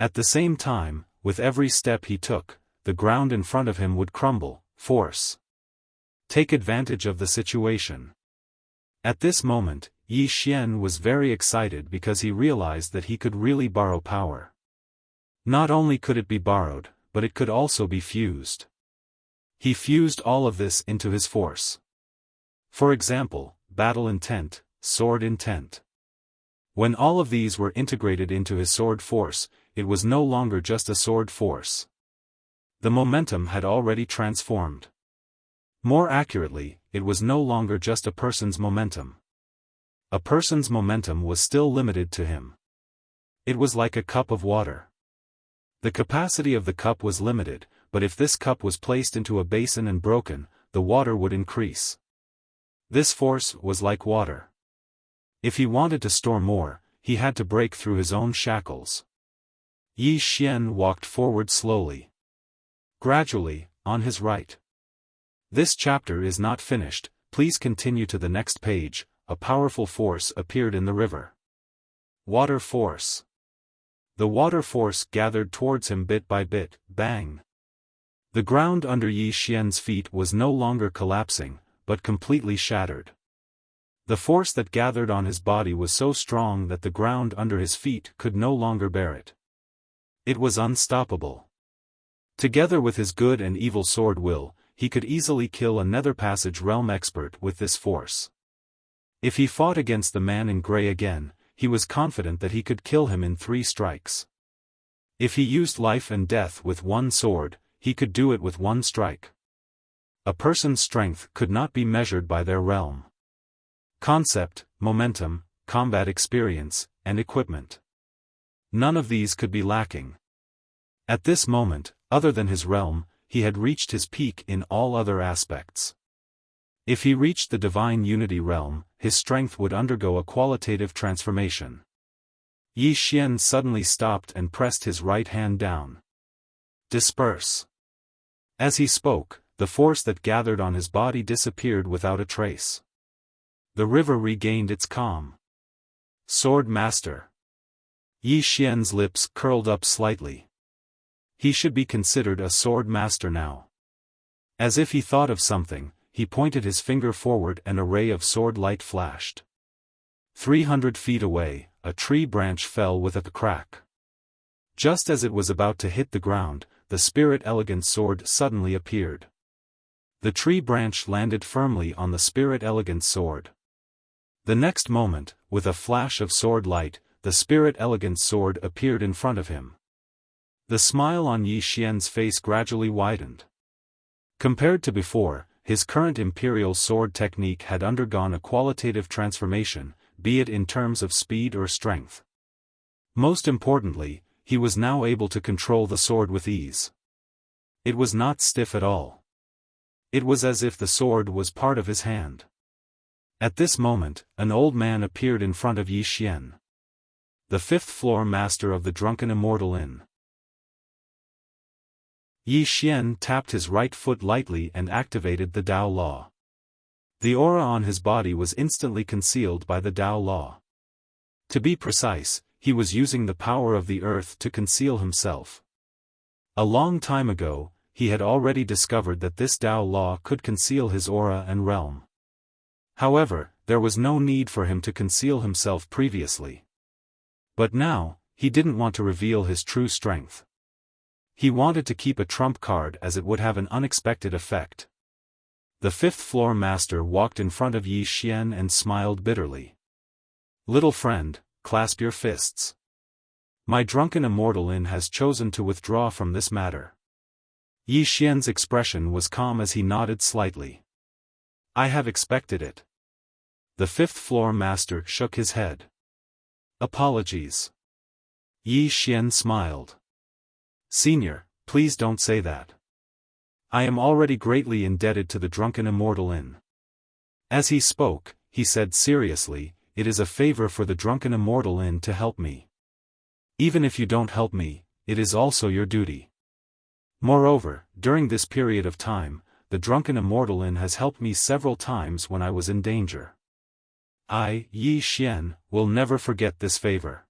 A: At the same time, with every step he took, the ground in front of him would crumble. Force. Take advantage of the situation. At this moment, Yi Xian was very excited because he realized that he could really borrow power. Not only could it be borrowed, but it could also be fused. He fused all of this into his force. For example, battle intent, sword intent. When all of these were integrated into his sword force, it was no longer just a sword force. The momentum had already transformed. More accurately, it was no longer just a person's momentum. A person's momentum was still limited to him. It was like a cup of water. The capacity of the cup was limited, but if this cup was placed into a basin and broken, the water would increase. This force was like water. If he wanted to store more, he had to break through his own shackles. Yi Xian walked forward slowly. Gradually, on his right. This chapter is not finished, please continue to the next page. A powerful force appeared in the river. Water force. The water force gathered towards him bit by bit, bang. The ground under Yi Xian's feet was no longer collapsing, but completely shattered. The force that gathered on his body was so strong that the ground under his feet could no longer bear it. It was unstoppable. Together with his good and evil sword will, he could easily kill a Nether Passage realm expert with this force. If he fought against the man in grey again, he was confident that he could kill him in 3 strikes. If he used life and death with one sword, he could do it with one strike. A person's strength could not be measured by their realm. Concept, momentum, combat experience, and equipment. None of these could be lacking. At this moment, other than his realm, he had reached his peak in all other aspects. If he reached the divine unity realm, his strength would undergo a qualitative transformation. Yi Xian suddenly stopped and pressed his right hand down. Disperse. As he spoke, the force that gathered on his body disappeared without a trace. The river regained its calm. Swordmaster. Yi Xian's lips curled up slightly. He should be considered a swordmaster now. As if he thought of something, he pointed his finger forward and a ray of sword light flashed. 300 feet away, a tree branch fell with a crack. Just as it was about to hit the ground, the spirit elegant sword suddenly appeared. The tree branch landed firmly on the spirit elegant sword. The next moment, with a flash of sword light, the spirit elegant sword appeared in front of him. The smile on Yi Xian's face gradually widened. Compared to before, his current imperial sword technique had undergone a qualitative transformation, be it in terms of speed or strength. Most importantly, he was now able to control the sword with ease. It was not stiff at all. It was as if the sword was part of his hand. At this moment, an old man appeared in front of Yi Xian. The fifth-floor master of the Drunken Immortal Inn. Yi Xian tapped his right foot lightly and activated the Tao Law. The aura on his body was instantly concealed by the Tao Law. To be precise, he was using the power of the earth to conceal himself. A long time ago, he had already discovered that this Tao Law could conceal his aura and realm. However, there was no need for him to conceal himself previously. But now, he didn't want to reveal his true strength. He wanted to keep a trump card as it would have an unexpected effect. The fifth-floor master walked in front of Yi Xian and smiled bitterly. Little friend, clasp your fists. My Drunken Immortal Inn has chosen to withdraw from this matter. Yi Xian's expression was calm as he nodded slightly. I have expected it. The fifth-floor master shook his head. Apologies. Yi Xian smiled. Senior, please don't say that. I am already greatly indebted to the Drunken Immortal Inn. As he spoke, he said seriously, it is a favor for the Drunken Immortal Inn to help me. Even if you don't help me, it is also your duty. Moreover, during this period of time, the Drunken Immortal Inn has helped me several times when I was in danger. I, Yi Xian, will never forget this favor.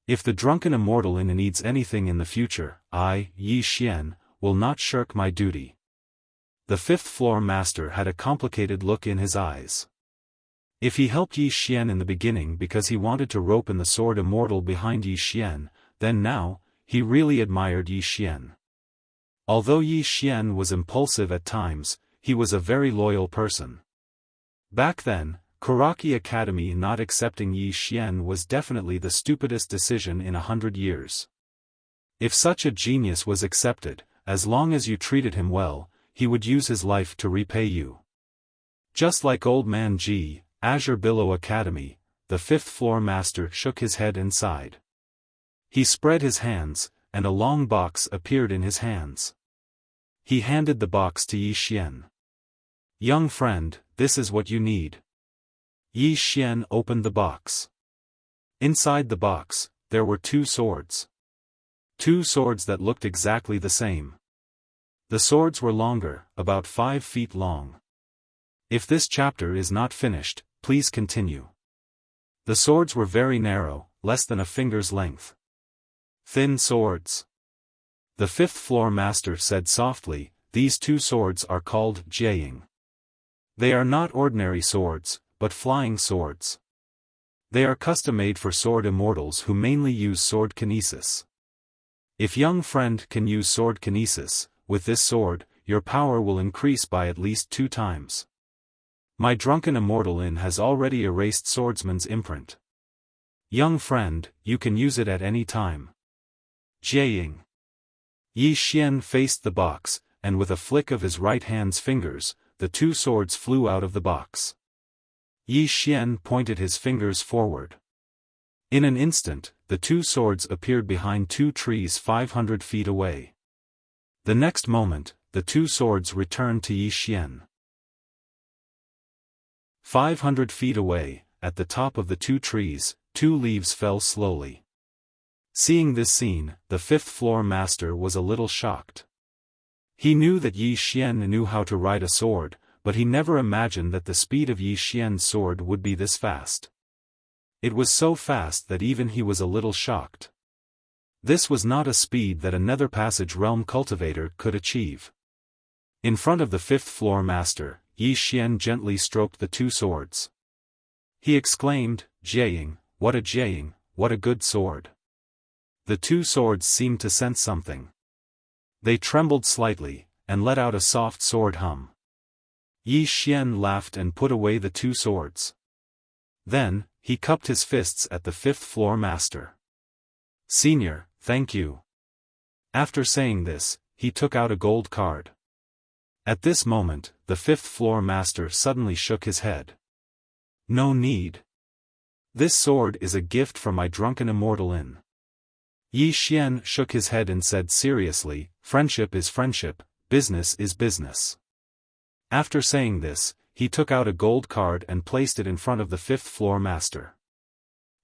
A: If the Drunken Immortal Inn needs anything in the future, I, Yi Xian, will not shirk my duty. The fifth-floor master had a complicated look in his eyes. If he helped Yi Xian in the beginning because he wanted to rope in the sword immortal behind Yi Xian, then now, he really admired Yi Xian. Although Yi Xian was impulsive at times, he was a very loyal person. Back then, Kuraki Academy not accepting Yi Xian was definitely the stupidest decision in 100 years. If such a genius was accepted, as long as you treated him well, he would use his life to repay you. Just like Old Man G, Azure Billow Academy, the fifth-floor master shook his head and sighed. He spread his hands, and a long box appeared in his hands. He handed the box to Yi Xian. Young friend, this is what you need. Yi Xian opened the box. Inside the box, there were 2 swords. 2 swords that looked exactly the same. The swords were longer, about 5 feet long. If this chapter is not finished, please continue. The swords were very narrow, less than a finger's length. Thin swords. The fifth-floor master said softly, these 2 swords are called Jiaying. They are not ordinary swords, but flying swords. They are custom-made for sword immortals who mainly use sword kinesis. If young friend can use sword kinesis, with this sword, your power will increase by at least 2 times. My Drunken Immortal Inn has already erased swordsman's imprint. Young friend, you can use it at any time. Jiaying. Yi Xian faced the box, and with a flick of his right hand's fingers, the two swords flew out of the box. Yi Xian pointed his fingers forward. In an instant, the two swords appeared behind two trees 500 feet away. The next moment, the two swords returned to Yi Xian. 500 feet away, at the top of the two trees, two leaves fell slowly. Seeing this scene, the fifth-floor master was a little shocked. He knew that Yi Xian knew how to ride a sword, but he never imagined that the speed of Yi Xian's sword would be this fast. It was so fast that even he was a little shocked. This was not a speed that a Nether Passage realm cultivator could achieve. In front of the fifth-floor master, Yi Xian gently stroked the two swords. He exclaimed, "Jiaying, what a good sword." The two swords seemed to sense something. They trembled slightly, and let out a soft sword hum. Yi Xian laughed and put away the two swords. Then, he cupped his fists at the fifth-floor master. "Senior, thank you." After saying this, he took out a gold card. At this moment, the fifth-floor master suddenly shook his head. "No need. This sword is a gift from my drunken immortal inn." Yi Xian shook his head and said seriously, "Friendship is friendship, business is business." After saying this, he took out a gold card and placed it in front of the fifth-floor master.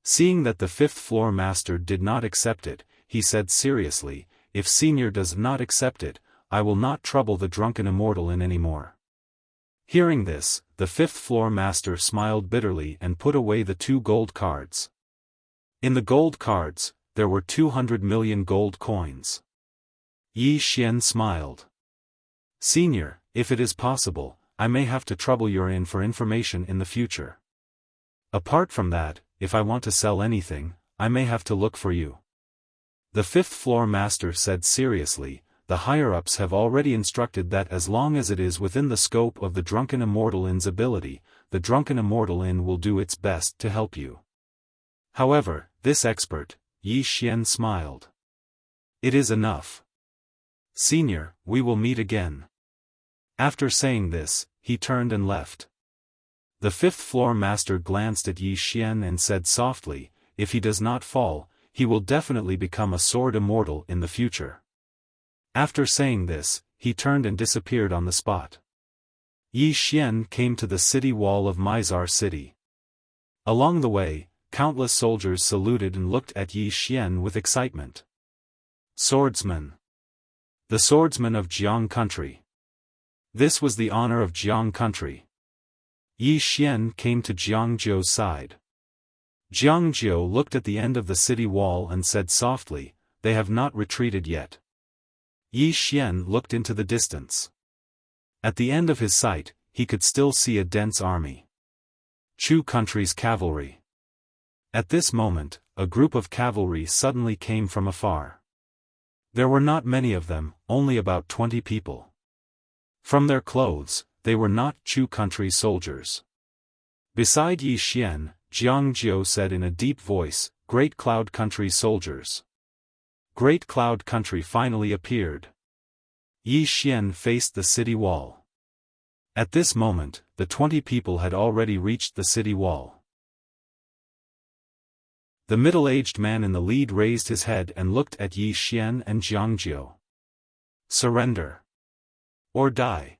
A: Seeing that the fifth-floor master did not accept it, he said seriously, "If Senior does not accept it, I will not trouble the drunken immortal inn anymore." Hearing this, the fifth-floor master smiled bitterly and put away the two gold cards. In the gold cards, there were 200 million gold coins. Yi Xian smiled. "Senior, if it is possible, I may have to trouble your inn for information in the future. Apart from that, if I want to sell anything, I may have to look for you." The fifth-floor master said seriously, "The higher-ups have already instructed that as long as it is within the scope of the Drunken Immortal Inn's ability, the Drunken Immortal Inn will do its best to help you." However, this expert, Yi Xian smiled. "It is enough. Senior, we will meet again." After saying this, he turned and left. The fifth-floor master glanced at Yi Xian and said softly, "If he does not fall, he will definitely become a sword immortal in the future." After saying this, he turned and disappeared on the spot. Yi Xian came to the city wall of Mizar City. Along the way, countless soldiers saluted and looked at Yi Xian with excitement. Swordsman. The swordsman of Jiang country. This was the honor of Jiang country. Yi Xian came to Jiangzhou's side. Jiangzhou looked at the end of the city wall and said softly, "They have not retreated yet." Yi Xian looked into the distance. At the end of his sight, he could still see a dense army. Chu country's cavalry. At this moment, a group of cavalry suddenly came from afar. There were not many of them, only about 20 people. From their clothes, they were not Chu country soldiers. Beside Yi Xian, Jiangzhou said in a deep voice, "Great Cloud Country soldiers." Great Cloud Country finally appeared. Yi Xian faced the city wall. At this moment, the 20 people had already reached the city wall. The middle-aged man in the lead raised his head and looked at Yi Xian and Jiangzhou. "Surrender. Or die."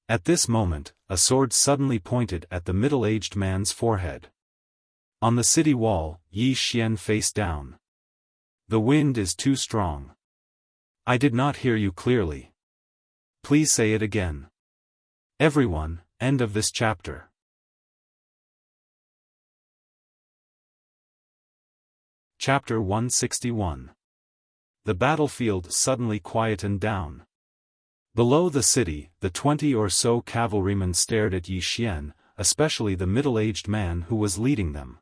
A: At this moment, a sword suddenly pointed at the middle-aged man's forehead. On the city wall, Yi Xian faced down. "The wind is too strong. I did not hear you clearly. Please say it again." Everyone, end of this chapter. Chapter 161. The battlefield suddenly quietened down. Below the city, the 20 or so cavalrymen stared at Yi Xian, especially the middle-aged man who was leading them.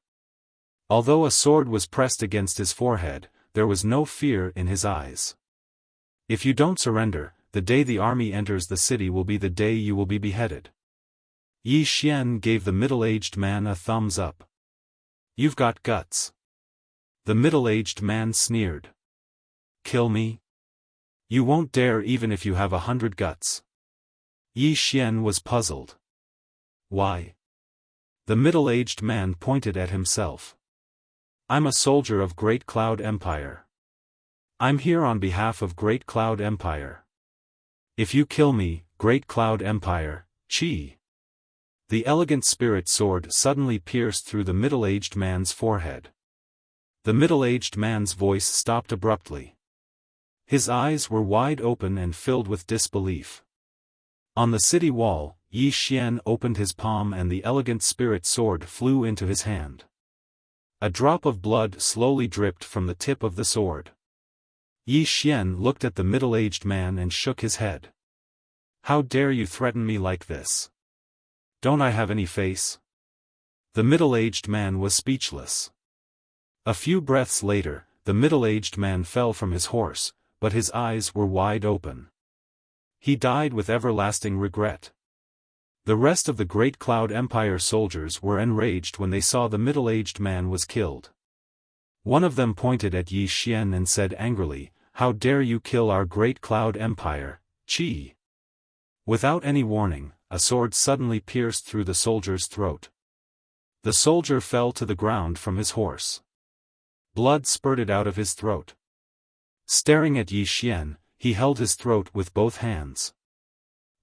A: Although a sword was pressed against his forehead, there was no fear in his eyes. "If you don't surrender, the day the army enters the city will be the day you will be beheaded." Yi Xian gave the middle-aged man a thumbs up. "You've got guts." The middle-aged man sneered. "Kill me? You won't dare even if you have 100 guts. Yi Xian was puzzled. Why? The middle-aged man pointed at himself. I'm a soldier of Great Cloud Empire. I'm here on behalf of Great Cloud Empire. If you kill me, Great Cloud Empire, Chi. The elegant spirit sword suddenly pierced through the middle-aged man's forehead. The middle-aged man's voice stopped abruptly. His eyes were wide open and filled with disbelief. On the city wall, Yi Xian opened his palm and the elegant spirit sword flew into his hand. A drop of blood slowly dripped from the tip of the sword. Yi Xian looked at the middle-aged man and shook his head. How dare you threaten me like this? Don't I have any face? The middle-aged man was speechless. A few breaths later, the middle-aged man fell from his horse, but his eyes were wide open. He died with everlasting regret. The rest of the Great Cloud Empire soldiers were enraged when they saw the middle-aged man was killed. One of them pointed at Yi Xian and said angrily, How dare you kill our Great Cloud Empire, Chi? Without any warning, a sword suddenly pierced through the soldier's throat. The soldier fell to the ground from his horse. Blood spurted out of his throat. Staring at Yi Xian, he held his throat with both hands.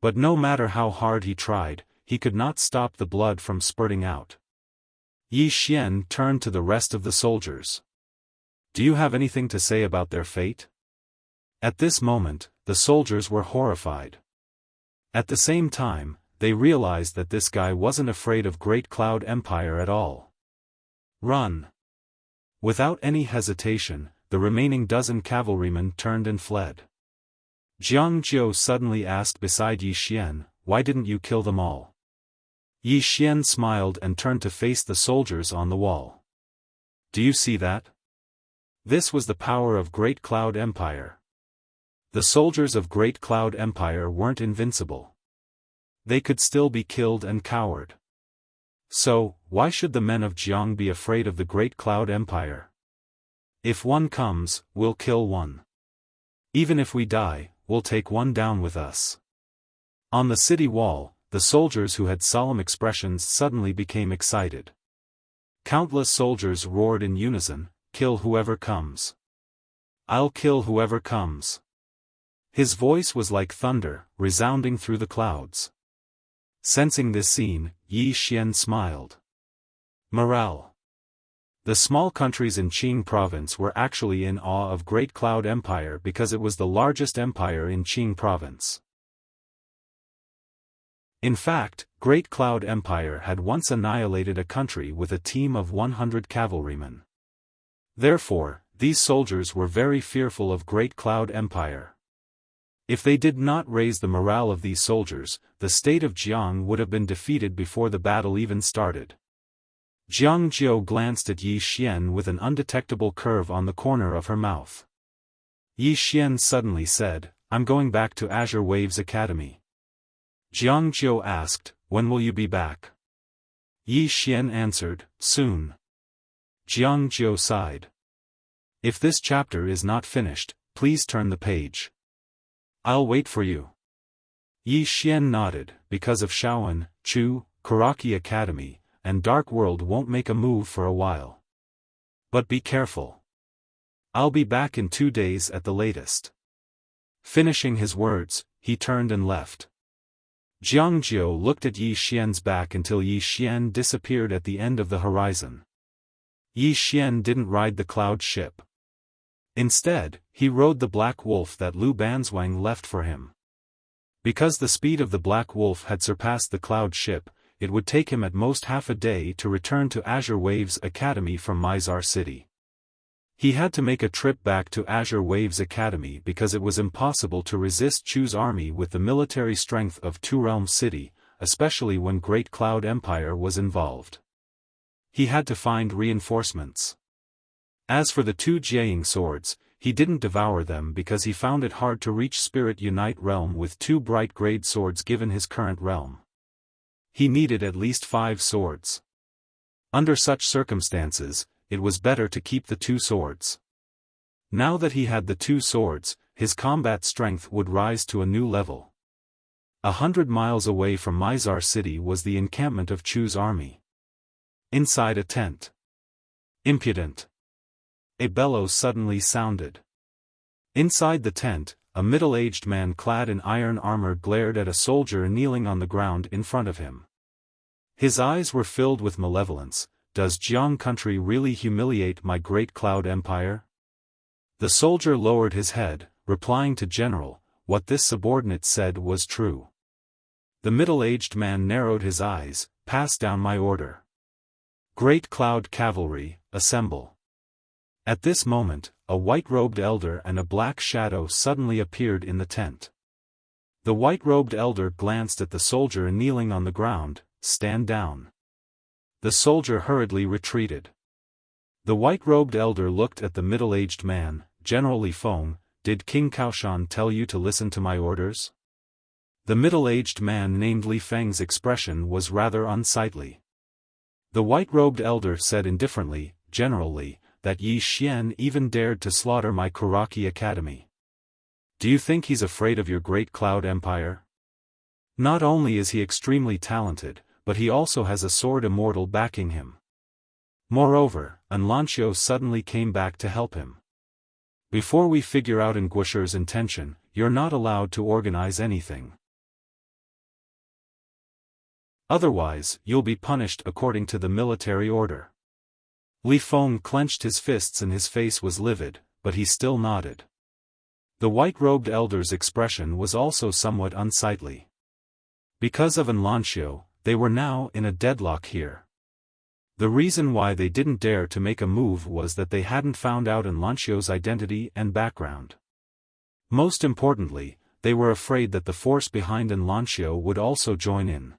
A: But no matter how hard he tried, he could not stop the blood from spurting out. Yi Xian turned to the rest of the soldiers. Do you have anything to say about their fate? At this moment, the soldiers were horrified. At the same time, they realized that this guy wasn't afraid of Great Cloud Empire at all. Run! Without any hesitation, the remaining dozen cavalrymen turned and fled. Jiang Jiu suddenly asked beside Yi Xian, Why didn't you kill them all? Yi Xian smiled and turned to face the soldiers on the wall. Do you see that? This was the power of Great Cloud Empire. The soldiers of Great Cloud Empire weren't invincible. They could still be killed and cowered. So, why should the men of Jiang be afraid of the Great Cloud Empire? If one comes, we'll kill one. Even if we die, we'll take one down with us. On the city wall, the soldiers who had solemn expressions suddenly became excited. Countless soldiers roared in unison, Kill whoever comes. I'll kill whoever comes. His voice was like thunder, resounding through the clouds. Sensing this scene, Yi Xian smiled. Morale. The small countries in Qing province were actually in awe of Great Cloud Empire because it was the largest empire in Qing province. In fact, Great Cloud Empire had once annihilated a country with a team of 100 cavalrymen. Therefore, these soldiers were very fearful of Great Cloud Empire. If they did not raise the morale of these soldiers, the state of Jiang would have been defeated before the battle even started. Jiang Jiu glanced at Yi Xian with an undetectable curve on the corner of her mouth. Yi Xian suddenly said, I'm going back to Azure Waves Academy. Jiang Jiu asked, When will you be back? Yi Xian answered, Soon. Jiang Jiu sighed. If this chapter is not finished, please turn the page. I'll wait for you. Yi Xian nodded, because of Xiaofan, Chu, Karaki Academy, and Dark World won't make a move for a while. But be careful. I'll be back in 2 days at the latest. Finishing his words, he turned and left. Jiang Jiu looked at Yi Xian's back until Yi Xian disappeared at the end of the horizon. Yi Xian didn't ride the cloud ship. Instead, he rode the black wolf that Lu Banzwang left for him. Because the speed of the black wolf had surpassed the cloud ship, it would take him at most half a day to return to Azure Waves Academy from Mizar City. He had to make a trip back to Azure Waves Academy because it was impossible to resist Chu's army with the military strength of Two Realm City, especially when Great Cloud Empire was involved. He had to find reinforcements. As for the 2 Jiaying swords, he didn't devour them because he found it hard to reach Spirit Unite Realm with 2 bright grade swords given his current realm. He needed at least 5 swords. Under such circumstances, it was better to keep the 2 swords. Now that he had the 2 swords, his combat strength would rise to a new level. 100 miles away from Mizar city was the encampment of Chu's army. Inside a tent. Impudent! A bellow suddenly sounded. Inside the tent, a middle-aged man clad in iron armor glared at a soldier kneeling on the ground in front of him. His eyes were filled with malevolence. Does Jiang country really humiliate my great cloud empire? The soldier lowered his head, replying to General, what this subordinate said was true. The middle-aged man narrowed his eyes, pass down my order. Great cloud cavalry, assemble. At this moment, a white-robed elder and a black shadow suddenly appeared in the tent. The white-robed elder glanced at the soldier kneeling on the ground. Stand down. The soldier hurriedly retreated. The white-robed elder looked at the middle-aged man. General Li Feng, did King Kaoshan tell you to listen to my orders? The middle-aged man named Li Feng's expression was rather unsightly. The white-robed elder said indifferently, General Li, that Yi Xian even dared to slaughter my Kuraki Academy. Do you think he's afraid of your great cloud empire? Not only is he extremely talented, but he also has a sword immortal backing him. Moreover, Anlanxiu suddenly came back to help him. Before we figure out Nguisher's intention, you're not allowed to organize anything. Otherwise, you'll be punished according to the military order. Li Feng clenched his fists and his face was livid, but he still nodded. The white-robed elder's expression was also somewhat unsightly. Because of Anlanxiu, they were now in a deadlock here. The reason why they didn't dare to make a move was that they hadn't found out Anlanxiu's identity and background. Most importantly, they were afraid that the force behind Anlanxiu would also join in.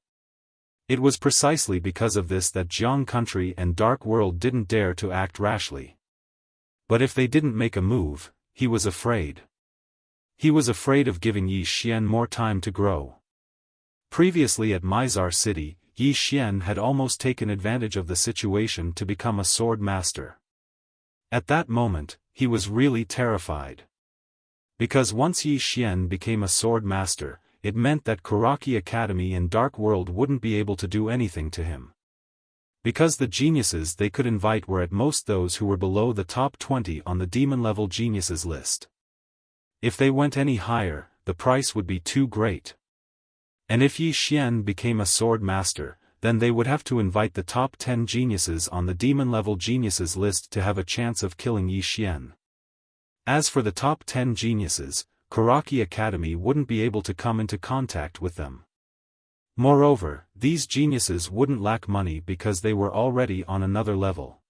A: It was precisely because of this that Jiang country and Dark World didn't dare to act rashly. But if they didn't make a move, he was afraid. He was afraid of giving Yi Xian more time to grow. Previously at Mizar city, Yi Xian had almost taken advantage of the situation to become a Swordmaster. At that moment, he was really terrified. Because once Yi Xian became a Swordmaster, it meant that Kuraki Academy and Dark World wouldn't be able to do anything to him. Because the geniuses they could invite were at most those who were below the top 20 on the demon-level geniuses list. If they went any higher, the price would be too great. And if Yi Xian became a sword master, then they would have to invite the top 10 geniuses on the demon-level geniuses list to have a chance of killing Yi Xian. As for the top 10 geniuses, Kuraki Academy wouldn't be able to come into contact with them. Moreover, these geniuses wouldn't lack money because they were already on another level.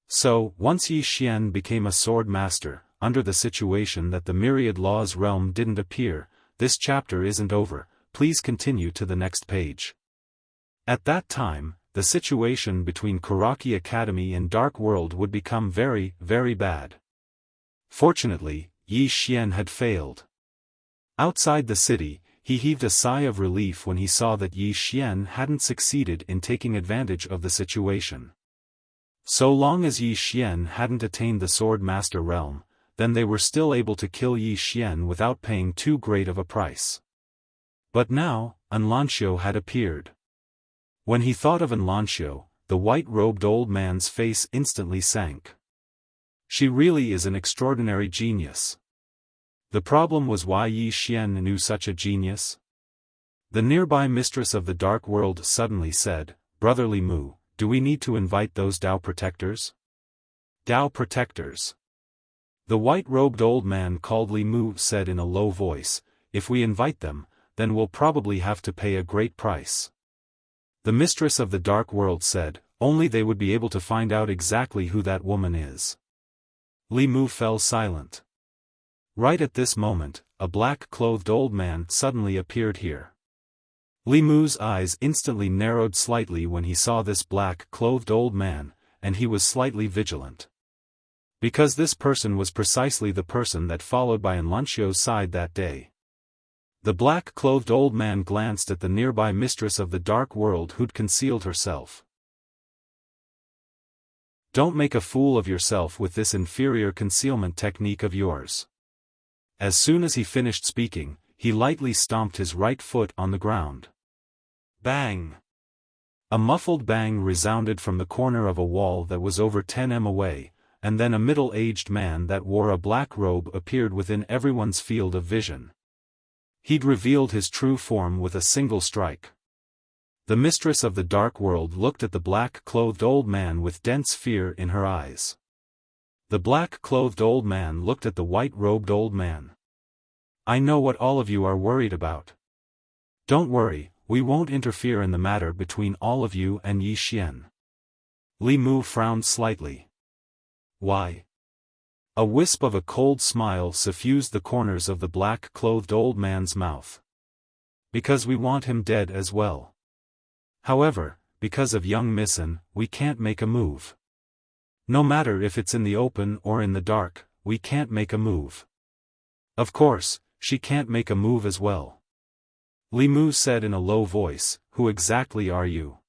A: So, once Yi Xian became a sword master, under the situation that the Myriad Law's realm didn't appear, this chapter isn't over. Please continue to the next page. At that time, the situation between Kuraki Academy and Dark World would become very, very bad. Fortunately, Yi Xian had failed. Outside the city, he heaved a sigh of relief when he saw that Yi Xian hadn't succeeded in taking advantage of the situation. So long as Yi Xian hadn't attained the Sword Master realm, then they were still able to kill Yi Xian without paying too great of a price. But now, Anlanxiu had appeared. When he thought of Anlanxiu, the white-robed old man's face instantly sank. She really is an extraordinary genius. The problem was why Yi Xian knew such a genius? The nearby mistress of the Dark World suddenly said, Brotherly Mu, do we need to invite those Dao protectors? Dao protectors. The white-robed old man called Li Mu said in a low voice, if we invite them, then we'll probably have to pay a great price. The mistress of the Dark World said, only they would be able to find out exactly who that woman is. Li Mu fell silent. Right at this moment, a black-clothed old man suddenly appeared here. Li Mu's eyes instantly narrowed slightly when he saw this black-clothed old man, and he was slightly vigilant. Because this person was precisely the person that followed by Anlanxiu's side that day. The black-clothed old man glanced at the nearby mistress of the Dark World who'd concealed herself. Don't make a fool of yourself with this inferior concealment technique of yours. As soon as he finished speaking, he lightly stomped his right foot on the ground. Bang! A muffled bang resounded from the corner of a wall that was over 10 m away, and then a middle-aged man that wore a black robe appeared within everyone's field of vision. He'd revealed his true form with a single strike. The mistress of the dark world looked at the black-clothed old man with dense fear in her eyes. The black-clothed old man looked at the white-robed old man. "I know what all of you are worried about. Don't worry, we won't interfere in the matter between all of you and Yi Xian." Li Mu frowned slightly. "Why?" A wisp of a cold smile suffused the corners of the black-clothed old man's mouth. "Because we want him dead as well. However, because of young Missin, we can't make a move. No matter if it's in the open or in the dark, we can't make a move. Of course, she can't make a move as well." Li Mu said in a low voice, "Who exactly are you?"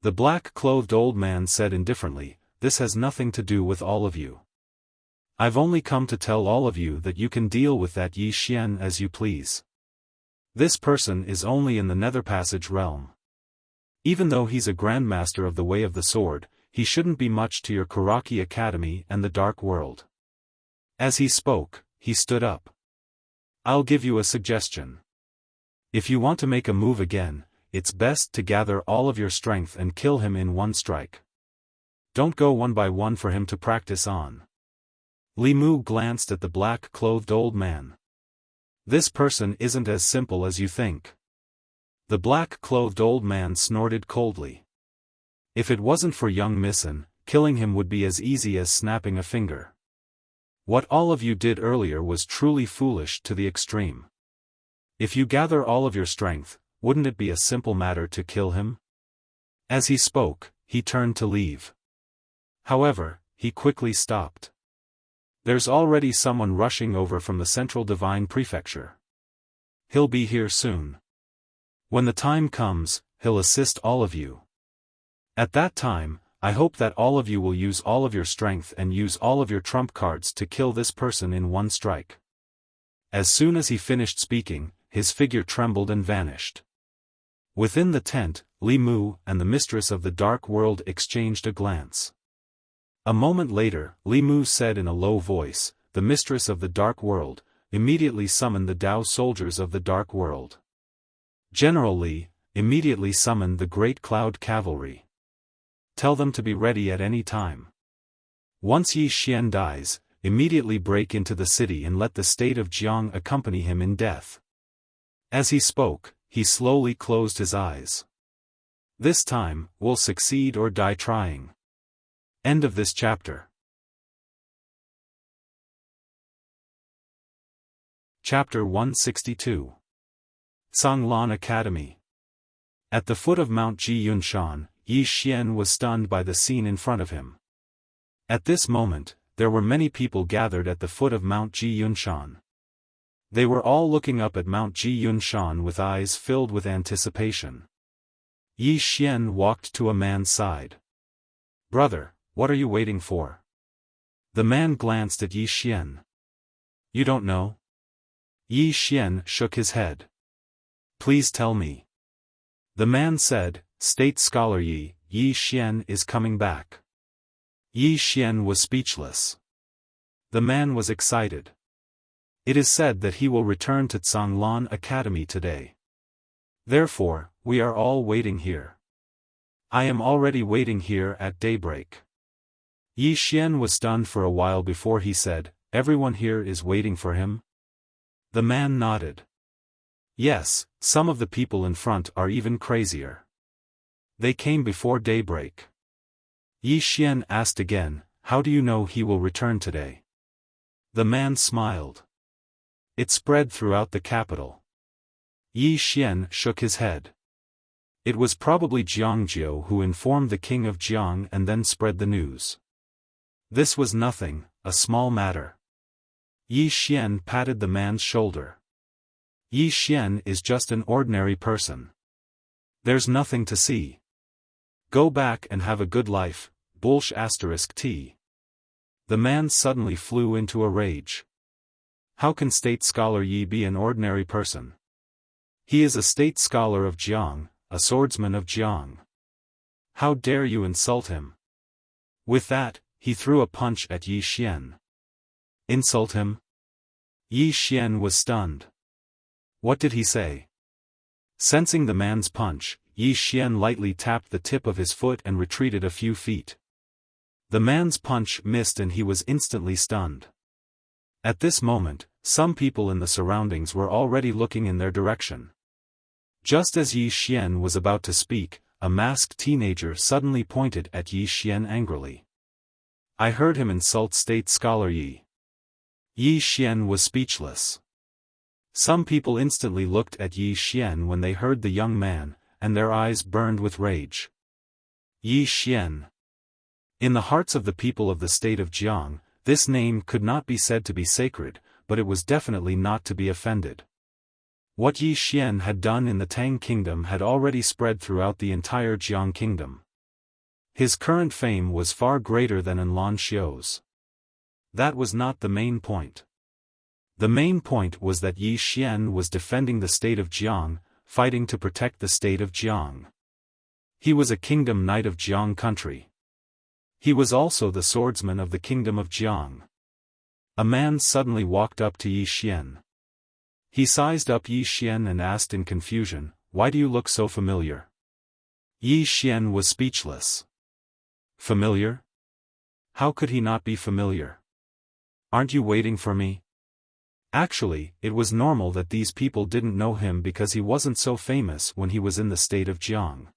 A: The black-clothed old man said indifferently, "This has nothing to do with all of you. I've only come to tell all of you that you can deal with that Yi Xian as you please. This person is only in the Nether Passage realm. Even though he's a Grandmaster of the Way of the Sword, he shouldn't be much to your Kuraki Academy and the Dark World." As he spoke, he stood up. "I'll give you a suggestion. If you want to make a move again, it's best to gather all of your strength and kill him in one strike. Don't go one by one for him to practice on." Li Mu glanced at the black-clothed old man. "This person isn't as simple as you think." The black-clothed old man snorted coldly. "If it wasn't for young Missin, killing him would be as easy as snapping a finger. What all of you did earlier was truly foolish to the extreme. If you gather all of your strength, wouldn't it be a simple matter to kill him?" As he spoke, he turned to leave. However, he quickly stopped. "There's already someone rushing over from the Central Divine Prefecture. He'll be here soon. When the time comes, he'll assist all of you. At that time, I hope that all of you will use all of your strength and use all of your trump cards to kill this person in one strike." As soon as he finished speaking, his figure trembled and vanished. Within the tent, Li Mu and the mistress of the dark world exchanged a glance. A moment later, Li Mu said in a low voice, "The mistress of the dark world, immediately summon the Dao soldiers of the dark world. General Li, immediately summon the Great Cloud Cavalry. Tell them to be ready at any time. Once Yi Xian dies, immediately break into the city and let the state of Jiang accompany him in death." As he spoke, he slowly closed his eyes. "This time, we'll succeed or die trying." End of this chapter. Chapter 162. Sanglan Academy. At the foot of Mount Ji Yunshan, Yi Xian was stunned by the scene in front of him. At this moment, there were many people gathered at the foot of Mount Ji Yunshan. They were all looking up at Mount Ji Yunshan with eyes filled with anticipation. Yi Xian walked to a man's side. "Brother, what are you waiting for?" The man glanced at Yi Xian. "You don't know?" Yi Xian shook his head. "Please tell me." The man said, "State Scholar Yi Xian is coming back." Yi Xian was speechless. The man was excited. "It is said that he will return to Sanglan Academy today. Therefore, we are all waiting here. I am already waiting here at daybreak." Yi Xian was stunned for a while before he said, "Everyone here is waiting for him?" The man nodded. "Yes, some of the people in front are even crazier. They came before daybreak." Yi Xian asked again, "How do you know he will return today?" The man smiled. "It spread throughout the capital." Yi Xian shook his head. "It was probably Jiangjiu who informed the king of Jiang and then spread the news. This was nothing, a small matter." Yi Xian patted the man's shoulder. "Yi Xian is just an ordinary person. There's nothing to see. Go back and have a good life, Bulsh*T. The man suddenly flew into a rage. How can State Scholar Yi be an ordinary person? He is a State Scholar of Jiang, a swordsman of Jiang. How dare you insult him? With that, he threw a punch at Yi Xian. Insult him? Yi Xian was stunned. What did he say? Sensing the man's punch, Yi Xian lightly tapped the tip of his foot and retreated a few feet. The man's punch missed and he was instantly stunned. At this moment, some people in the surroundings were already looking in their direction. Just as Yi Xian was about to speak, a masked teenager suddenly pointed at Yi Xian angrily. I heard him insult State Scholar Yi. Yi Xian was speechless. Some people instantly looked at Yi Xian when they heard the young man, and their eyes burned with rage. Yi Xian. In the hearts of the people of the state of Jiang, this name could not be said to be sacred, but it was definitely not to be offended. What Yi Xian had done in the Tang kingdom had already spread throughout the entire Jiang kingdom. His current fame was far greater than in Lan Xiu's. That was not the main point. The main point was that Yi Xian was defending the state of Jiang, fighting to protect the state of Jiang. He was a kingdom knight of Jiang country. He was also the swordsman of the kingdom of Jiang. A man suddenly walked up to Yi Xian. He sized up Yi Xian and asked in confusion, "Why do you look so familiar?" Yi Xian was speechless. Familiar? How could he not be familiar? Aren't you waiting for me? Actually, it was normal that these people didn't know him because he wasn't so famous when he was in the state of Jiang.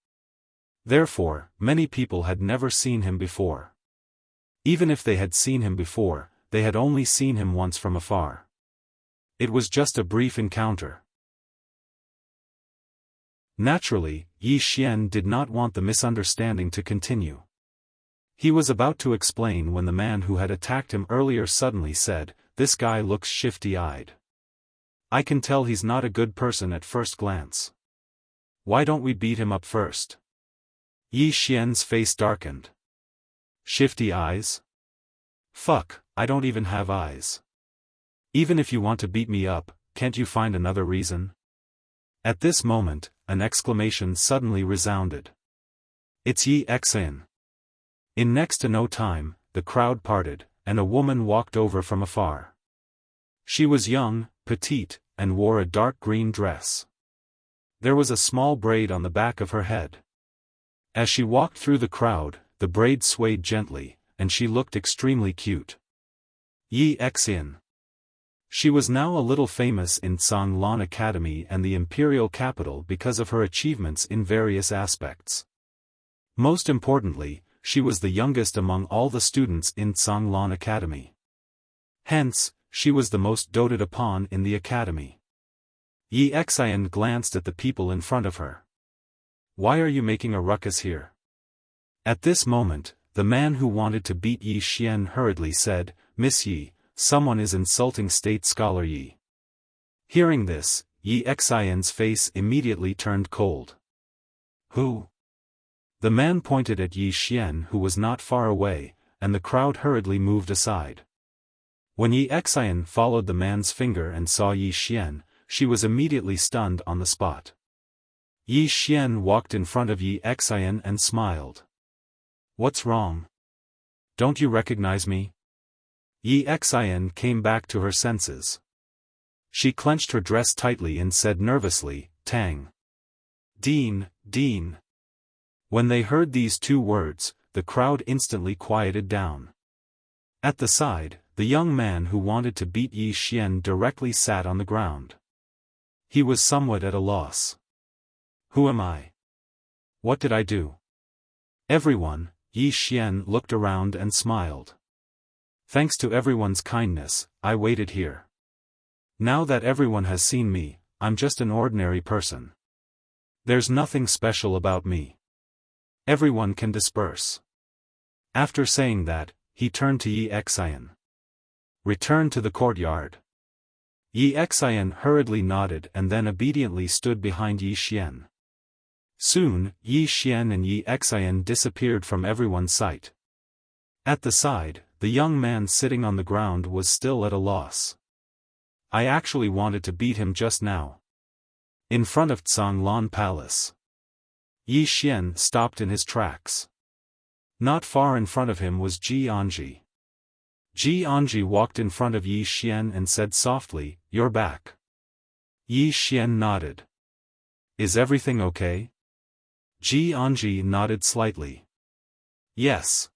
A: Therefore, many people had never seen him before. Even if they had seen him before, they had only seen him once from afar. It was just a brief encounter. Naturally, Yi Xian did not want the misunderstanding to continue. He was about to explain when the man who had attacked him earlier suddenly said, "This guy looks shifty-eyed. I can tell he's not a good person at first glance. Why don't we beat him up first?" Yi Xian's face darkened. Shifty eyes? Fuck, I don't even have eyes. Even if you want to beat me up, can't you find another reason? At this moment, an exclamation suddenly resounded. It's Yi Xin. In next to no time, the crowd parted, and a woman walked over from afar. She was young, petite, and wore a dark green dress. There was a small braid on the back of her head. As she walked through the crowd, the braid swayed gently, and she looked extremely cute. Yi Xin. She was now a little famous in Sanglan Academy and the imperial capital because of her achievements in various aspects. Most importantly, she was the youngest among all the students in Sanglan Academy. Hence, she was the most doted upon in the academy. Yi Xin glanced at the people in front of her. Why are you making a ruckus here? At this moment, the man who wanted to beat Yi Xian hurriedly said, Miss Yi, someone is insulting State Scholar Yi. Hearing this, Yi Xian's face immediately turned cold. Who? The man pointed at Yi Xian who was not far away, and the crowd hurriedly moved aside. When Yi Xian followed the man's finger and saw Yi Xian, she was immediately stunned on the spot. Yi Xian walked in front of Yi Xian and smiled. What's wrong? Don't you recognize me? Yi Xian came back to her senses. She clenched her dress tightly and said nervously, Tang. Dean. When they heard these two words, the crowd instantly quieted down. At the side, the young man who wanted to beat Yi Xian directly sat on the ground. He was somewhat at a loss. Who am I? What did I do? Everyone, Yi Xian looked around and smiled. Thanks to everyone's kindness, I waited here. Now that everyone has seen me, I'm just an ordinary person. There's nothing special about me. Everyone can disperse. After saying that, he turned to Yi Xian. Return to the courtyard. Yi Xian hurriedly nodded and then obediently stood behind Yi Xian. Soon, Yi Xian and Yi Xian disappeared from everyone's sight. At the side, the young man sitting on the ground was still at a loss. I actually wanted to beat him just now. In front of Zhonglan Palace. Yi Xian stopped in his tracks. Not far in front of him was Ji Anji. Ji Anji walked in front of Yi Xian and said softly, "You're back." Yi Xian nodded. "Is everything okay?" Ji Anji nodded slightly. "Yes."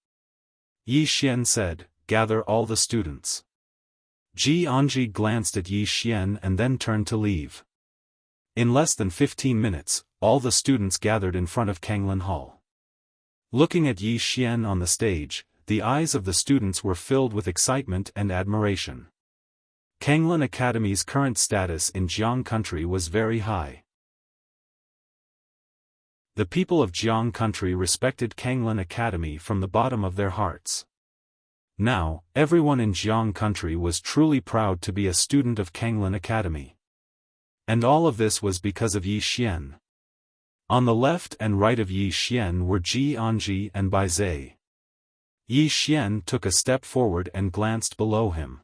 A: Yi Xian said, "Gather all the students." Ji Anji glanced at Yi Xian and then turned to leave. In less than 15 minutes, all the students gathered in front of Kanglan Hall. Looking at Yi Xian on the stage, the eyes of the students were filled with excitement and admiration. Kanglan Academy's current status in Jiang country was very high. The people of Jiang country respected Kanglan Academy from the bottom of their hearts. Now, everyone in Jiang country was truly proud to be a student of Kanglan Academy. And all of this was because of Yi Xian. On the left and right of Yi Xian were Ji Anji and Bai Zai. Yi Xian took a step forward and glanced below him.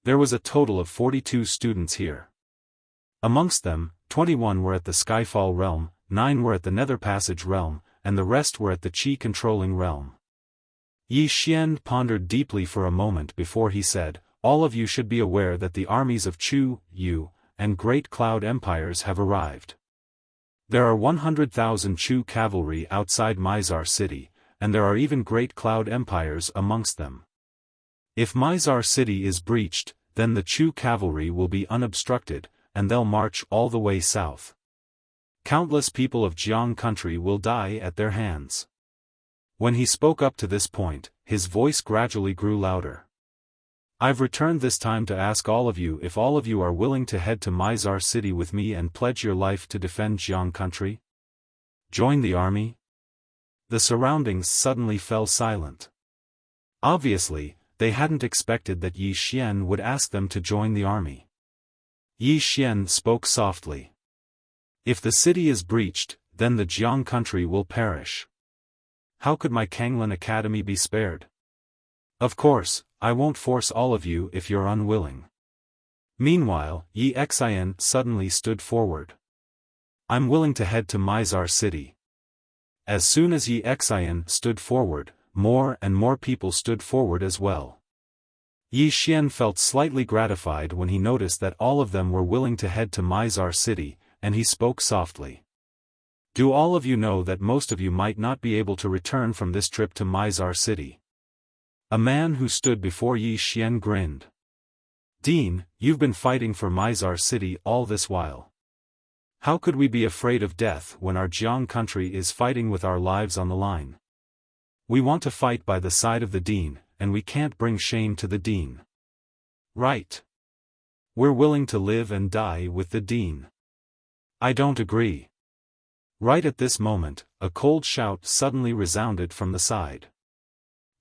A: There was a total of 42 students here. Amongst them, 21 were at the Skyfall realm, 9 were at the Nether Passage realm, and the rest were at the Qi-controlling realm. Yi Xian pondered deeply for a moment before he said, "All of you should be aware that the armies of Chu, Yu, and Great Cloud Empires have arrived. There are 100,000 Chu cavalry outside Mizar City, and there are even Great Cloud Empires amongst them. If Mizar City is breached, then the Chu cavalry will be unobstructed, and they'll march all the way south. Countless people of Jiang country will die at their hands." When he spoke up to this point, his voice gradually grew louder. "I've returned this time to ask all of you if all of you are willing to head to Mizar City with me and pledge your life to defend Jiang country? Join the army?" The surroundings suddenly fell silent. Obviously, they hadn't expected that Yi Xian would ask them to join the army. Yi Xian spoke softly. "If the city is breached, then the Jiang country will perish. How could my Kanglan Academy be spared? Of course, I won't force all of you if you're unwilling." Meanwhile, Yi Xian suddenly stood forward. "I'm willing to head to Mizar City." As soon as Yi Xian stood forward, more and more people stood forward as well. Yi Xian felt slightly gratified when he noticed that all of them were willing to head to Mizar City, and he spoke softly. "Do all of you know that most of you might not be able to return from this trip to Mizar City?" A man who stood before Yi Xian grinned. "Dean, you've been fighting for Mizar City all this while. How could we be afraid of death when our Jiang country is fighting with our lives on the line? We want to fight by the side of the Dean, and we can't bring shame to the Dean. Right? We're willing to live and die with the Dean." "I don't agree." Right at this moment, a cold shout suddenly resounded from the side.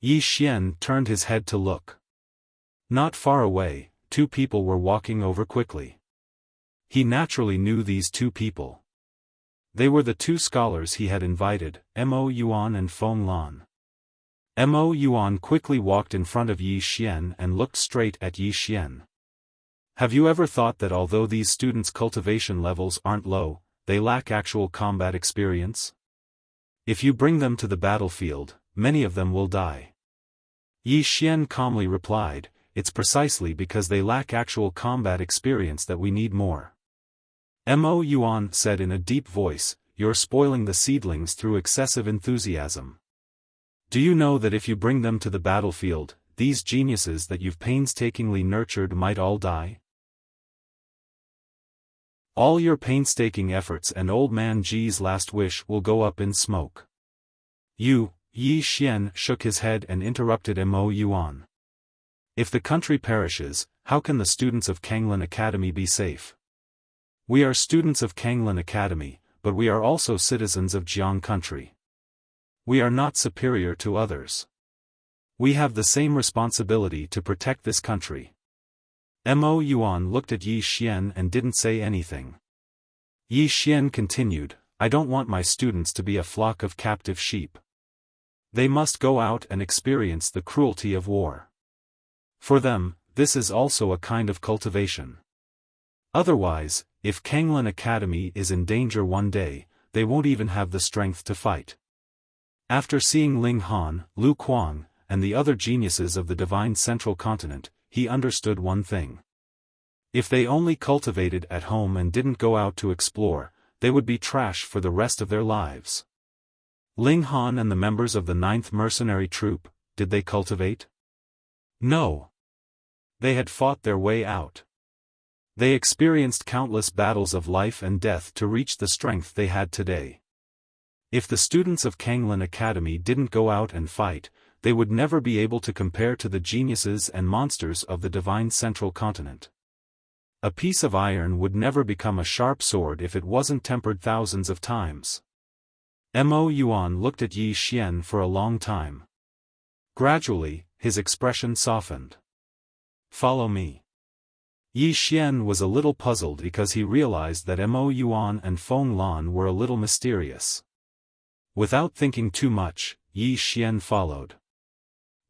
A: Yi Xian turned his head to look. Not far away, 2 people were walking over quickly. He naturally knew these 2 people. They were the 2 scholars he had invited, Mo Yuan and Feng Lan. Mo Yuan quickly walked in front of Yi Xian and looked straight at Yi Xian. "Have you ever thought that although these students' cultivation levels aren't low, they lack actual combat experience? If you bring them to the battlefield, many of them will die." Yi Xian calmly replied, "It's precisely because they lack actual combat experience that we need more." Mo Yuan said in a deep voice, "You're spoiling the seedlings through excessive enthusiasm. Do you know that if you bring them to the battlefield, these geniuses that you've painstakingly nurtured might all die? All your painstaking efforts and old man Ji's last wish will go up in smoke." Yi Xian shook his head and interrupted Mo Yuan. "If the country perishes, how can the students of Kanglan Academy be safe? We are students of Kanglan Academy, but we are also citizens of Jiang country. We are not superior to others. We have the same responsibility to protect this country." Mo Yuan looked at Yi Xian and didn't say anything. Yi Xian continued, "I don't want my students to be a flock of captive sheep. They must go out and experience the cruelty of war. For them, this is also a kind of cultivation. Otherwise, if Kanglin Academy is in danger one day, they won't even have the strength to fight. After seeing Ling Han, Lu Kuang, and the other geniuses of the divine central continent, he understood one thing. If they only cultivated at home and didn't go out to explore, they would be trash for the rest of their lives. Ling Han and the members of the 9th Mercenary Troop, did they cultivate? No. They had fought their way out. They experienced countless battles of life and death to reach the strength they had today. If the students of Kanglin Academy didn't go out and fight, they would never be able to compare to the geniuses and monsters of the divine central continent. A piece of iron would never become a sharp sword if it wasn't tempered thousands of times. Mo Yuan looked at Yi Xian for a long time. Gradually, his expression softened. Follow me. Yi Xian was a little puzzled because he realized that Mo Yuan and Feng Lan were a little mysterious. Without thinking too much, Yi Xian followed.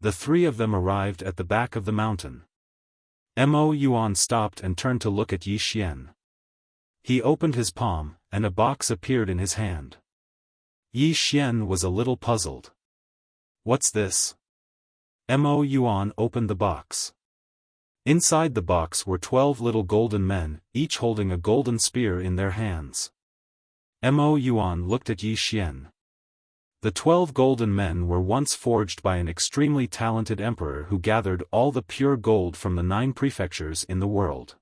A: The three of them arrived at the back of the mountain. Mo Yuan stopped and turned to look at Yi Xian. He opened his palm, and a box appeared in his hand. Yi Xian was a little puzzled. What's this? Mo Yuan opened the box. Inside the box were 12 little golden men, each holding a golden spear in their hands. Mo Yuan looked at Yi Xian. The 12 golden men were once forged by an extremely talented emperor who gathered all the pure gold from the 9 prefectures in the world.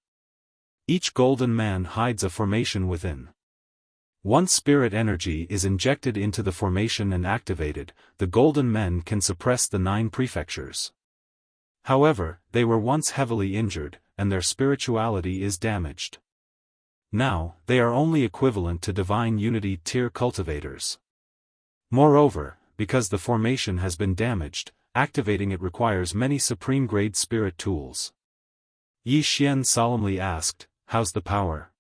A: Each golden man hides a formation within. Once spirit energy is injected into the formation and activated, the golden men can suppress the 9 prefectures. However, they were once heavily injured, and their spirituality is damaged. Now, they are only equivalent to divine unity tier cultivators. Moreover, because the formation has been damaged, activating it requires many supreme-grade spirit tools. Yi Xian solemnly asked, "How's the power?"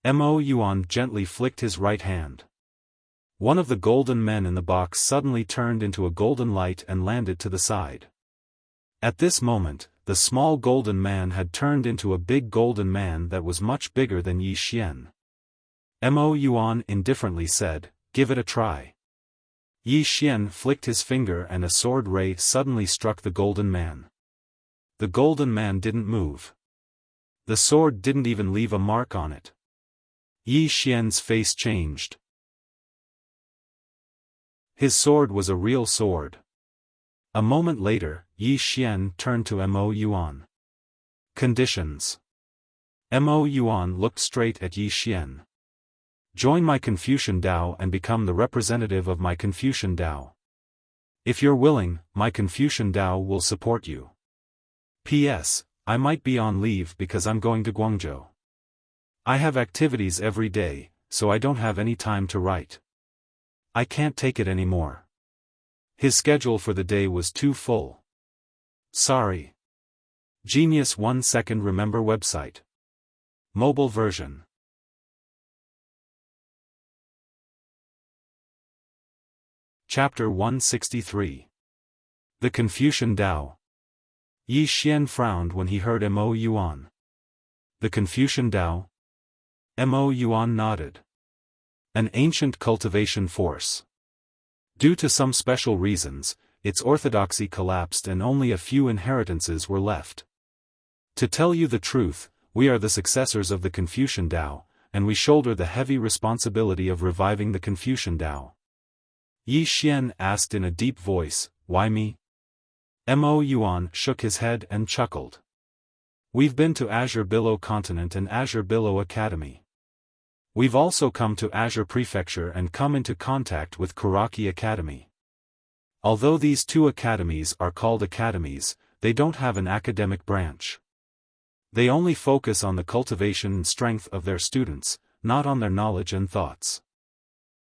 A: Mo Yuan gently flicked his right hand. One of the golden men in the box suddenly turned into a golden light and landed to the side. At this moment, the small golden man had turned into a big golden man that was much bigger than Yi Xian. Mo Yuan indifferently said, "Give it a try." Yi Xian flicked his finger and a sword ray suddenly struck the golden man. The golden man didn't move. The sword didn't even leave a mark on it. Yi Xian's face changed. His sword was a real sword. A moment later, Yi Xian turned to Mo Yuan. Conditions. Mo Yuan looked straight at Yi Xian. Join my Confucian Dao and become the representative of my Confucian Dao. If you're willing, my Confucian Dao will support you. P.S. I might be on leave because I'm going to Guangzhou. I have activities every day, so I don't have any time to write. I can't take it anymore. His schedule for the day was too full. Sorry. Genius 1 second remember website. Mobile version. Chapter 163. The Confucian Dao. Yi Xian frowned when he heard Mo Yuan. The Confucian Dao? Mo Yuan nodded. An ancient cultivation force. Due to some special reasons, its orthodoxy collapsed and only a few inheritances were left. To tell you the truth, we are the successors of the Confucian Dao, and we shoulder the heavy responsibility of reviving the Confucian Dao. Yi Xian asked in a deep voice, "Why me?" Mo Yuan shook his head and chuckled. "We've been to Azure Billow Continent and Azure Billow Academy. We've also come to Azure Prefecture and come into contact with Kuraki Academy. Although these 2 academies are called academies, they don't have an academic branch. They only focus on the cultivation and strength of their students, not on their knowledge and thoughts."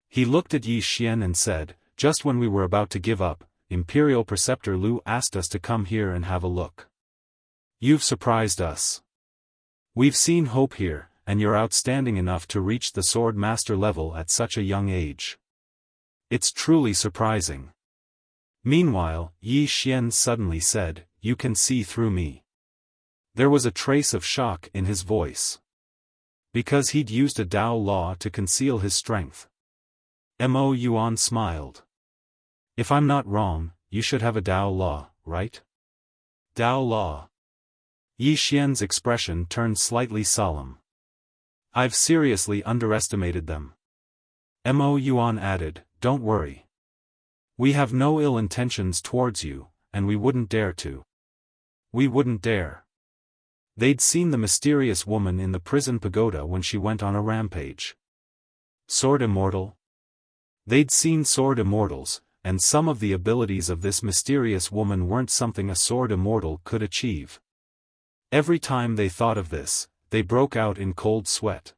A: He looked at Yi Xian and said, "Just when we were about to give up, Imperial Preceptor Lu asked us to come here and have a look. You've surprised us. We've seen hope here, and you're outstanding enough to reach the Swordmaster level at such a young age. It's truly surprising." Meanwhile, Yi Xian suddenly said, "You can see through me. There was a trace of shock in his voice. Because he'd used a Tao law to conceal his strength. Mo Yuan smiled. If I'm not wrong, you should have a Tao law, right? Tao law. Yi Xian's expression turned slightly solemn. I've seriously underestimated them. Mo Yuan added, don't worry. We have no ill intentions towards you, and we wouldn't dare to. We wouldn't dare. They'd seen the mysterious woman in the prison pagoda when she went on a rampage. Sword Immortal? They'd seen Sword Immortals, and some of the abilities of this mysterious woman weren't something a Sword Immortal could achieve. Every time they thought of this, they broke out in cold sweat.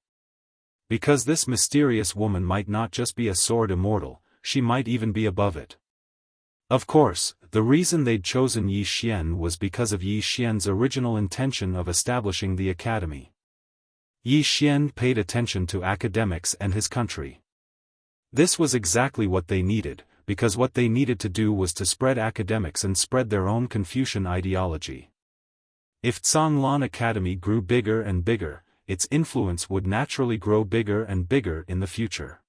A: Because this mysterious woman might not just be a Sword Immortal, she might even be above it. Of course, the reason they'd chosen Yi Xian was because of Yi Xian's original intention of establishing the academy. Yi Xian paid attention to academics and his country. This was exactly what they needed, because what they needed to do was to spread academics and spread their own Confucian ideology. If Zhonglan Academy grew bigger and bigger, its influence would naturally grow bigger and bigger in the future.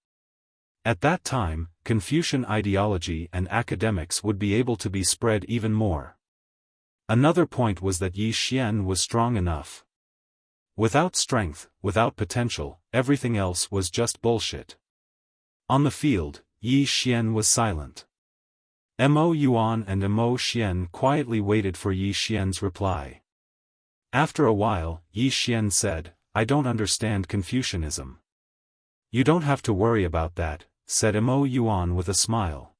A: At that time, Confucian ideology and academics would be able to be spread even more. Another point was that Yi Xian was strong enough. Without strength, without potential, everything else was just bullshit. On the field, Yi Xian was silent. Mo Yuan and Mo Xian quietly waited for Yi Xian's reply. After a while, Yi Xian said, I don't understand Confucianism. You don't have to worry about that, said Mo Yuan with a smile.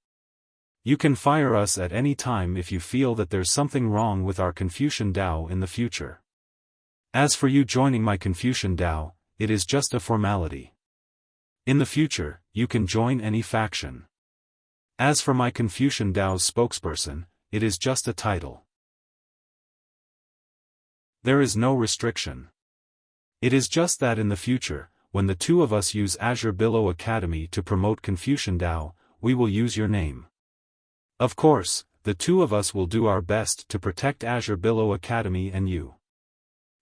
A: You can fire us at any time if you feel that there's something wrong with our Confucian Tao in the future. As for you joining my Confucian Tao, it is just a formality. In the future, you can join any faction. As for my Confucian Tao's spokesperson, it is just a title. There is no restriction. It is just that in the future, when the two of us use Azure Billow Academy to promote Confucian Tao, we will use your name. Of course, the two of us will do our best to protect Azure Billow Academy and you.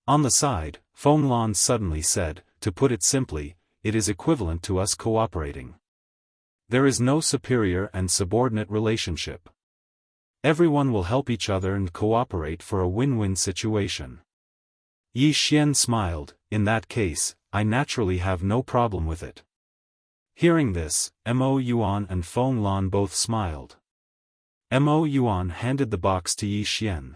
A: On the side, Feng Lan suddenly said, to put it simply, it is equivalent to us cooperating. There is no superior and subordinate relationship. Everyone will help each other and cooperate for a win-win situation. Yi Xian smiled, in that case, I naturally have no problem with it. Hearing this, Mo Yuan and Feng Lan both smiled. Mo Yuan handed the box to Yi Xian.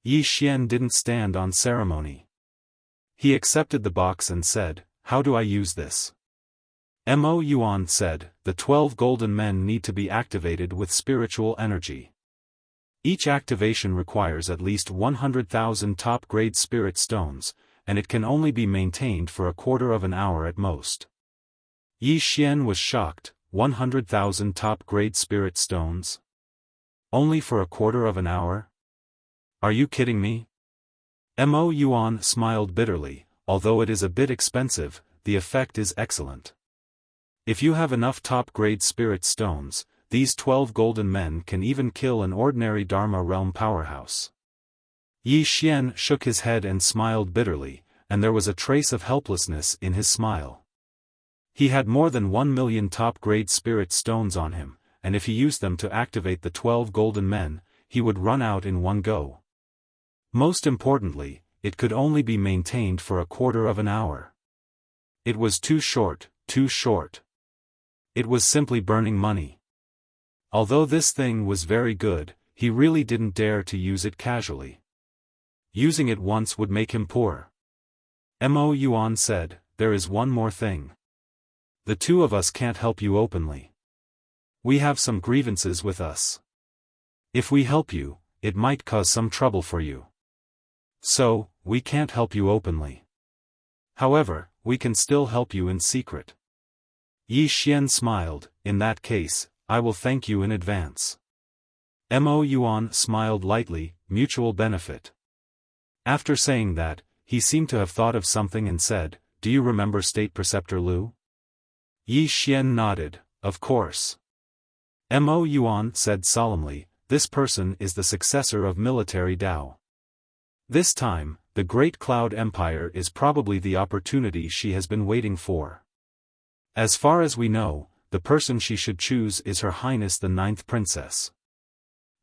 A: Yi Xian didn't stand on ceremony. He accepted the box and said, how do I use this? Mo Yuan said, the 12 golden men need to be activated with spiritual energy. Each activation requires at least 100,000 top-grade spirit stones, and it can only be maintained for a quarter of an hour at most. Yi Xian was shocked, 100,000 top-grade spirit stones? Only for a quarter of an hour? Are you kidding me? Mo Yuan smiled bitterly, although it is a bit expensive, the effect is excellent. If you have enough top-grade spirit stones, these 12 golden men can even kill an ordinary Dharma realm powerhouse. Yi Xian shook his head and smiled bitterly, and there was a trace of helplessness in his smile. He had more than 1 million top-grade spirit stones on him, and if he used them to activate the 12 golden men, he would run out in one go. Most importantly, it could only be maintained for a quarter of an hour. It was too short, too short. It was simply burning money. Although this thing was very good, he really didn't dare to use it casually. Using it once would make him poor. Mo Yuan said, there is one more thing. The two of us can't help you openly. We have some grievances with us. If we help you, it might cause some trouble for you. So, we can't help you openly. However, we can still help you in secret. Yi Xian smiled, in that case, I will thank you in advance. Mo Yuan smiled lightly, mutual benefit. After saying that, he seemed to have thought of something and said, do you remember State Preceptor Liu? Yi Xian nodded, of course. Mo Yuan said solemnly, this person is the successor of military Tao. This time, the Great Cloud Empire is probably the opportunity she has been waiting for. As far as we know, the person she should choose is Her Highness the Ninth Princess.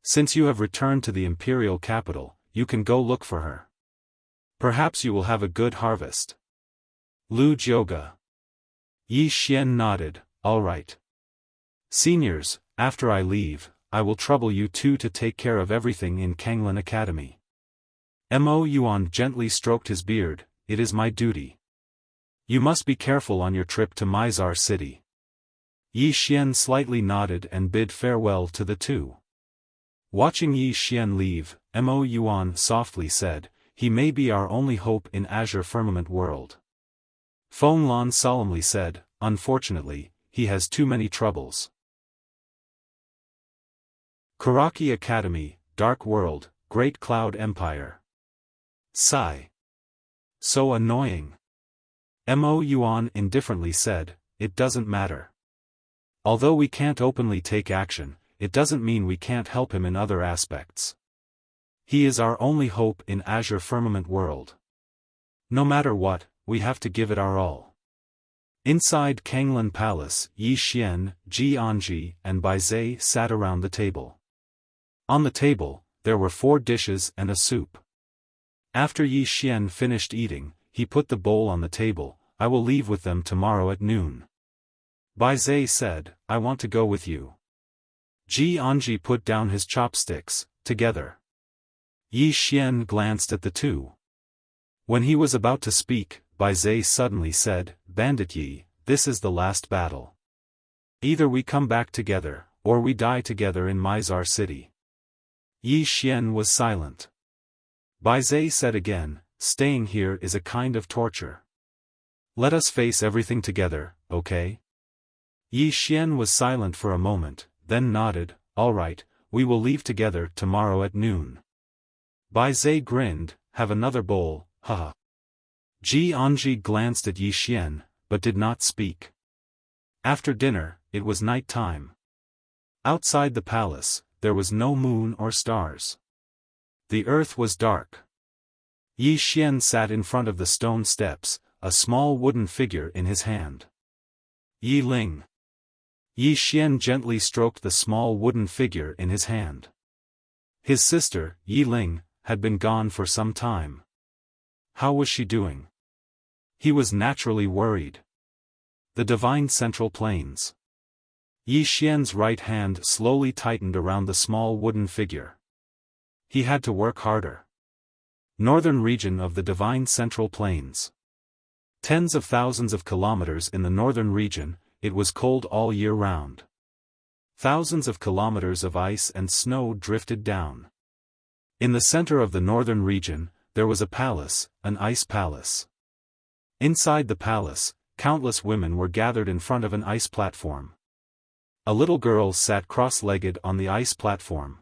A: Since you have returned to the imperial capital, you can go look for her. Perhaps you will have a good harvest. Lu Jioge. Yi Xian nodded, all right. Seniors, after I leave, I will trouble you two to take care of everything in Kanglin Academy. Mo Yuan gently stroked his beard, it is my duty. You must be careful on your trip to Mizar City. Yi Xian slightly nodded and bid farewell to the two. Watching Yi Xian leave, Mo Yuan softly said, he may be our only hope in Azure Firmament World. Feng Lan solemnly said, unfortunately, he has too many troubles. Karaki Academy, Dark World, Great Cloud Empire. Sigh. So annoying. Mo Yuan indifferently said, it doesn't matter. Although we can't openly take action, it doesn't mean we can't help him in other aspects. He is our only hope in Azure Firmament World. No matter what, we have to give it our all. Inside Kanglin Palace, Yi Xian, Ji Anji, and Bai Zhe sat around the table. On the table, there were 4 dishes and a soup. After Yi Xian finished eating, he put the bowl on the table, I will leave with them tomorrow at noon. Bai Zhe said, I want to go with you. Ji Anji put down his chopsticks, together. Yi Xian glanced at the two. When he was about to speak, Bai Zhe suddenly said, Bandit Yi, this is the last battle. Either we come back together, or we die together in Mizar City. Yi Xian was silent. Bai Zhe said again, staying here is a kind of torture. Let us face everything together, okay? Yi Xian was silent for a moment, then nodded, all right, we will leave together tomorrow at noon. Bai Zhe grinned, have another bowl, haha. Ji Anji glanced at Yi Xian, but did not speak. After dinner, it was night time. Outside the palace, there was no moon or stars. The earth was dark. Yi Xian sat in front of the stone steps, a small wooden figure in his hand. Yi Ling. Yi Xian gently stroked the small wooden figure in his hand. His sister, Yi Ling, had been gone for some time. How was she doing? He was naturally worried. The Divine Central Plains. Yi Xian's right hand slowly tightened around the small wooden figure. He had to work harder. Northern region of the Divine Central Plains. Tens of thousands of kilometers in the northern region, it was cold all year round. Thousands of kilometers of ice and snow drifted down. In the center of the northern region, there was a palace, an ice palace. Inside the palace, countless women were gathered in front of an ice platform. A little girl sat cross-legged on the ice platform.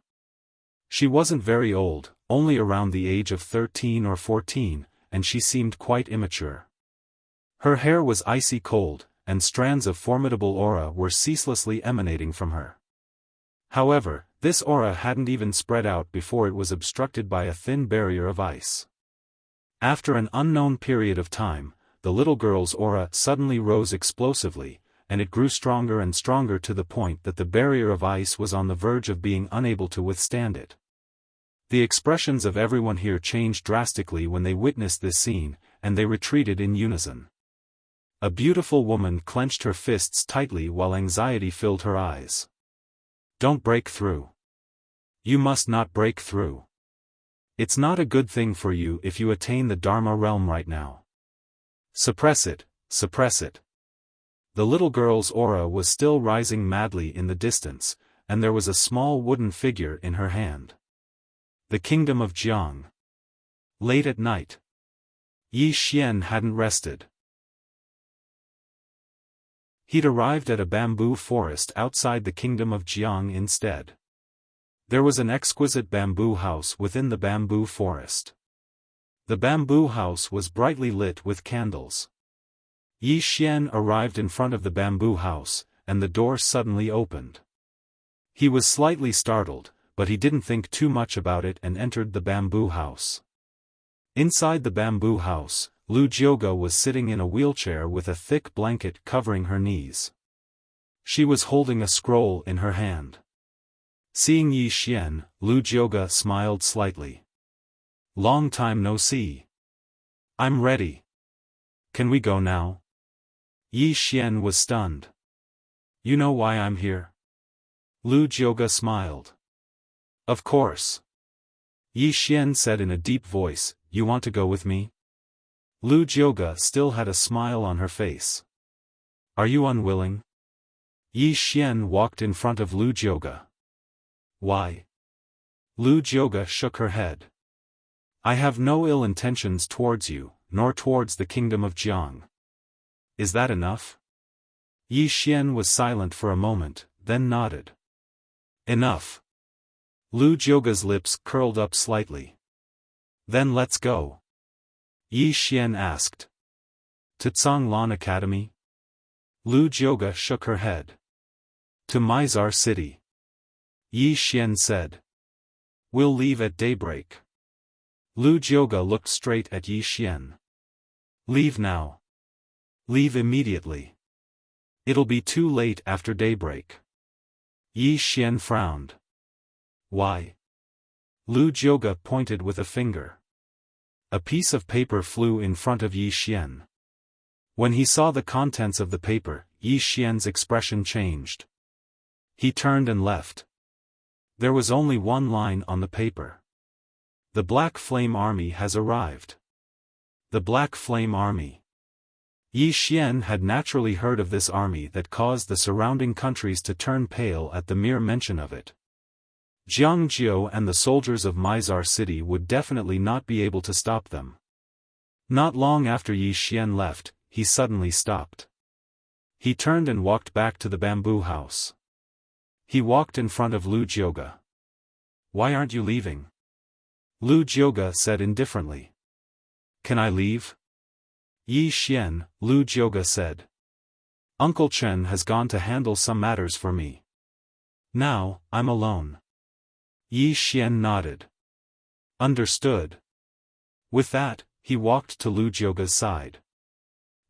A: She wasn't very old, only around the age of 13 or 14, and she seemed quite immature. Her hair was icy cold, and strands of formidable aura were ceaselessly emanating from her. However, this aura hadn't even spread out before it was obstructed by a thin barrier of ice. After an unknown period of time, the little girl's aura suddenly rose explosively, and it grew stronger and stronger to the point that the barrier of ice was on the verge of being unable to withstand it. The expressions of everyone here changed drastically when they witnessed this scene, and they retreated in unison. A beautiful woman clenched her fists tightly while anxiety filled her eyes. Don't break through. You must not break through. It's not a good thing for you if you attain the Dharma realm right now. Suppress it, suppress it. The little girl's aura was still rising madly in the distance, and there was a small wooden figure in her hand. The Kingdom of Jiang. Late at night. Yi Xian hadn't rested. He'd arrived at a bamboo forest outside the Kingdom of Jiang instead. There was an exquisite bamboo house within the bamboo forest. The bamboo house was brightly lit with candles. Yi Xian arrived in front of the bamboo house, and the door suddenly opened. He was slightly startled, but he didn't think too much about it and entered the bamboo house. Inside the bamboo house, Lu Jioge was sitting in a wheelchair with a thick blanket covering her knees. She was holding a scroll in her hand. Seeing Yi Xian, Lu Jioge smiled slightly. Long time no see. I'm ready. Can we go now? Yi Xian was stunned. You know why I'm here? Lu Jioge smiled. Of course. Yi Xian said in a deep voice, you want to go with me? Lu Jioge still had a smile on her face. Are you unwilling? Yi Xian walked in front of Lu Jioge. Why? Lu Jioge shook her head. I have no ill intentions towards you, nor towards the kingdom of Jiang. Is that enough? Yi Xian was silent for a moment, then nodded. Enough. Lu Jioge's lips curled up slightly. Then let's go. Yi Xian asked. To Lan Academy? Lu Jioge shook her head. To Mizar City. Yi Xian said. We'll leave at daybreak. Lu Jioge looked straight at Yi Xian. Leave now. Leave immediately. It'll be too late after daybreak. Yi Xian frowned. Why? Lu Jioge pointed with a finger. A piece of paper flew in front of Yi Xian. When he saw the contents of the paper, Yi Xian's expression changed. He turned and left. There was only one line on the paper. The Black Flame Army has arrived. The Black Flame Army. Yi Xian had naturally heard of this army that caused the surrounding countries to turn pale at the mere mention of it. Jiang Jiu and the soldiers of Mizar City would definitely not be able to stop them. Not long after Yi Xian left, he suddenly stopped. He turned and walked back to the bamboo house. He walked in front of Lu Jioge. Why aren't you leaving? Lu Jioge said indifferently. Can I leave? Yi Xian, Lu Jioge said. Uncle Chen has gone to handle some matters for me. Now, I'm alone. Yi Xian nodded. Understood. With that, he walked to Lu Jioge's side.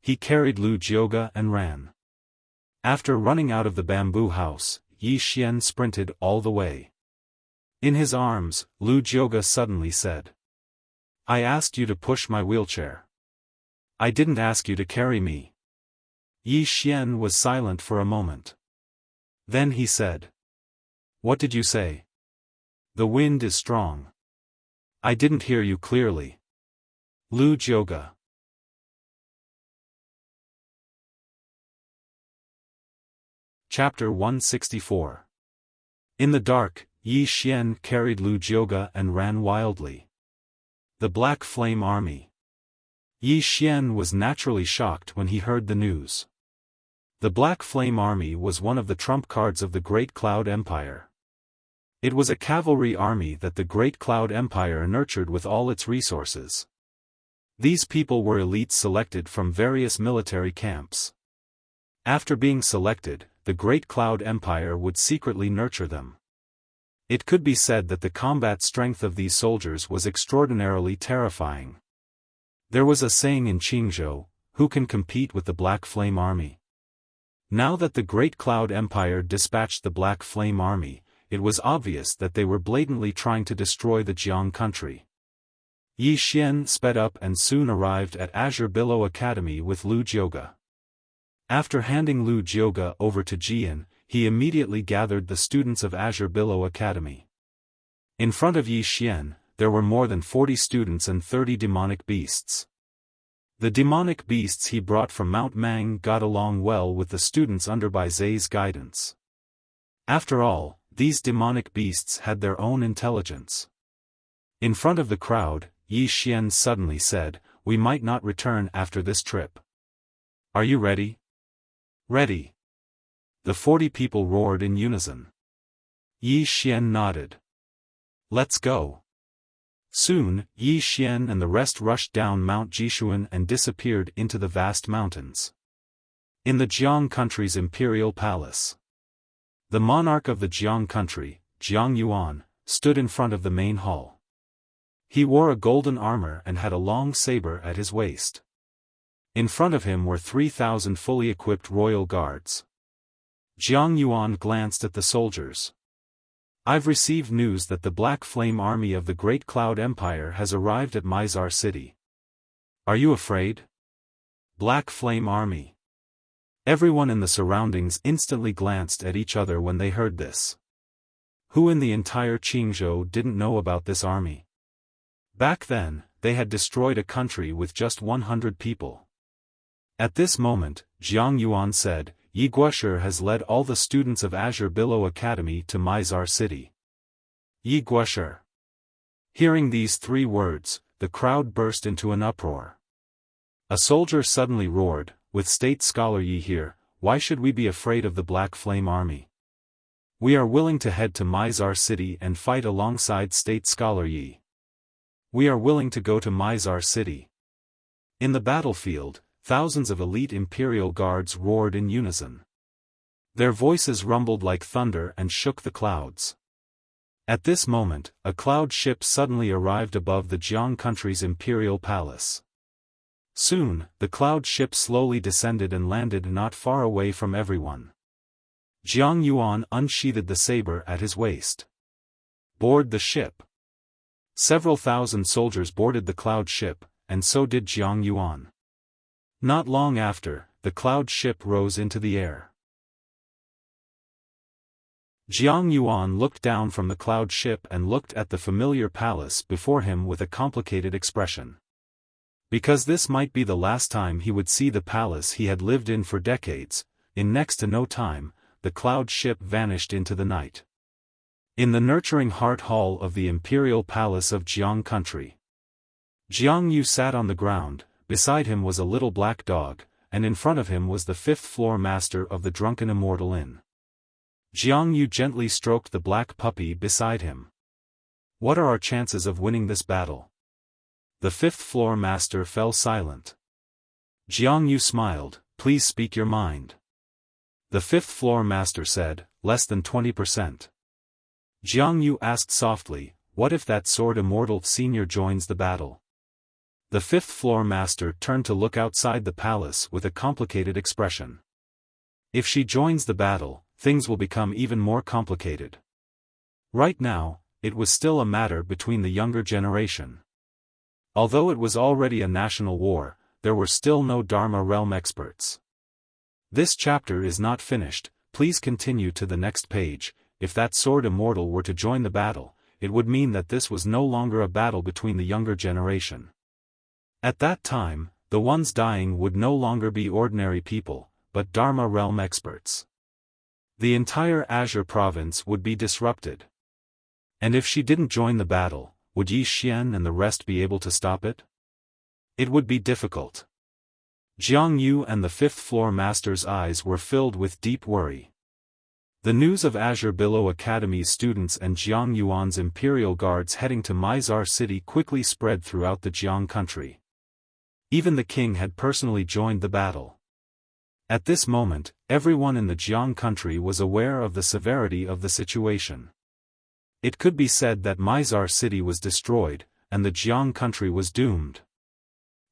A: He carried Lu Jioge and ran. After running out of the bamboo house, Yi Xian sprinted all the way. In his arms, Lu Jioge suddenly said. I asked you to push my wheelchair. I didn't ask you to carry me. Yi Xian was silent for a moment. Then he said. What did you say? The wind is strong. I didn't hear you clearly. Lu Jioge. Chapter 164. In the dark, Yi Xian carried Lu Jioge and ran wildly. The Black Flame Army. Yi Xian was naturally shocked when he heard the news. The Black Flame Army was one of the trump cards of the Great Cloud Empire. It was a cavalry army that the Great Cloud Empire nurtured with all its resources. These people were elites selected from various military camps. After being selected, the Great Cloud Empire would secretly nurture them. It could be said that the combat strength of these soldiers was extraordinarily terrifying. There was a saying in Qingzhou, who can compete with the Black Flame Army? Now that the Great Cloud Empire dispatched the Black Flame Army, it was obvious that they were blatantly trying to destroy the Jiang country. Yi Xian sped up and soon arrived at Azure Billow Academy with Lu Jioge. After handing Lu Jioge over to Jian, he immediately gathered the students of Azure Billow Academy. In front of Yi Xian, there were more than 40 students and 30 demonic beasts. The demonic beasts he brought from Mount Mang got along well with the students under Bai Zai's guidance. After all, these demonic beasts had their own intelligence. In front of the crowd, Yi Xian suddenly said, "We might not return after this trip. Are you ready?" "Ready." The 40 people roared in unison. Yi Xian nodded. "Let's go." Soon, Yi Xian and the rest rushed down Mount Jishuan and disappeared into the vast mountains. In the Jiang country's imperial palace. The monarch of the Jiang country, Jiang Yuan, stood in front of the main hall. He wore a golden armor and had a long saber at his waist. In front of him were 3,000 fully equipped royal guards. Jiang Yuan glanced at the soldiers. "I've received news that the Black Flame Army of the Great Cloud Empire has arrived at Mizar City. Are you afraid?" Black Flame Army. Everyone in the surroundings instantly glanced at each other when they heard this. Who in the entire Qingzhou didn't know about this army? Back then, they had destroyed a country with just 100 people. At this moment, Jiang Yuan said, "Yi Guoshi has led all the students of Azure Billow Academy to Mizar City." Yi Guoshi. Hearing these 3 words, the crowd burst into an uproar. A soldier suddenly roared, "With State Scholar Yi here, why should we be afraid of the Black Flame Army? We are willing to head to Mizar City and fight alongside State Scholar Yi. We are willing to go to Mizar City." In the battlefield, thousands of elite Imperial guards roared in unison. Their voices rumbled like thunder and shook the clouds. At this moment, a cloud ship suddenly arrived above the Jiang country's imperial palace. Soon, the cloud ship slowly descended and landed not far away from everyone. Jiang Yuan unsheathed the saber at his waist. Board the ship. Several thousand soldiers boarded the cloud ship, and so did Jiang Yuan. Not long after, the cloud ship rose into the air. Jiang Yuan looked down from the cloud ship and looked at the familiar palace before him with a complicated expression. Because this might be the last time he would see the palace he had lived in for decades, in next to no time, the cloud ship vanished into the night. In the nurturing heart hall of the imperial palace of Jiang country, Jiang Yu sat on the ground, beside him was a little black dog, and in front of him was the 5th floor master of the Drunken Immortal Inn. Jiang Yu gently stroked the black puppy beside him. "What are our chances of winning this battle?" The 5th floor master fell silent. Jiang Yu smiled, "Please speak your mind." The 5th floor master said, "Less than 20%. Jiang Yu asked softly, "What if that Sword Immortal Senior joins the battle?" The 5th floor master turned to look outside the palace with a complicated expression. "If she joins the battle, things will become even more complicated." Right now, it was still a matter between the younger generation. Although it was already a national war, there were still no Dharma realm experts. This chapter is not finished, please continue to the next page. If that Sword Immortal were to join the battle, it would mean that this was no longer a battle between the younger generation. At that time, the ones dying would no longer be ordinary people, but Dharma realm experts. The entire Azure province would be disrupted. And if she didn't join the battle, would Yi Xian and the rest be able to stop it? It would be difficult. Jiang Yu and the 5th floor master's eyes were filled with deep worry. The news of Azure Billow Academy's students and Jiang Yuan's imperial guards heading to Mizar City quickly spread throughout the Jiang country. Even the king had personally joined the battle. At this moment, everyone in the Jiang country was aware of the severity of the situation. It could be said that Mizar City was destroyed, and the Jiang country was doomed.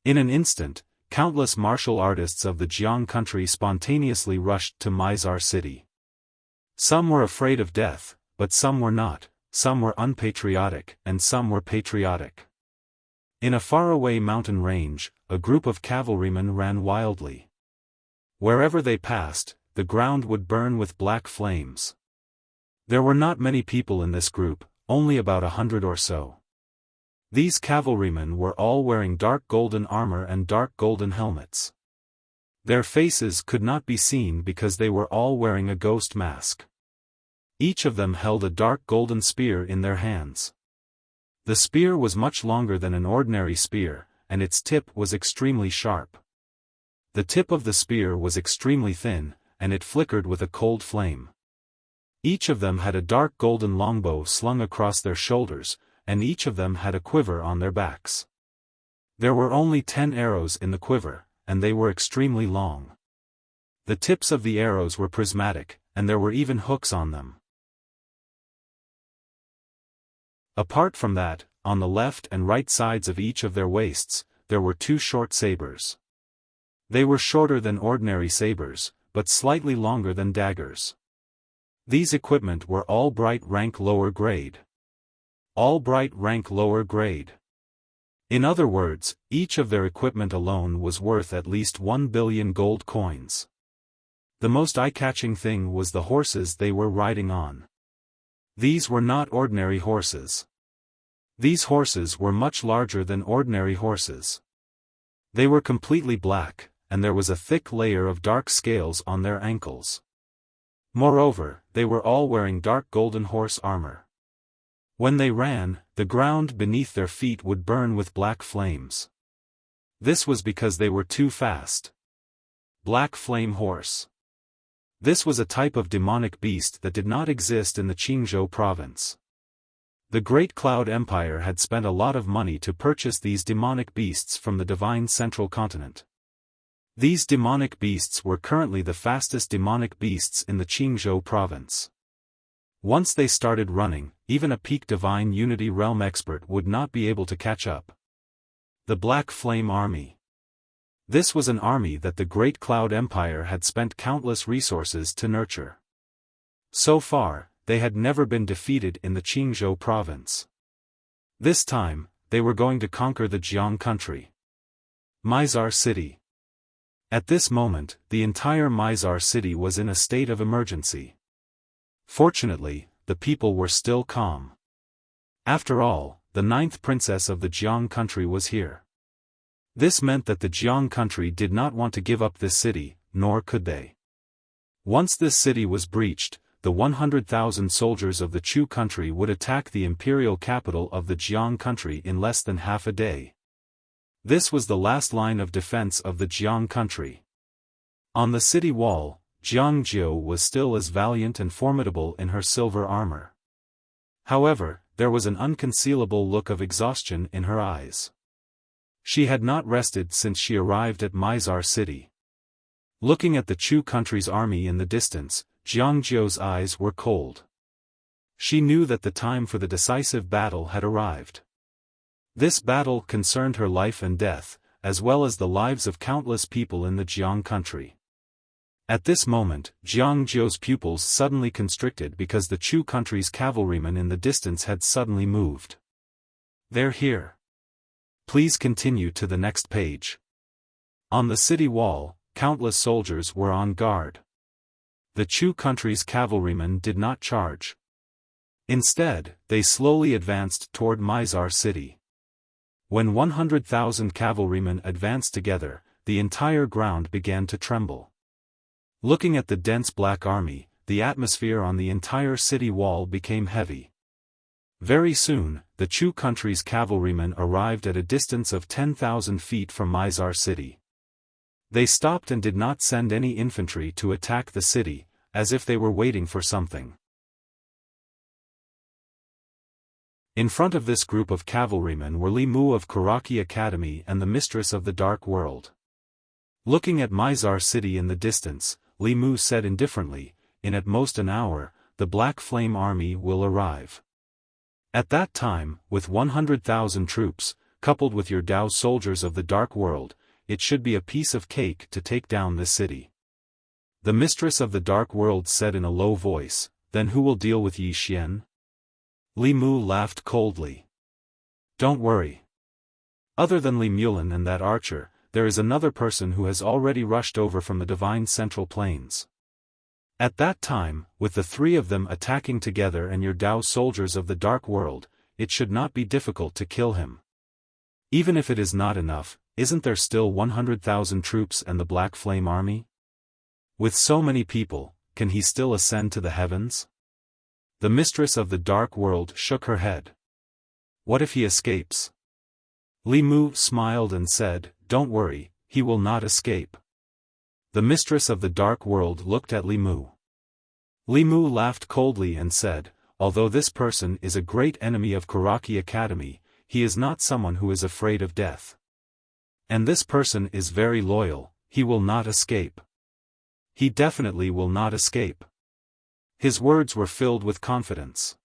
A: In an instant, countless martial artists of the Jiang country spontaneously rushed to Mizar City. Some were afraid of death, but some were not, some were unpatriotic, and some were patriotic. In a faraway mountain range, a group of cavalrymen ran wildly. Wherever they passed, the ground would burn with black flames. There were not many people in this group, only about 100 or so. These cavalrymen were all wearing dark golden armor and dark golden helmets. Their faces could not be seen because they were all wearing a ghost mask. Each of them held a dark golden spear in their hands. The spear was much longer than an ordinary spear, and its tip was extremely sharp. The tip of the spear was extremely thin, and it flickered with a cold flame. Each of them had a dark golden longbow slung across their shoulders, and each of them had a quiver on their backs. There were only 10 arrows in the quiver, and they were extremely long. The tips of the arrows were prismatic, and there were even hooks on them. Apart from that, on the left and right sides of each of their waists, there were 2 short sabers. They were shorter than ordinary sabers, but slightly longer than daggers. These equipment were all bright rank lower grade. All bright rank lower grade. In other words, each of their equipment alone was worth at least 1 billion gold coins. The most eye-catching thing was the horses they were riding on. These were not ordinary horses. These horses were much larger than ordinary horses. They were completely black, and there was a thick layer of dark scales on their ankles. Moreover, they were all wearing dark golden horse armor. When they ran, the ground beneath their feet would burn with black flames. This was because they were too fast. Black Flame Horse. This was a type of demonic beast that did not exist in the Qingzhou province. The Great Cloud Empire had spent a lot of money to purchase these demonic beasts from the divine central continent. These demonic beasts were currently the fastest demonic beasts in the Qingzhou province. Once they started running, even a peak Divine Unity Realm expert would not be able to catch up. The Black Flame Army. This was an army that the Great Cloud Empire had spent countless resources to nurture. So far, they had never been defeated in the Qingzhou province. This time, they were going to conquer the Jiang country. Mizar City. At this moment, the entire Mizar City was in a state of emergency. Fortunately, the people were still calm. After all, the 9th princess of the Jiang country was here. This meant that the Jiang country did not want to give up this city, nor could they. Once this city was breached, the 100,000 soldiers of the Chu country would attack the imperial capital of the Jiang country in less than half a day. This was the last line of defense of the Jiang country. On the city wall, Jiang Jiu was still as valiant and formidable in her silver armor. However, there was an unconcealable look of exhaustion in her eyes. She had not rested since she arrived at Mizar City. Looking at the Chu country's army in the distance, Jiang Jiu's eyes were cold. She knew that the time for the decisive battle had arrived. This battle concerned her life and death, as well as the lives of countless people in the Jiang country. At this moment, Jiang Jiu's pupils suddenly constricted because the Chu country's cavalrymen in the distance had suddenly moved. They're here. Please continue to the next page. On the city wall, countless soldiers were on guard. The Chu country's cavalrymen did not charge. Instead, they slowly advanced toward Mizar City. When 100,000 cavalrymen advanced together, the entire ground began to tremble. Looking at the dense black army, the atmosphere on the entire city wall became heavy. Very soon, the Chu country's cavalrymen arrived at a distance of 10,000 feet from Mizar City. They stopped and did not send any infantry to attack the city, as if they were waiting for something. In front of this group of cavalrymen were Li Mu of Karaki Academy and the Mistress of the Dark World. Looking at Mizar City in the distance, Li Mu said indifferently, "In at most an hour, the Black Flame Army will arrive. At that time, with 100,000 troops, coupled with your Dao soldiers of the Dark World, it should be a piece of cake to take down this city." The Mistress of the Dark World said in a low voice, "Then who will deal with Yi Xian?" Li Mu laughed coldly. "Don't worry. Other than Li Mulin and that archer, there is another person who has already rushed over from the Divine Central Plains. At that time, with the 3 of them attacking together and your Dao soldiers of the Dark World, it should not be difficult to kill him. Even if it is not enough, isn't there still 100,000 troops and the Black Flame Army? With so many people, can he still ascend to the heavens?" The Mistress of the Dark World shook her head. "What if he escapes?" Li Mu smiled and said, "Don't worry, he will not escape." The Mistress of the Dark World looked at Li Mu. Li Mu laughed coldly and said, "Although this person is a great enemy of Karaki Academy, he is not someone who is afraid of death. And this person is very loyal, he will not escape. He definitely will not escape." His words were filled with confidence.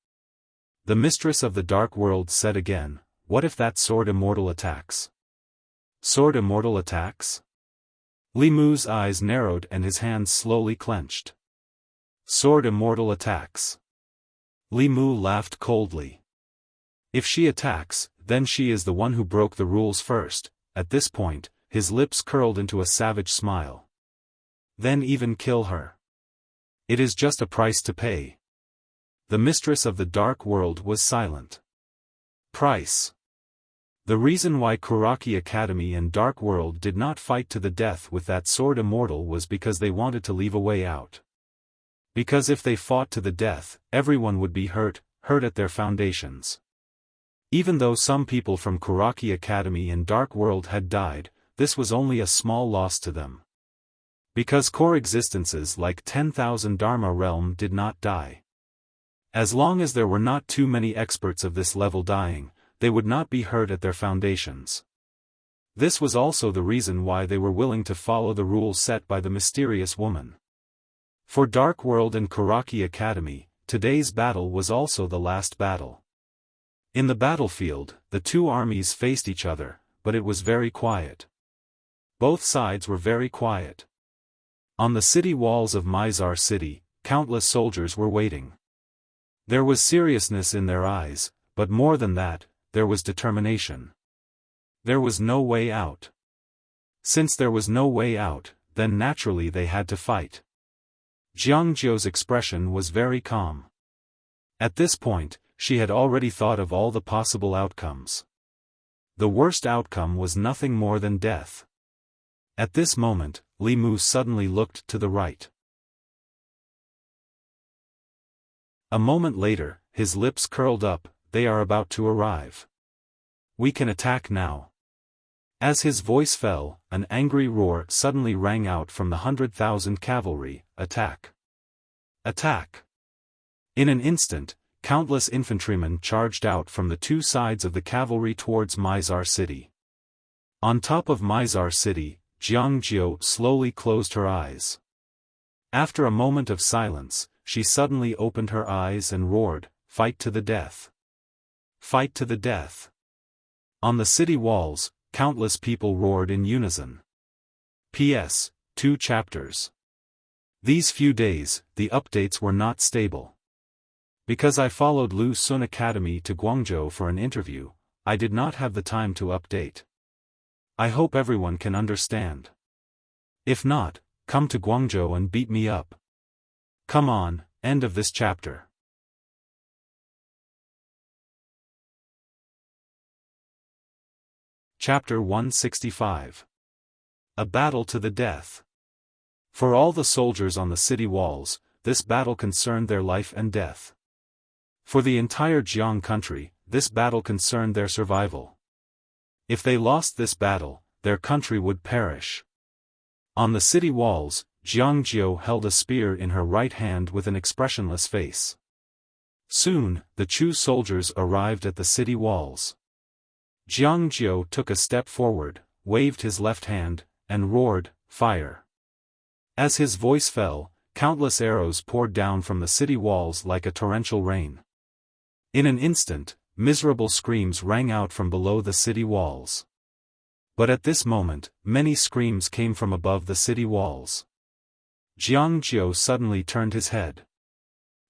A: The Mistress of the Dark World said again, what if that sword immortal attacks? Sword immortal attacks? Li Mu's eyes narrowed and his hands slowly clenched. Sword immortal attacks. Li Mu laughed coldly. If she attacks, then she is the one who broke the rules first. At this point, his lips curled into a savage smile. Then even kill her. It is just a price to pay. The mistress of the dark world was silent. Price. The reason why Kuraki Academy and Dark World did not fight to the death with that sword immortal was because they wanted to leave a way out. Because if they fought to the death, everyone would be hurt at their foundations. Even though some people from Kuraki Academy and Dark World had died, this was only a small loss to them. Because core existences like 10,000 Dharma Realm did not die. As long as there were not too many experts of this level dying, they would not be hurt at their foundations. This was also the reason why they were willing to follow the rules set by the mysterious woman. For Dark World and Kuraki Academy, today's battle was also the last battle. In the battlefield, the two armies faced each other, but it was very quiet. Both sides were very quiet. On the city walls of Mizar City, countless soldiers were waiting. There was seriousness in their eyes, but more than that, there was determination. There was no way out. Since there was no way out, then naturally they had to fight. Jiangzhou's expression was very calm. At this point, she had already thought of all the possible outcomes. The worst outcome was nothing more than death. At this moment, Li Mu suddenly looked to the right. A moment later, his lips curled up. They are about to arrive. We can attack now. As his voice fell, an angry roar suddenly rang out from the 100,000 cavalry. Attack! Attack! In an instant, countless infantrymen charged out from the two sides of the cavalry towards Mizar City. On top of Mizar City, Jiangzhou slowly closed her eyes. After a moment of silence, she suddenly opened her eyes and roared, "Fight to the death! Fight to the death!" On the city walls, countless people roared in unison. P.S. 2 chapters. These few days, the updates were not stable. Because I followed Lu Sun Academy to Guangzhou for an interview, I did not have the time to update. I hope everyone can understand. If not, come to Guangzhou and beat me up. Come on, end of this chapter. Chapter 165. A battle to the death. For all the soldiers on the city walls, this battle concerned their life and death. For the entire Jiang country, this battle concerned their survival. If they lost this battle, their country would perish. On the city walls, Jiangzhou held a spear in her right hand with an expressionless face. Soon, the Chu soldiers arrived at the city walls. Jiangzhou took a step forward, waved his left hand, and roared, "Fire!" As his voice fell, countless arrows poured down from the city walls like a torrential rain. In an instant, miserable screams rang out from below the city walls. But at this moment, many screams came from above the city walls. Jiangzhou suddenly turned his head.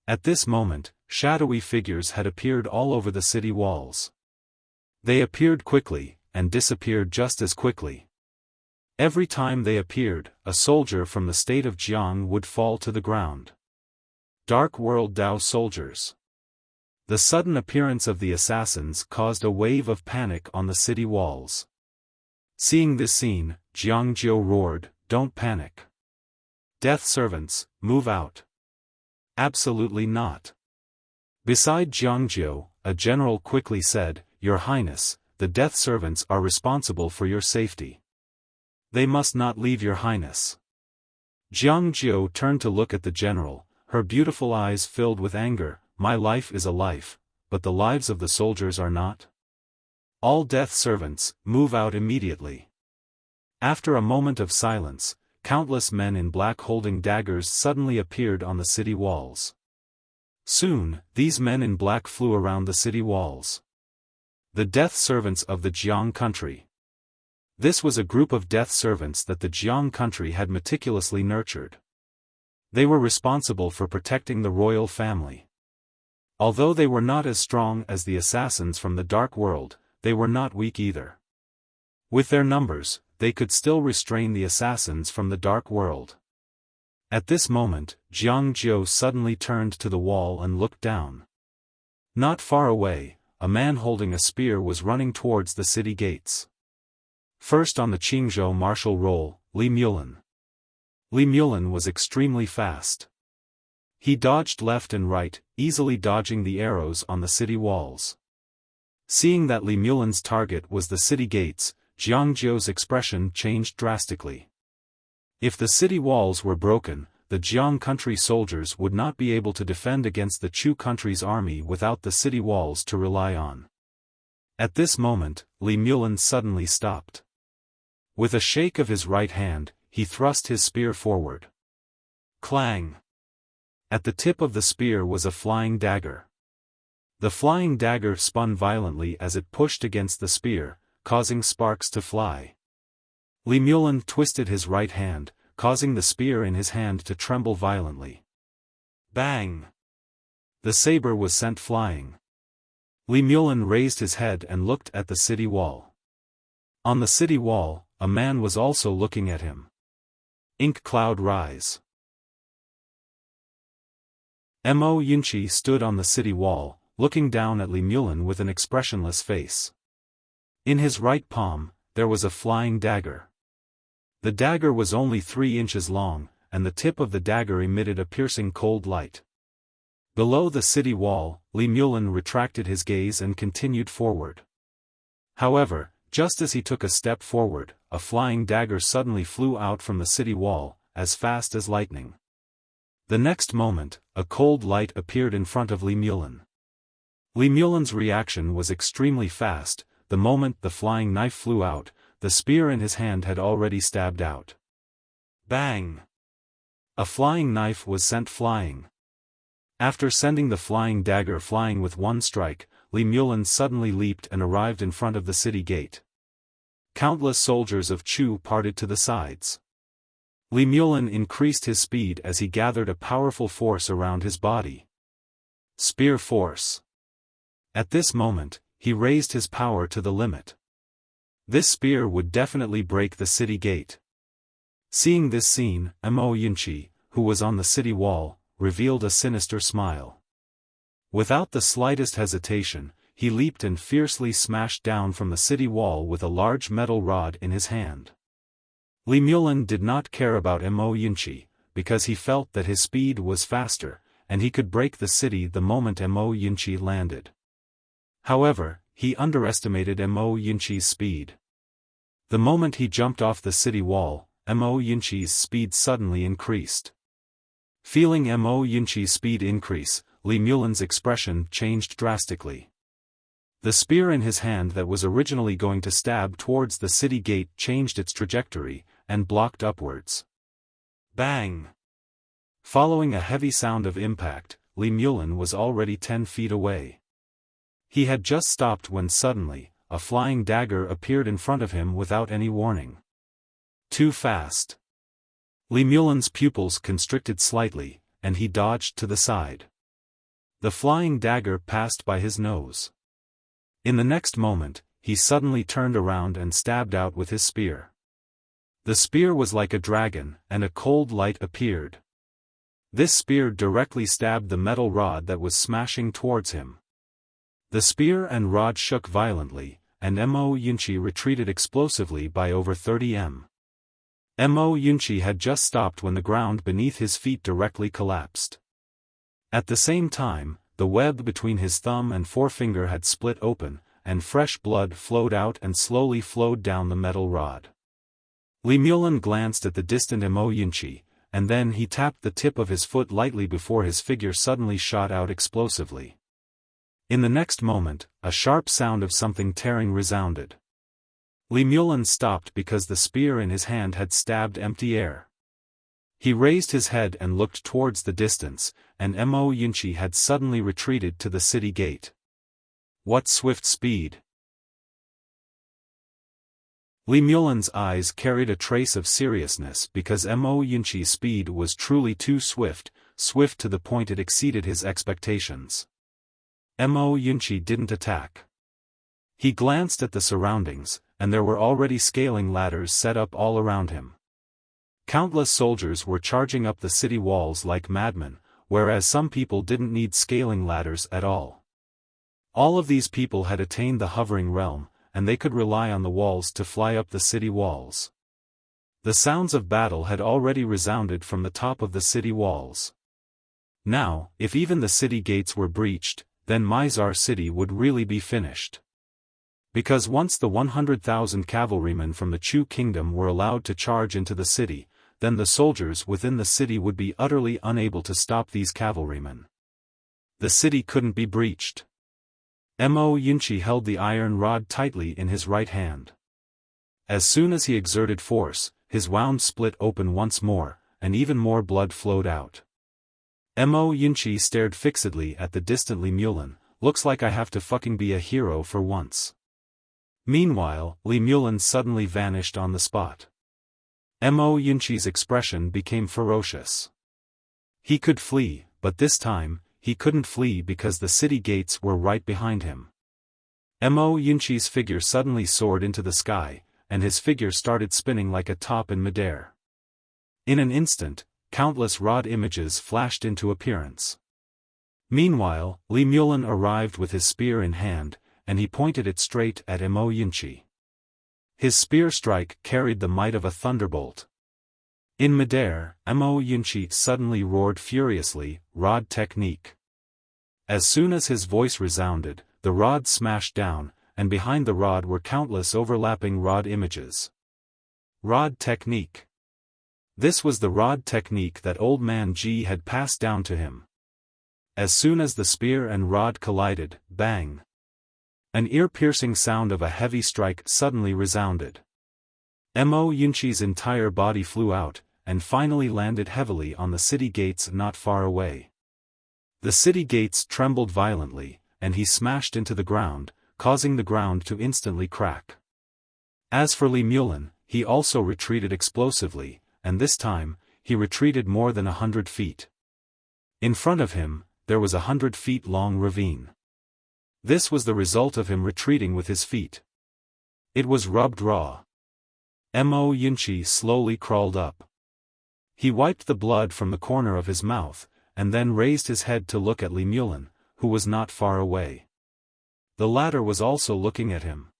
A: At this moment, shadowy figures had appeared all over the city walls. They appeared quickly, and disappeared just as quickly. Every time they appeared, a soldier from the state of Jiang would fall to the ground. Dark World Dao soldiers. The sudden appearance of the assassins caused a wave of panic on the city walls. Seeing this scene, Jiangzhou roared, "Don't panic. Death servants, move out." Absolutely not. Beside Jiangzhou, a general quickly said, "Your Highness, the death servants are responsible for your safety. They must not leave your Highness." Jiangzhou turned to look at the general, her beautiful eyes filled with anger. "My life is a life, but the lives of the soldiers are not. All death servants, move out immediately." After a moment of silence, countless men in black holding daggers suddenly appeared on the city walls. Soon, these men in black flew around the city walls. The death servants of the Jiang country. This was a group of death servants that the Jiang country had meticulously nurtured. They were responsible for protecting the royal family. Although they were not as strong as the assassins from the Dark World, they were not weak either. With their numbers, they could still restrain the assassins from the Dark World. At this moment, Jiang Jiu suddenly turned to the wall and looked down. Not far away, a man holding a spear was running towards the city gates. First on the Qingzhou martial roll, Li Mulin. Li Mulin was extremely fast. He dodged left and right, easily dodging the arrows on the city walls. Seeing that Li Mulin's target was the city gates, Jiang Jiu's expression changed drastically. If the city walls were broken, the Jiang country soldiers would not be able to defend against the Chu country's army without the city walls to rely on. At this moment, Li Mulin suddenly stopped. With a shake of his right hand, he thrust his spear forward. Clang! At the tip of the spear was a flying dagger. The flying dagger spun violently as it pushed against the spear, causing sparks to fly. Li Mulin twisted his right hand, causing the spear in his hand to tremble violently. Bang! The saber was sent flying. Li Mulin raised his head and looked at the city wall. On the city wall, a man was also looking at him. Ink cloud rise. Mo Yunqi stood on the city wall, looking down at Li Mulin with an expressionless face. In his right palm, there was a flying dagger. The dagger was only 3 inches long, and the tip of the dagger emitted a piercing cold light. Below the city wall, Li Mulin retracted his gaze and continued forward. However, just as he took a step forward, a flying dagger suddenly flew out from the city wall, as fast as lightning. The next moment, a cold light appeared in front of Li Mulin. Li Mulin's reaction was extremely fast. The moment the flying knife flew out, the spear in his hand had already stabbed out. Bang! A flying knife was sent flying. After sending the flying dagger flying with one strike, Li Mulin suddenly leaped and arrived in front of the city gate. Countless soldiers of Chu parted to the sides. Li Mulin increased his speed as he gathered a powerful force around his body. Spear force. At this moment, he raised his power to the limit. This spear would definitely break the city gate. Seeing this scene, Mo Yunqi, who was on the city wall, revealed a sinister smile. Without the slightest hesitation, he leaped and fiercely smashed down from the city wall with a large metal rod in his hand. Li Mulin did not care about Mo Yunqi, because he felt that his speed was faster, and he could break the city the moment Mo Yunqi landed. However, he underestimated Mo Yunqi's speed. The moment he jumped off the city wall, Mo Yunqi's speed suddenly increased. Feeling Mo Yunqi's speed increase, Li Mulin's expression changed drastically. The spear in his hand that was originally going to stab towards the city gate changed its trajectory, and blocked upwards. Bang! Following a heavy sound of impact, Li Mulin was already 10 feet away. He had just stopped when suddenly, a flying dagger appeared in front of him without any warning. Too fast. Li Mulin's pupils constricted slightly, and he dodged to the side. The flying dagger passed by his nose. In the next moment, he suddenly turned around and stabbed out with his spear. The spear was like a dragon, and a cold light appeared. This spear directly stabbed the metal rod that was smashing towards him. The spear and rod shook violently, and Mo Yunqi retreated explosively by over 30 m. Mo Yunqi had just stopped when the ground beneath his feet directly collapsed. At the same time, the web between his thumb and forefinger had split open, and fresh blood flowed out and slowly flowed down the metal rod. Li Mulin glanced at the distant Mo Yunqi, and then he tapped the tip of his foot lightly before his figure suddenly shot out explosively. In the next moment, a sharp sound of something tearing resounded. Li Mulin stopped because the spear in his hand had stabbed empty air. He raised his head and looked towards the distance, and Mo Yunqi had suddenly retreated to the city gate. What swift speed! Li Mulan's eyes carried a trace of seriousness because Mo Yunqi's speed was truly too swift to the point it exceeded his expectations. Mo Yunqi didn't attack. He glanced at the surroundings, and there were already scaling ladders set up all around him. Countless soldiers were charging up the city walls like madmen, whereas some people didn't need scaling ladders at all. All of these people had attained the hovering realm, and they could rely on the walls to fly up the city walls. The sounds of battle had already resounded from the top of the city walls. Now, if even the city gates were breached, then Mizar city would really be finished. Because once the 100,000 cavalrymen from the Chu kingdom were allowed to charge into the city, then the soldiers within the city would be utterly unable to stop these cavalrymen. The city couldn't be breached. Mo Yunqi held the iron rod tightly in his right hand. As soon as he exerted force, his wound split open once more, and even more blood flowed out. Mo Yunqi stared fixedly at the distant Li Mulan. Looks like I have to fucking be a hero for once. Meanwhile, Li Mulan suddenly vanished on the spot. Mo Yunqi's expression became ferocious. He could flee, but this time, he couldn't flee because the city gates were right behind him. Mo Yunqi's figure suddenly soared into the sky, and his figure started spinning like a top in midair. In an instant, countless rod images flashed into appearance. Meanwhile, Li Mulan arrived with his spear in hand, and he pointed it straight at Mo Yunqi. His spear strike carried the might of a thunderbolt. In midair, Mo Yunqi suddenly roared furiously, "Rod technique." As soon as his voice resounded, the rod smashed down, and behind the rod were countless overlapping rod images. Rod technique. This was the rod technique that Old Man Ji had passed down to him. As soon as the spear and rod collided, bang! An ear-piercing sound of a heavy strike suddenly resounded. Mo Yunqi's entire body flew out, and finally landed heavily on the city gates not far away. The city gates trembled violently, and he smashed into the ground, causing the ground to instantly crack. As for Li Mulan, he also retreated explosively, and this time, he retreated more than 100 feet. In front of him, there was a 100-feet-long ravine. This was the result of him retreating with his feet. It was rubbed raw. Mo Yunqi slowly crawled up. He wiped the blood from the corner of his mouth, and then raised his head to look at Li Mulan, who was not far away. The latter was also looking at him.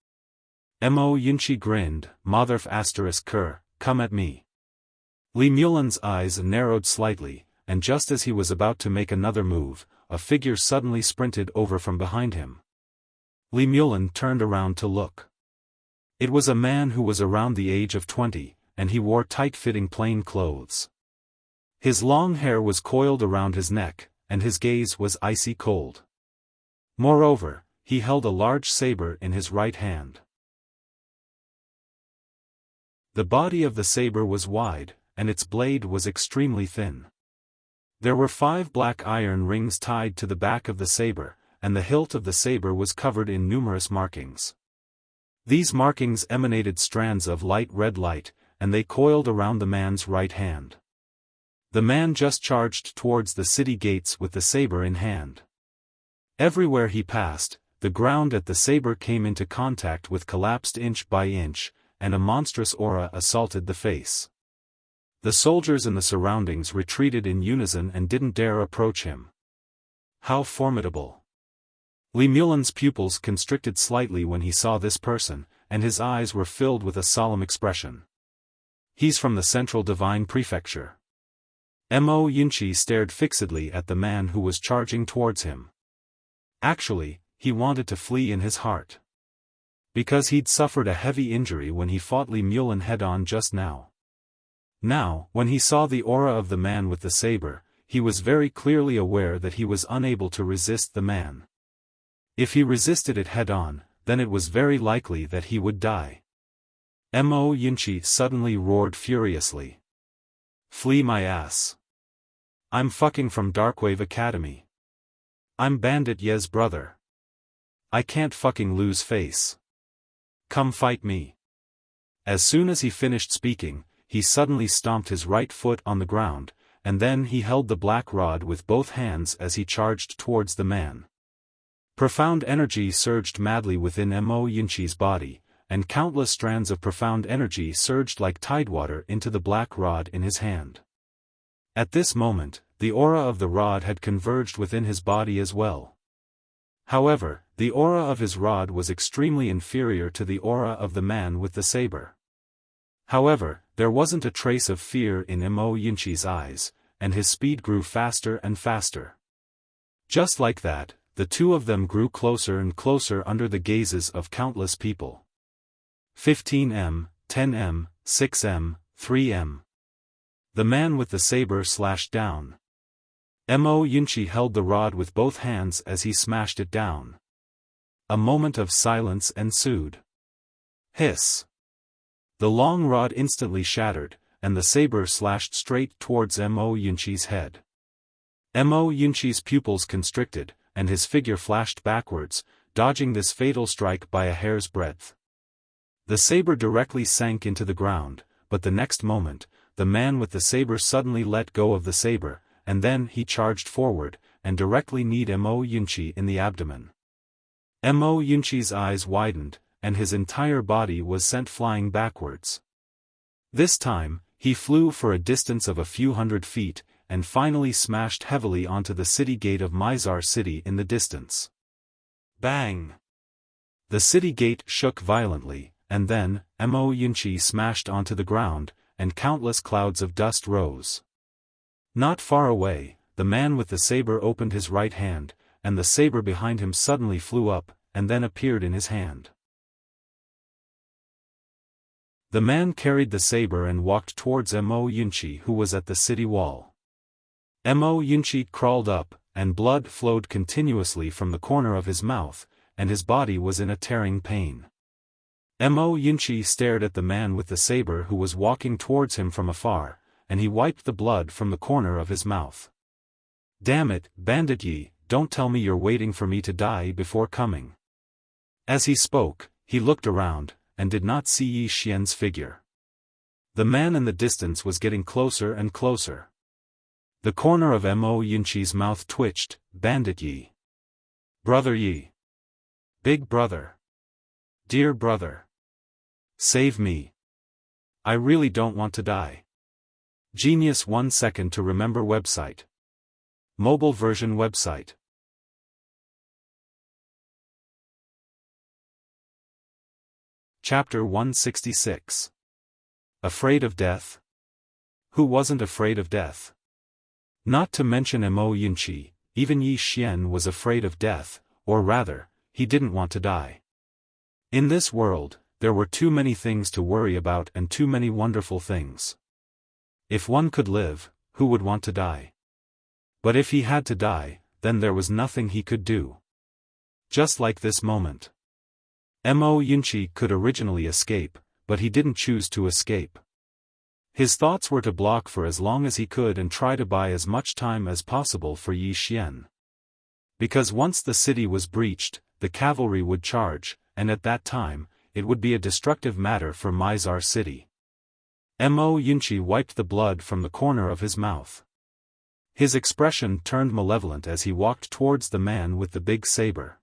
A: Mo Yunqi grinned, "Motherf asterisk cur, come at me." Li Mulan's eyes narrowed slightly, and just as he was about to make another move, a figure suddenly sprinted over from behind him. Li Mulan turned around to look. It was a man who was around the age of 20, and he wore tight-fitting plain clothes. His long hair was coiled around his neck, and his gaze was icy cold. Moreover, he held a large saber in his right hand. The body of the saber was wide, and its blade was extremely thin. There were 5 black iron rings tied to the back of the saber, and the hilt of the saber was covered in numerous markings. These markings emanated strands of light red light, and they coiled around the man's right hand. The man just charged towards the city gates with the saber in hand. Everywhere he passed, the ground at the saber came into contact with collapsed inch by inch, and a monstrous aura assaulted the face. The soldiers in the surroundings retreated in unison and didn't dare approach him. How formidable! Li Mulan's pupils constricted slightly when he saw this person, and his eyes were filled with a solemn expression. He's from the Central Divine Prefecture. Mo Yunqi stared fixedly at the man who was charging towards him. Actually, he wanted to flee in his heart. Because he'd suffered a heavy injury when he fought Li Mulan head-on just now. Now, when he saw the aura of the man with the saber, he was very clearly aware that he was unable to resist the man. If he resisted it head-on, then it was very likely that he would die. Mo Yunqi suddenly roared furiously. "Flee my ass. I'm fucking from Darkwave Academy. I'm Bandit Ye's brother. I can't fucking lose face. Come fight me." As soon as he finished speaking, he suddenly stomped his right foot on the ground, and then he held the black rod with both hands as he charged towards the man. Profound energy surged madly within Mo Yunqi's body, and countless strands of profound energy surged like tidewater into the black rod in his hand. At this moment, the aura of the rod had converged within his body as well. However, the aura of his rod was extremely inferior to the aura of the man with the saber. However, there wasn't a trace of fear in Mo Yunqi's eyes, and his speed grew faster and faster. Just like that, the two of them grew closer and closer under the gazes of countless people. 15 m, 10 m, 6 m, 3 m. The man with the saber slashed down. Mo Yunqi held the rod with both hands as he smashed it down. A moment of silence ensued. Hiss! The long rod instantly shattered, and the saber slashed straight towards Mo Yunqi's head. Mo Yunqi's pupils constricted, and his figure flashed backwards, dodging this fatal strike by a hair's breadth. The saber directly sank into the ground, but the next moment, the man with the saber suddenly let go of the saber, and then he charged forward, and directly kneed Mo Yunqi in the abdomen. Mo Yunqi's eyes widened, and his entire body was sent flying backwards. This time, he flew for a distance of a few hundred feet, and finally smashed heavily onto the city gate of Mizar City in the distance. Bang! The city gate shook violently, and then, Mo Yunqi smashed onto the ground, and countless clouds of dust rose. Not far away, the man with the saber opened his right hand, and the saber behind him suddenly flew up, and then appeared in his hand. The man carried the saber and walked towards Mo Yunqi, who was at the city wall. Mo Yunqi crawled up, and blood flowed continuously from the corner of his mouth, and his body was in a tearing pain. Mo Yunqi stared at the man with the saber who was walking towards him from afar, and he wiped the blood from the corner of his mouth. "Damn it, Bandit Yi, don't tell me you're waiting for me to die before coming." As he spoke, he looked around, and did not see Yi Xian's figure. The man in the distance was getting closer and closer. The corner of Mo Yunqi's mouth twitched. "Bandit Yi. Brother Yi. Big brother. Dear brother. Save me. I really don't want to die." Genius 1 second to remember website. Mobile version website. Chapter 166. Afraid of death? Who wasn't afraid of death? Not to mention Mo Yunqi, even Yi Xian was afraid of death, or rather, he didn't want to die. In this world, there were too many things to worry about and too many wonderful things. If one could live, who would want to die? But if he had to die, then there was nothing he could do. Just like this moment. Mo Yunqi could originally escape, but he didn't choose to escape. His thoughts were to block for as long as he could and try to buy as much time as possible for Yi Xian. Because once the city was breached, the cavalry would charge, and at that time, it would be a destructive matter for Mizar City. Mo Yunqi wiped the blood from the corner of his mouth. His expression turned malevolent as he walked towards the man with the big saber.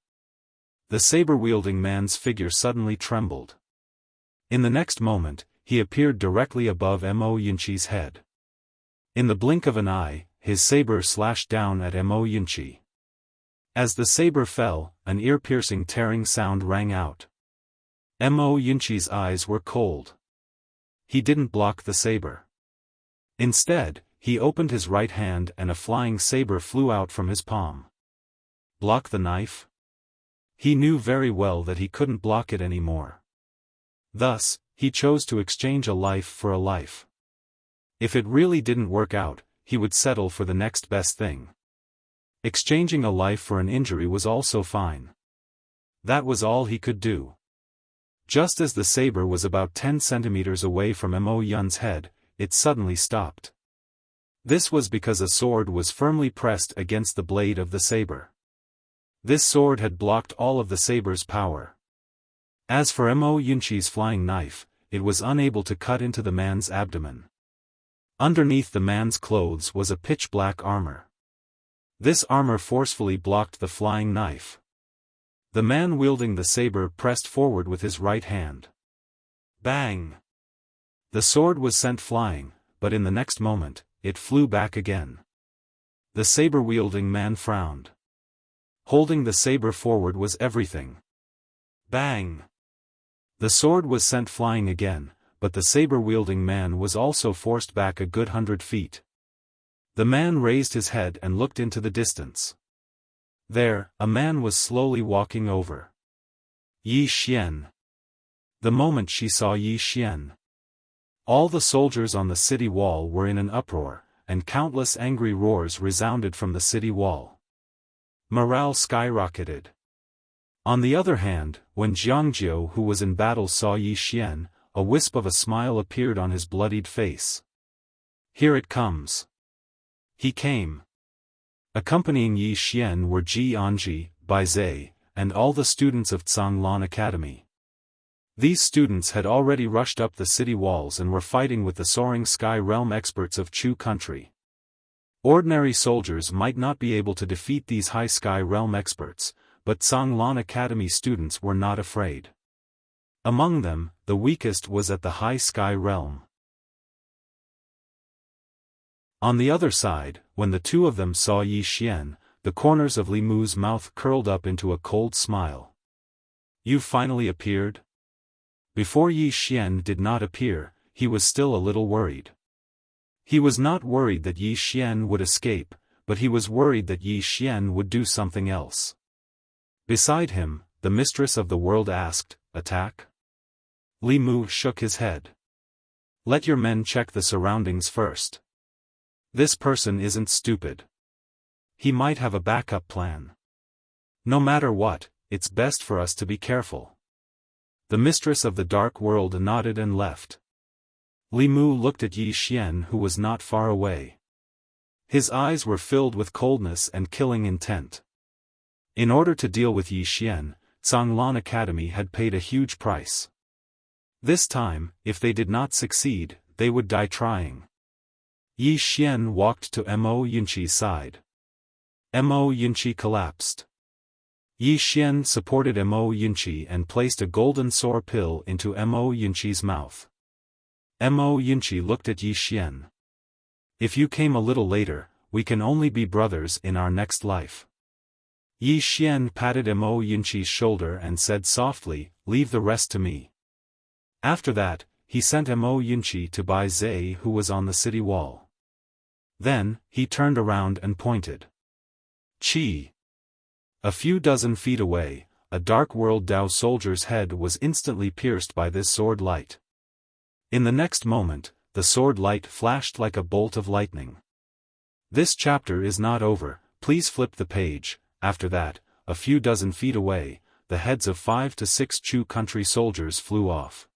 A: The saber-wielding man's figure suddenly trembled. In the next moment, he appeared directly above Mo Yunqi's head. In the blink of an eye, his saber slashed down at Mo Yunqi. As the saber fell, an ear-piercing tearing sound rang out. Mo Yunqi's eyes were cold. He didn't block the saber. Instead, he opened his right hand and a flying saber flew out from his palm. Block the knife? He knew very well that he couldn't block it anymore. Thus, he chose to exchange a life for a life. If it really didn't work out, he would settle for the next best thing. Exchanging a life for an injury was also fine. That was all he could do. Just as the saber was about 10 centimeters away from Mo Yun's head, it suddenly stopped. This was because a sword was firmly pressed against the blade of the saber. This sword had blocked all of the saber's power. As for Mo Yunqi's flying knife, it was unable to cut into the man's abdomen. Underneath the man's clothes was a pitch-black armor. This armor forcefully blocked the flying knife. The man wielding the saber pressed forward with his right hand. Bang! The sword was sent flying, but in the next moment, it flew back again. The saber-wielding man frowned. Holding the saber forward was everything. Bang! The sword was sent flying again, but the saber-wielding man was also forced back a good 100 feet. The man raised his head and looked into the distance. There, a man was slowly walking over. Yi Xian. The moment she saw Yi Xian, all the soldiers on the city wall were in an uproar, and countless angry roars resounded from the city wall. Morale skyrocketed. On the other hand, when Jiangjiu, who was in battle, saw Yi Xian, a wisp of a smile appeared on his bloodied face. Here it comes. He came. Accompanying Yi Xian were Ji Anji, Bai Zhe, and all the students of Zhanglan Academy. These students had already rushed up the city walls and were fighting with the soaring sky realm experts of Chu country. Ordinary soldiers might not be able to defeat these high sky realm experts, but Zhanglan Academy students were not afraid. Among them, the weakest was at the high sky realm. On the other side, when the two of them saw Yi Xian, the corners of Li Mu's mouth curled up into a cold smile. You finally appeared? Before Yi Xian did not appear, he was still a little worried. He was not worried that Yi Xian would escape, but he was worried that Yi Xian would do something else. Beside him, the mistress of the world asked, "Attack?" Li Mu shook his head. "Let your men check the surroundings first. This person isn't stupid. He might have a backup plan. No matter what, it's best for us to be careful." The mistress of the dark world nodded and left. Li Mu looked at Yi Xian, who was not far away. His eyes were filled with coldness and killing intent. In order to deal with Yi Xian, Zhanglan Academy had paid a huge price. This time, if they did not succeed, they would die trying. Yi Xian walked to Mo Yunqi's side. Mo Yunqi collapsed. Yi Xian supported Mo Yunqi and placed a golden sour pill into Mo Yunqi's mouth. Mo Yunqi looked at Yi Xian. "If you came a little later, we can only be brothers in our next life." Yi Xian patted Mo Yunqi's shoulder and said softly, "Leave the rest to me." After that, he sent Mo Yunqi to Bai Zhe, who was on the city wall. Then, he turned around and pointed. Chi! A few dozen feet away, a Dark World Dao soldier's head was instantly pierced by this sword light. In the next moment, the sword light flashed like a bolt of lightning. This chapter is not over, please flip the page. After that, a few dozen feet away, the heads of 5 to 6 Chu country soldiers flew off.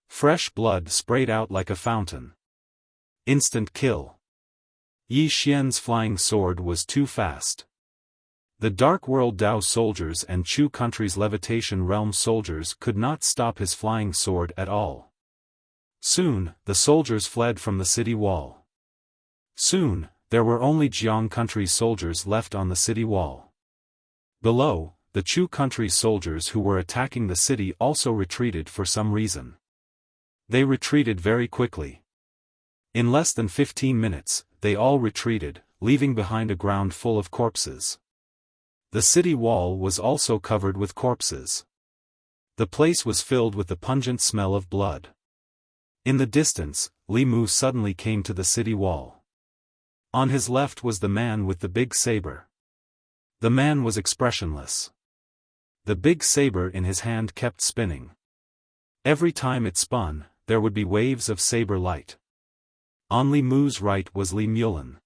A: Fresh blood sprayed out like a fountain. Instant kill. Yi Xian's flying sword was too fast. The Dark World Dao soldiers and Chu country's Levitation Realm soldiers could not stop his flying sword at all. Soon, the soldiers fled from the city wall. Soon, there were only Jiang country's soldiers left on the city wall. Below, the Chu country's soldiers who were attacking the city also retreated for some reason. They retreated very quickly. In less than 15 minutes, they all retreated, leaving behind a ground full of corpses. The city wall was also covered with corpses. The place was filled with the pungent smell of blood. In the distance, Li Mu suddenly came to the city wall. On his left was the man with the big saber. The man was expressionless. The big saber in his hand kept spinning. Every time it spun, there would be waves of saber light. On Li Mu's right was Li Mulin.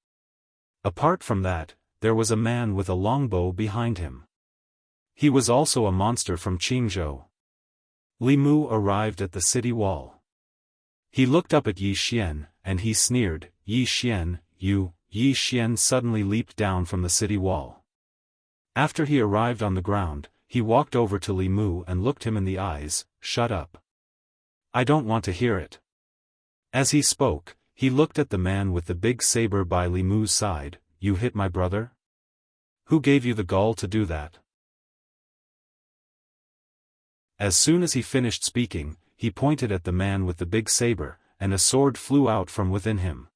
A: Apart from that, there was a man with a longbow behind him. He was also a monster from Qingzhou. Li Mu arrived at the city wall. He looked up at Yi Xian, and he sneered, "Yi Xian, you." Yi Xian suddenly leaped down from the city wall. After he arrived on the ground, he walked over to Li Mu and looked him in the eyes. "Shut up. I don't want to hear it. As he spoke, he looked at the man with the big saber by Li Mu's side. You hit my brother? Who gave you the gall to do that? As soon as he finished speaking, he pointed at the man with the big saber, and a sword flew out from within him.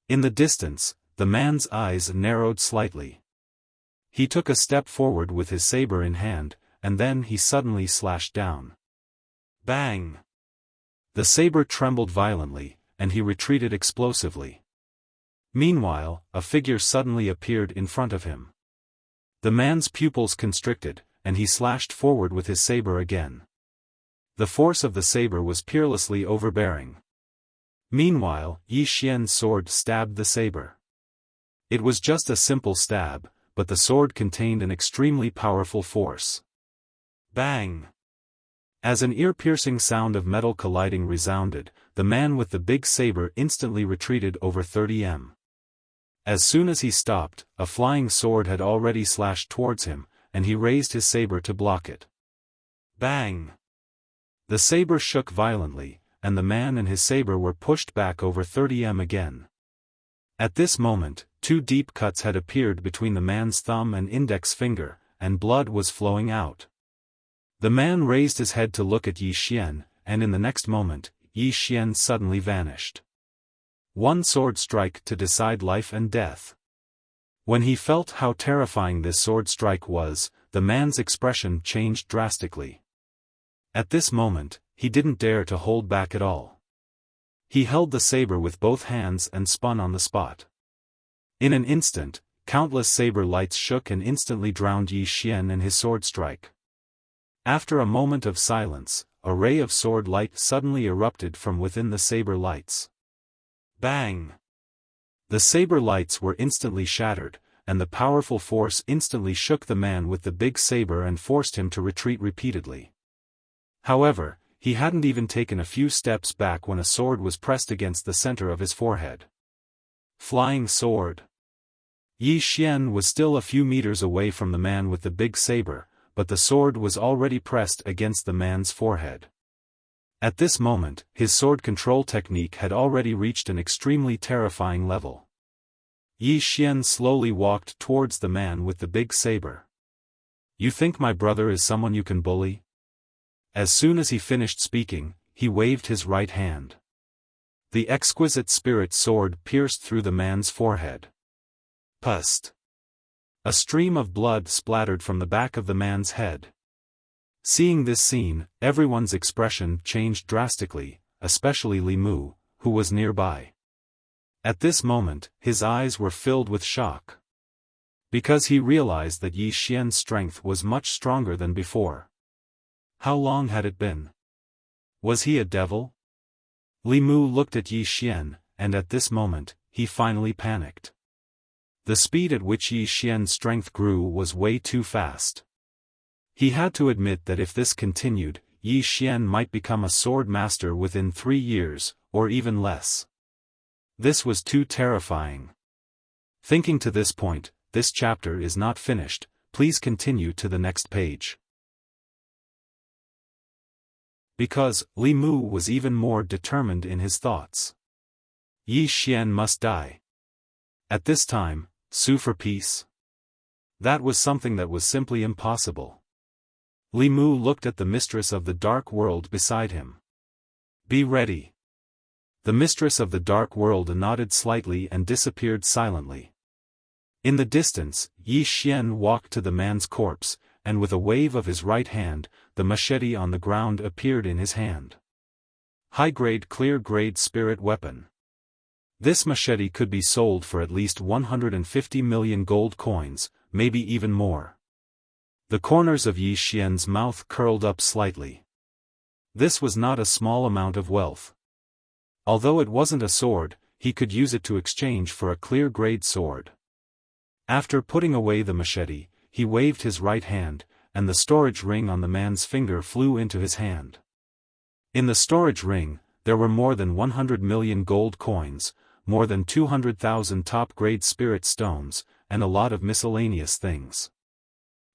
A: In the distance, the man's eyes narrowed slightly. He took a step forward with his saber in hand, and then he suddenly slashed down. Bang! The saber trembled violently, and he retreated explosively. Meanwhile, a figure suddenly appeared in front of him. The man's pupils constricted, and he slashed forward with his saber again. The force of the saber was peerlessly overbearing. Meanwhile, Yi Xian's sword stabbed the saber. It was just a simple stab, but the sword contained an extremely powerful force. Bang! As an ear-piercing sound of metal colliding resounded, the man with the big saber instantly retreated over 30 m. As soon as he stopped, a flying sword had already slashed towards him, and he raised his saber to block it. Bang! The saber shook violently, and the man and his saber were pushed back over 30 m again. At this moment, 2 deep cuts had appeared between the man's thumb and index finger, and blood was flowing out. The man raised his head to look at Yi Xian, and in the next moment, Yi Xian suddenly vanished. One sword strike to decide life and death. When he felt how terrifying this sword strike was, the man's expression changed drastically. At this moment, he didn't dare to hold back at all. He held the saber with both hands and spun on the spot. In an instant, countless saber lights shook and instantly drowned Yi Xian and his sword strike. After a moment of silence, a ray of sword light suddenly erupted from within the saber lights. Bang! The saber lights were instantly shattered, and the powerful force instantly shook the man with the big saber and forced him to retreat repeatedly. However, he hadn't even taken a few steps back when a sword was pressed against the center of his forehead. Flying sword. Yi Xian was still a few meters away from the man with the big saber, but the sword was already pressed against the man's forehead. At this moment, his sword control technique had already reached an extremely terrifying level. Yi Xian slowly walked towards the man with the big saber. You think my brother is someone you can bully? As soon as he finished speaking, he waved his right hand. The exquisite spirit sword pierced through the man's forehead. Pust! A stream of blood splattered from the back of the man's head. Seeing this scene, everyone's expression changed drastically, especially Li Mu, who was nearby. At this moment, his eyes were filled with shock. Because he realized that Yi Xian's strength was much stronger than before. How long had it been? Was he a devil? Li Mu looked at Yi Xian, and at this moment, he finally panicked. The speed at which Yi Xian's strength grew was way too fast. He had to admit that if this continued, Yi Xian might become a Swordmaster within 3 years, or even less. This was too terrifying. Thinking to this point, this chapter is not finished, please continue to the next page. Because, Li Mu was even more determined in his thoughts. Yi Xian must die. At this time, sue for peace? That was something that was simply impossible. Li Mu looked at the mistress of the dark world beside him. Be ready. The mistress of the dark world nodded slightly and disappeared silently. In the distance, Yi Xian walked to the man's corpse, and with a wave of his right hand, the machete on the ground appeared in his hand. High-grade clear-grade spirit weapon. This machete could be sold for at least 150 million gold coins, maybe even more. The corners of Yi Xian's mouth curled up slightly. This was not a small amount of wealth. Although it wasn't a sword, he could use it to exchange for a clear-grade sword. After putting away the machete, he waved his right hand, and the storage ring on the man's finger flew into his hand. In the storage ring, there were more than 100 million gold coins, more than 200,000 top-grade spirit stones, and a lot of miscellaneous things.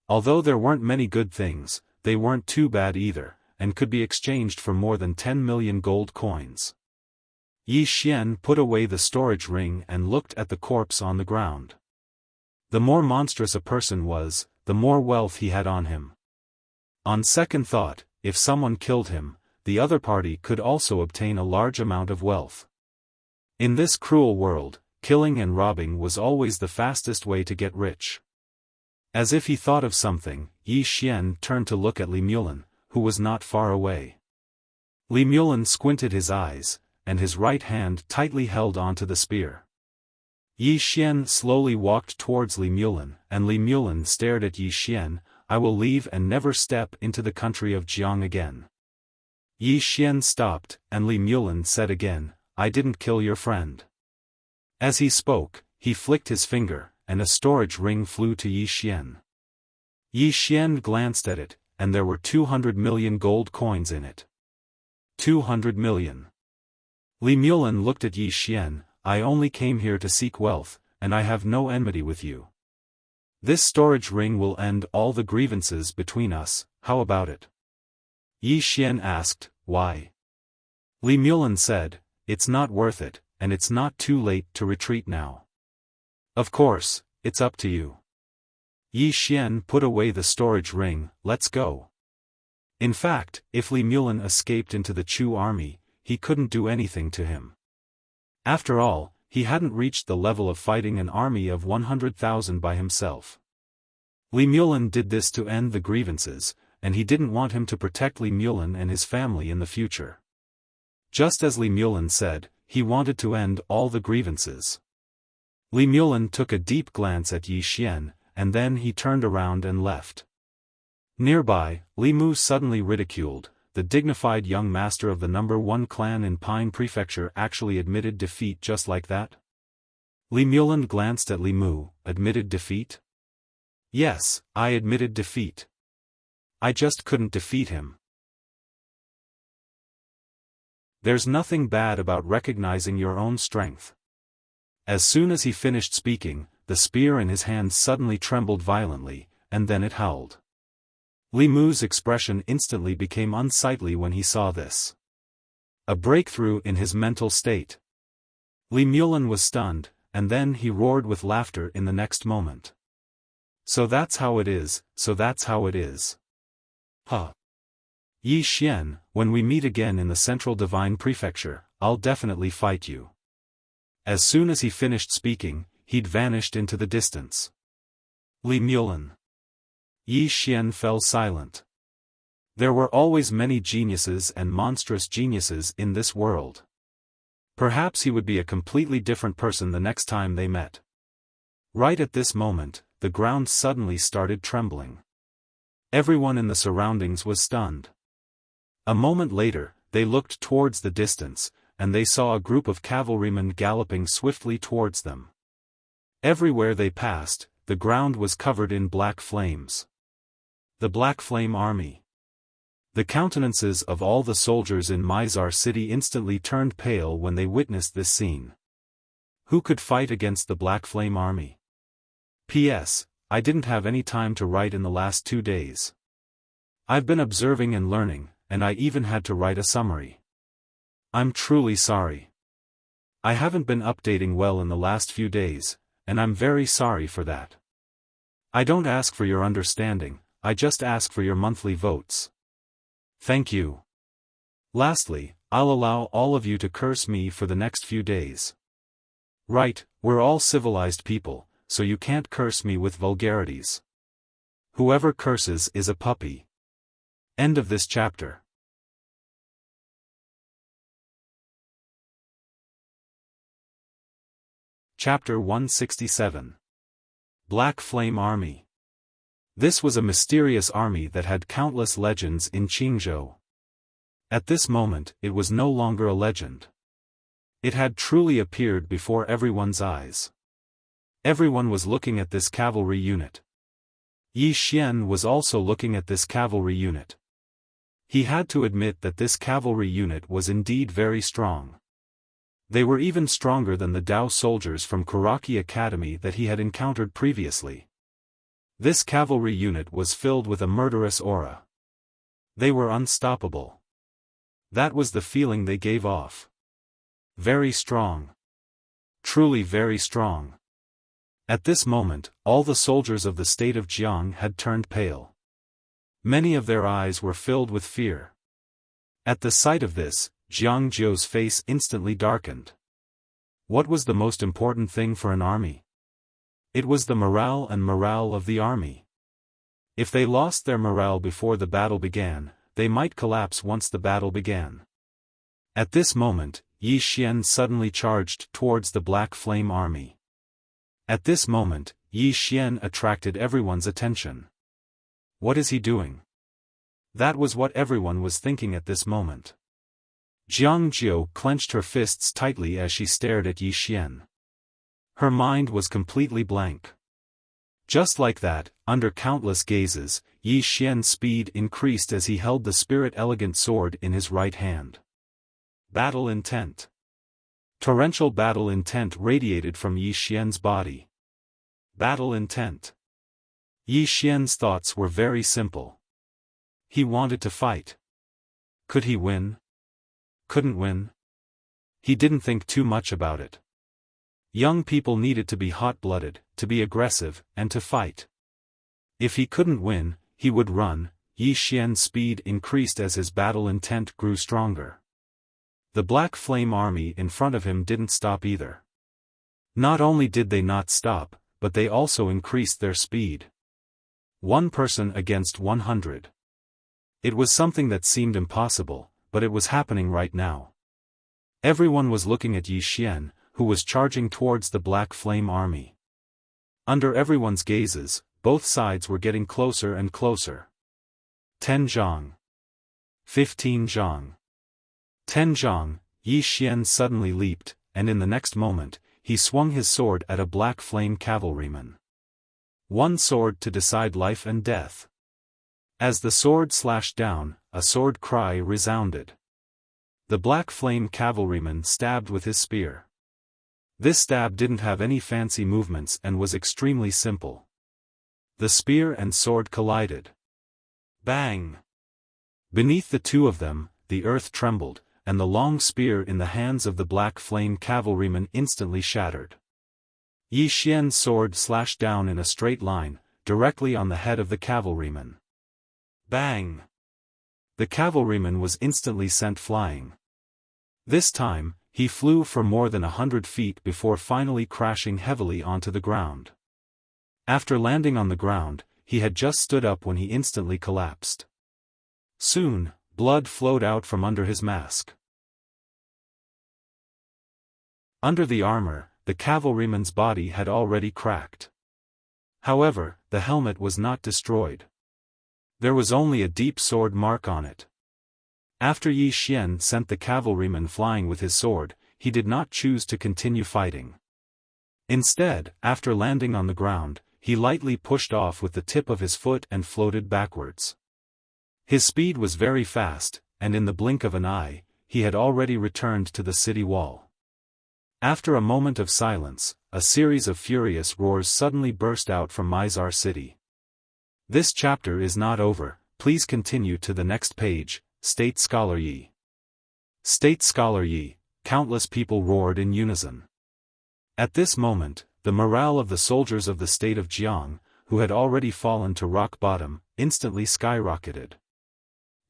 A: Although there weren't many good things, they weren't too bad either, and could be exchanged for more than 10 million gold coins. Yi Xian put away the storage ring and looked at the corpse on the ground. The more monstrous a person was, the more wealth he had on him. On second thought, if someone killed him, the other party could also obtain a large amount of wealth. In this cruel world, killing and robbing was always the fastest way to get rich. As if he thought of something, Yi Xian turned to look at Li Mulin, who was not far away. Li Mulin squinted his eyes, and his right hand tightly held onto the spear. Yi Xian slowly walked towards Li Mulin, and Li Mulin stared at Yi Xian. I will leave and never step into the country of Jiang again. Yi Xian stopped, and Li Mulin said again, I didn't kill your friend. As he spoke, he flicked his finger, and a storage ring flew to Yi Xian. Yi Xian glanced at it, and there were 200 million gold coins in it. 200 million. Li Mulin looked at Yi Xian, I only came here to seek wealth, and I have no enmity with you. This storage ring will end all the grievances between us, how about it? Yi Xian asked, why? Li Mulin said, it's not worth it, and it's not too late to retreat now. Of course, it's up to you. Yi Xian put away the storage ring, let's go. In fact, if Li Mulin escaped into the Chu army, he couldn't do anything to him. After all, he hadn't reached the level of fighting an army of 100,000 by himself. Li Mulin did this to end the grievances, and he didn't want him to protect Li Mulin and his family in the future. Just as Li Mulin said, he wanted to end all the grievances. Li Mulin took a deep glance at Yi Xian, and then he turned around and left. Nearby, Li Mu suddenly ridiculed, the dignified young master of the number 1 clan in Pine Prefecture actually admitted defeat just like that? Li Mulin glanced at Li Mu, admitted defeat? Yes, I admitted defeat. I just couldn't defeat him. There's nothing bad about recognizing your own strength. As soon as he finished speaking, the spear in his hand suddenly trembled violently, and then it howled. Li Mu's expression instantly became unsightly when he saw this. A breakthrough in his mental state. Li Mulin was stunned, and then he roared with laughter in the next moment. So that's how it is, so that's how it is. Huh. Yi Xian, when we meet again in the Central Divine Prefecture, I'll definitely fight you. As soon as he finished speaking, he'd vanished into the distance. Li Mulin. Yi Xian fell silent. There were always many geniuses and monstrous geniuses in this world. Perhaps he would be a completely different person the next time they met. Right at this moment, the ground suddenly started trembling. Everyone in the surroundings was stunned. A moment later, they looked towards the distance, and they saw a group of cavalrymen galloping swiftly towards them. Everywhere they passed, the ground was covered in black flames. The Black Flame Army. The countenances of all the soldiers in Mizar City instantly turned pale when they witnessed this scene. Who could fight against the Black Flame Army? P.S. I didn't have any time to write in the last 2 days. I've been observing and learning, and I even had to write a summary. I'm truly sorry. I haven't been updating well in the last few days, and I'm very sorry for that. I don't ask for your understanding, I just ask for your monthly votes. Thank you. Lastly, I'll allow all of you to curse me for the next few days. Right, we're all civilized people, so you can't curse me with vulgarities. Whoever curses is a puppy. End of this chapter. Chapter 167. Black Flame Army. This was a mysterious army that had countless legends in Qingzhou. At this moment, it was no longer a legend. It had truly appeared before everyone's eyes. Everyone was looking at this cavalry unit. Yi Xian was also looking at this cavalry unit. He had to admit that this cavalry unit was indeed very strong. They were even stronger than the Dao soldiers from Kuraki Academy that he had encountered previously. This cavalry unit was filled with a murderous aura. They were unstoppable. That was the feeling they gave off. Very strong. Truly very strong. At this moment, all the soldiers of the state of Jiang had turned pale. Many of their eyes were filled with fear. At the sight of this, Jiang Zhou's face instantly darkened. What was the most important thing for an army? It was the morale of the army. If they lost their morale before the battle began, they might collapse once the battle began. At this moment, Yi Xian suddenly charged towards the Black Flame army. At this moment, Yi Xian attracted everyone's attention. What is he doing? That was what everyone was thinking at this moment. Jiang Zhou clenched her fists tightly as she stared at Yi Xian. Her mind was completely blank. Just like that, under countless gazes, Yi Xian's speed increased as he held the spirit-elegant sword in his right hand. Battle intent. Torrential battle intent radiated from Yi Xian's body. Battle intent. Yi Xian's thoughts were very simple. He wanted to fight. Could he win? Couldn't win? He didn't think too much about it. Young people needed to be hot-blooded, to be aggressive, and to fight. If he couldn't win, he would run. Yi Xian's speed increased as his battle intent grew stronger. The Black Flame army in front of him didn't stop either. Not only did they not stop, but they also increased their speed. 1 person against 100. It was something that seemed impossible, but it was happening right now. Everyone was looking at Yi Xian, who was charging towards the Black Flame army. Under everyone's gazes, both sides were getting closer and closer. 10 zhang. 15 zhang. 10 zhang. Yi Xian suddenly leaped, and in the next moment, he swung his sword at a Black Flame cavalryman. 1 sword to decide life and death. As the sword slashed down, a sword cry resounded. The Black Flame cavalryman stabbed with his spear. This stab didn't have any fancy movements and was extremely simple. The spear and sword collided. Bang! Beneath the two of them, the earth trembled, and the long spear in the hands of the Black Flame cavalryman instantly shattered. Yi Xian's sword slashed down in a straight line, directly on the head of the cavalryman. Bang! The cavalryman was instantly sent flying. This time, he flew for more than 100 feet before finally crashing heavily onto the ground. After landing on the ground, he had just stood up when he instantly collapsed. Soon, blood flowed out from under his mask. Under the armor, the cavalryman's body had already cracked. However, the helmet was not destroyed. There was only a deep sword mark on it. After Yi Xian sent the cavalryman flying with his sword, he did not choose to continue fighting. Instead, after landing on the ground, he lightly pushed off with the tip of his foot and floated backwards. His speed was very fast, and in the blink of an eye, he had already returned to the city wall. After a moment of silence, a series of furious roars suddenly burst out from Mizar City. This chapter is not over, please continue to the next page. State Scholar Yi. State Scholar Yi. Countless people roared in unison. At this moment, the morale of the soldiers of the state of Jiang, who had already fallen to rock bottom, instantly skyrocketed.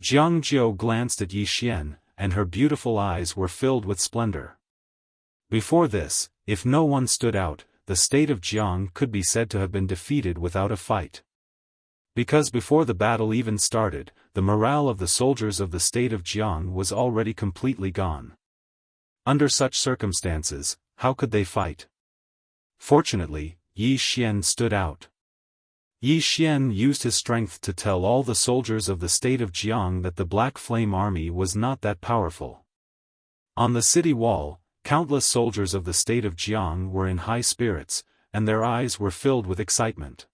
A: Jiang Zhou glanced at Yi Xian, and her beautiful eyes were filled with splendor. Before this, if no one stood out, the state of Jiang could be said to have been defeated without a fight. Because before the battle even started, the morale of the soldiers of the state of Jiang was already completely gone. Under such circumstances, how could they fight? Fortunately, Yi Xian stood out. Yi Xian used his strength to tell all the soldiers of the state of Jiang that the Black Flame army was not that powerful. On the city wall, countless soldiers of the state of Jiang were in high spirits, and their eyes were filled with excitement.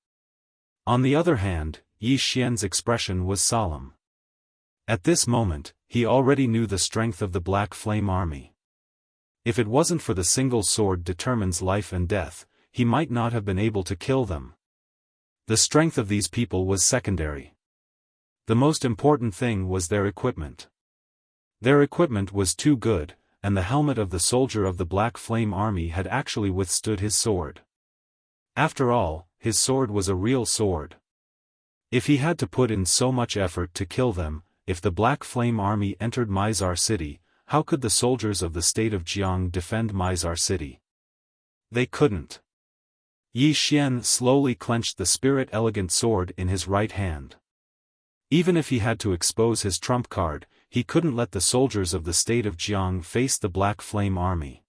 A: On the other hand, Yi Xian's expression was solemn. At this moment, he already knew the strength of the Black Flame army. If it wasn't for the single sword determines life and death, he might not have been able to kill them. The strength of these people was secondary. The most important thing was their equipment. Their equipment was too good, and the helmet of the soldier of the Black Flame Army had actually withstood his sword. After all, his sword was a real sword. If he had to put in so much effort to kill them, if the Black Flame Army entered Mizar City, how could the soldiers of the state of Jiang defend Mizar City? They couldn't. Yi Xian slowly clenched the spirit-elegant sword in his right hand. Even if he had to expose his trump card, he couldn't let the soldiers of the state of Jiang face the Black Flame Army.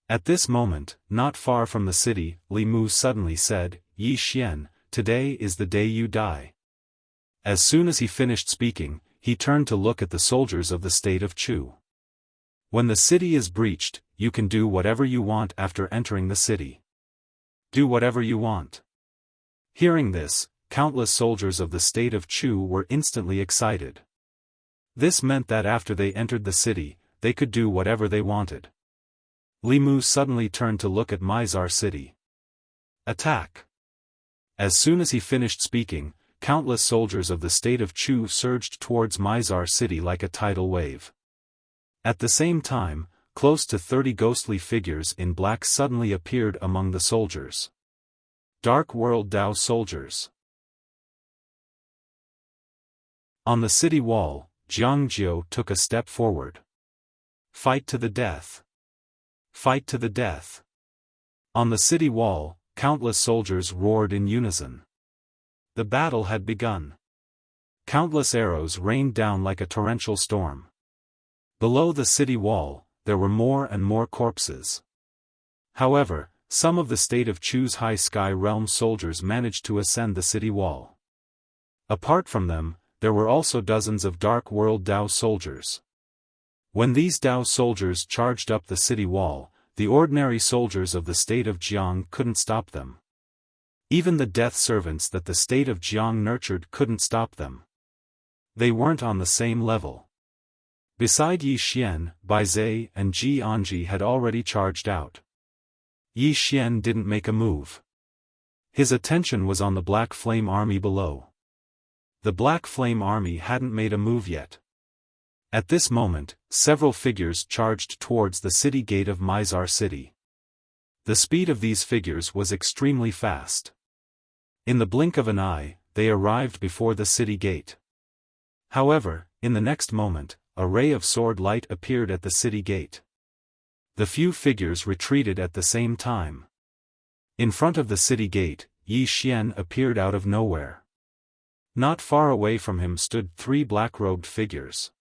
A: At this moment, not far from the city, Li Mu suddenly said, "Yi Xian, today is the day you die." As soon as he finished speaking, he turned to look at the soldiers of the state of Chu. When the city is breached, you can do whatever you want after entering the city. Do whatever you want. Hearing this, countless soldiers of the state of Chu were instantly excited. This meant that after they entered the city, they could do whatever they wanted. Li Mu suddenly turned to look at Mizar City. Attack! As soon as he finished speaking, countless soldiers of the state of Chu surged towards Mizar City like a tidal wave. At the same time, close to 30 ghostly figures in black suddenly appeared among the soldiers. Dark World Dao soldiers. On the city wall, Jiang Jiu took a step forward. Fight to the death. Fight to the death. On the city wall, countless soldiers roared in unison. The battle had begun. Countless arrows rained down like a torrential storm. Below the city wall, there were more and more corpses. However, some of the state of Chu's High Sky Realm soldiers managed to ascend the city wall. Apart from them, there were also dozens of Dark World Dao soldiers. When these Dao soldiers charged up the city wall, the ordinary soldiers of the state of Jiang couldn't stop them. Even the death servants that the state of Jiang nurtured couldn't stop them. They weren't on the same level. Beside Yi Xian, Bai Zai and Ji Anji had already charged out. Yi Xian didn't make a move. His attention was on the Black Flame Army below. The Black Flame Army hadn't made a move yet. At this moment, several figures charged towards the city gate of Mizar City. The speed of these figures was extremely fast. In the blink of an eye, they arrived before the city gate. However, in the next moment, a ray of sword light appeared at the city gate. The few figures retreated at the same time. In front of the city gate, Yi Xian appeared out of nowhere. Not far away from him stood 3 black-robed figures.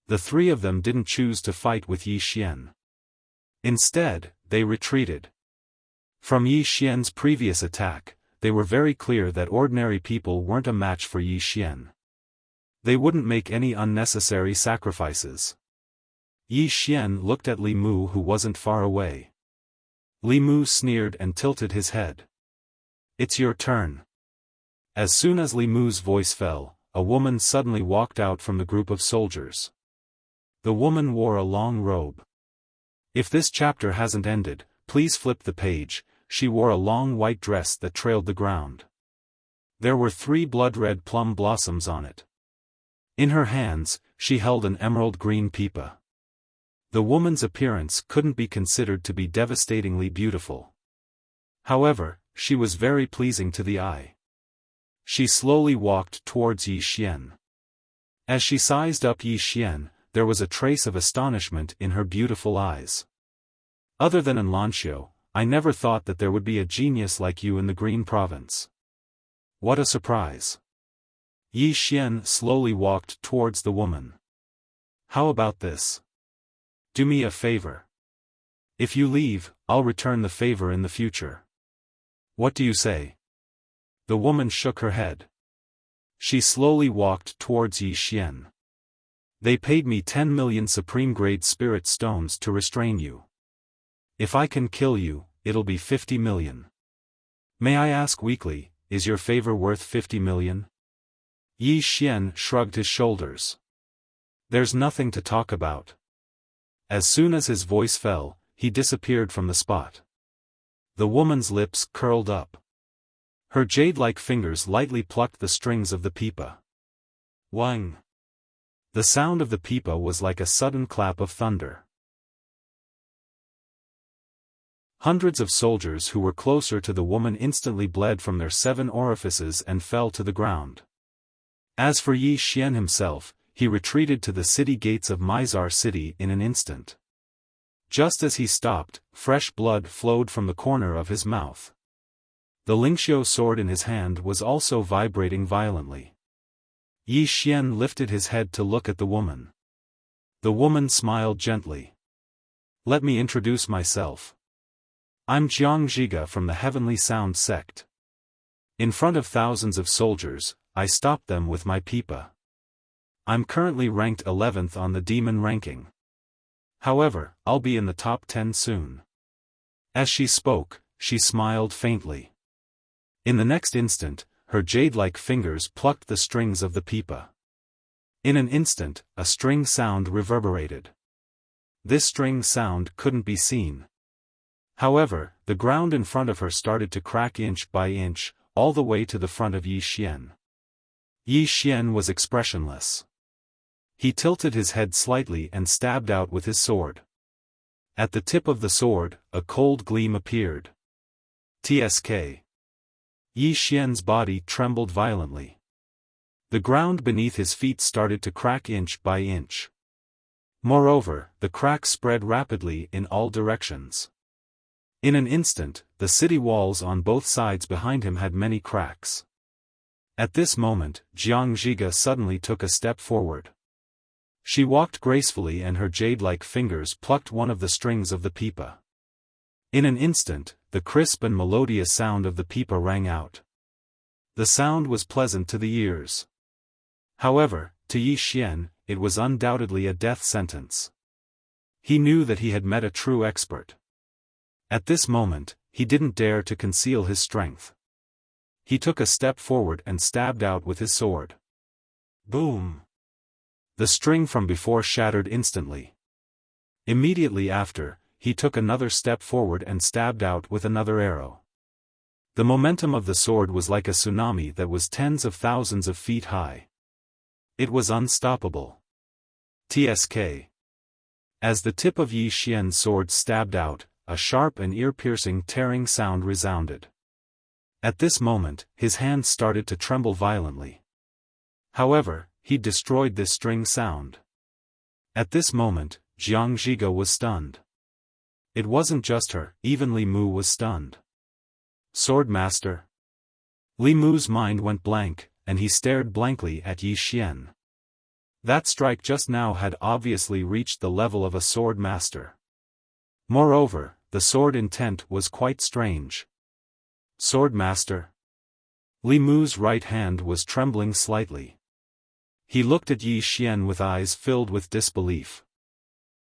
A: The 3 of them didn't choose to fight with Yi Xian. Instead, they retreated. From Yi Xian's previous attack, they were very clear that ordinary people weren't a match for Yi Xian. They wouldn't make any unnecessary sacrifices. Yi Xian looked at Li Mu, who wasn't far away. Li Mu sneered and tilted his head. "It's your turn." As soon as Li Mu's voice fell, a woman suddenly walked out from the group of soldiers. The woman wore a long robe. If this chapter hasn't ended, please flip the page. She wore a long white dress that trailed the ground. There were 3 blood-red plum blossoms on it. In her hands, she held an emerald green pipa. The woman's appearance couldn't be considered to be devastatingly beautiful. However, she was very pleasing to the eye. She slowly walked towards Yi Xian. As she sized up Yi Xian, there was a trace of astonishment in her beautiful eyes. "Other than in Lanxiu, I never thought that there would be a genius like you in the Green Province. What a surprise." Yi Xian slowly walked towards the woman. "How about this? Do me a favor. If you leave, I'll return the favor in the future. What do you say?" The woman shook her head. She slowly walked towards Yi Xian. "They paid me 10 million supreme-grade spirit stones to restrain you. If I can kill you, it'll be 50 million. May I ask weakly, is your favor worth 50 million? Yi Xian shrugged his shoulders. "There's nothing to talk about." As soon as his voice fell, he disappeared from the spot. The woman's lips curled up. Her jade-like fingers lightly plucked the strings of the pipa. Wang. The sound of the pipa was like a sudden clap of thunder. Hundreds of soldiers who were closer to the woman instantly bled from their 7 orifices and fell to the ground. As for Yi Xian himself, he retreated to the city gates of Mizar City in an instant. Just as he stopped, fresh blood flowed from the corner of his mouth. The Lingxiu sword in his hand was also vibrating violently. Yi Xian lifted his head to look at the woman. The woman smiled gently. "Let me introduce myself. I'm Jiang Zhiga from the Heavenly Sound sect. In front of thousands of soldiers, I stopped them with my pipa. I'm currently ranked 11th on the demon ranking. However, I'll be in the top 10 soon." As she spoke, she smiled faintly. In the next instant, her jade-like fingers plucked the strings of the pipa. In an instant, a string sound reverberated. This string sound couldn't be seen. However, the ground in front of her started to crack inch by inch, all the way to the front of Yi Xian. Yi Xian was expressionless. He tilted his head slightly and stabbed out with his sword. At the tip of the sword, a cold gleam appeared. Tsk. Yi Xian's body trembled violently. The ground beneath his feet started to crack inch by inch. Moreover, the cracks spread rapidly in all directions. In an instant, the city walls on both sides behind him had many cracks. At this moment, Jiang Zhiga suddenly took a step forward. She walked gracefully and her jade-like fingers plucked one of the strings of the pipa. In an instant, the crisp and melodious sound of the pipa rang out. The sound was pleasant to the ears. However, to Yi Xian, it was undoubtedly a death sentence. He knew that he had met a true expert. At this moment, he didn't dare to conceal his strength. He took a step forward and stabbed out with his sword. Boom! The string from before shattered instantly. Immediately after, he took another step forward and stabbed out with another arrow. The momentum of the sword was like a tsunami that was tens of thousands of feet high. It was unstoppable. Tsk. As the tip of Yi Xian's sword stabbed out, a sharp and ear-piercing tearing sound resounded. At this moment, his hands started to tremble violently. However, he destroyed this string sound. At this moment, Jiang Zhiga was stunned. It wasn't just her, even Li Mu was stunned. Swordmaster. Li Mu's mind went blank, and he stared blankly at Yi Xian. That strike just now had obviously reached the level of a swordmaster. Moreover, the sword intent was quite strange. Swordmaster. Li Mu's right hand was trembling slightly. He looked at Yi Xian with eyes filled with disbelief.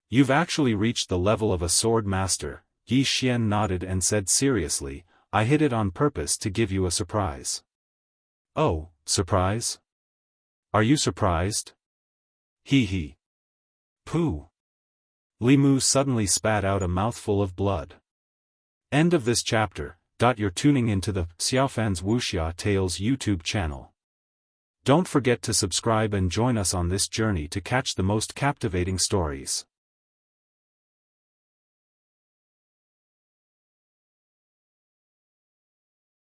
A: "You've actually reached the level of a swordmaster," Yi Xian nodded and said seriously, "I hid it on purpose to give you a surprise." "Oh, surprise? Are you surprised?" He. Pooh. Li Mu suddenly spat out a mouthful of blood. End of this chapter. You're tuning into the Xiaofan's Wuxia Tales YouTube channel. Don't forget to subscribe and join us on this journey to catch the most captivating stories.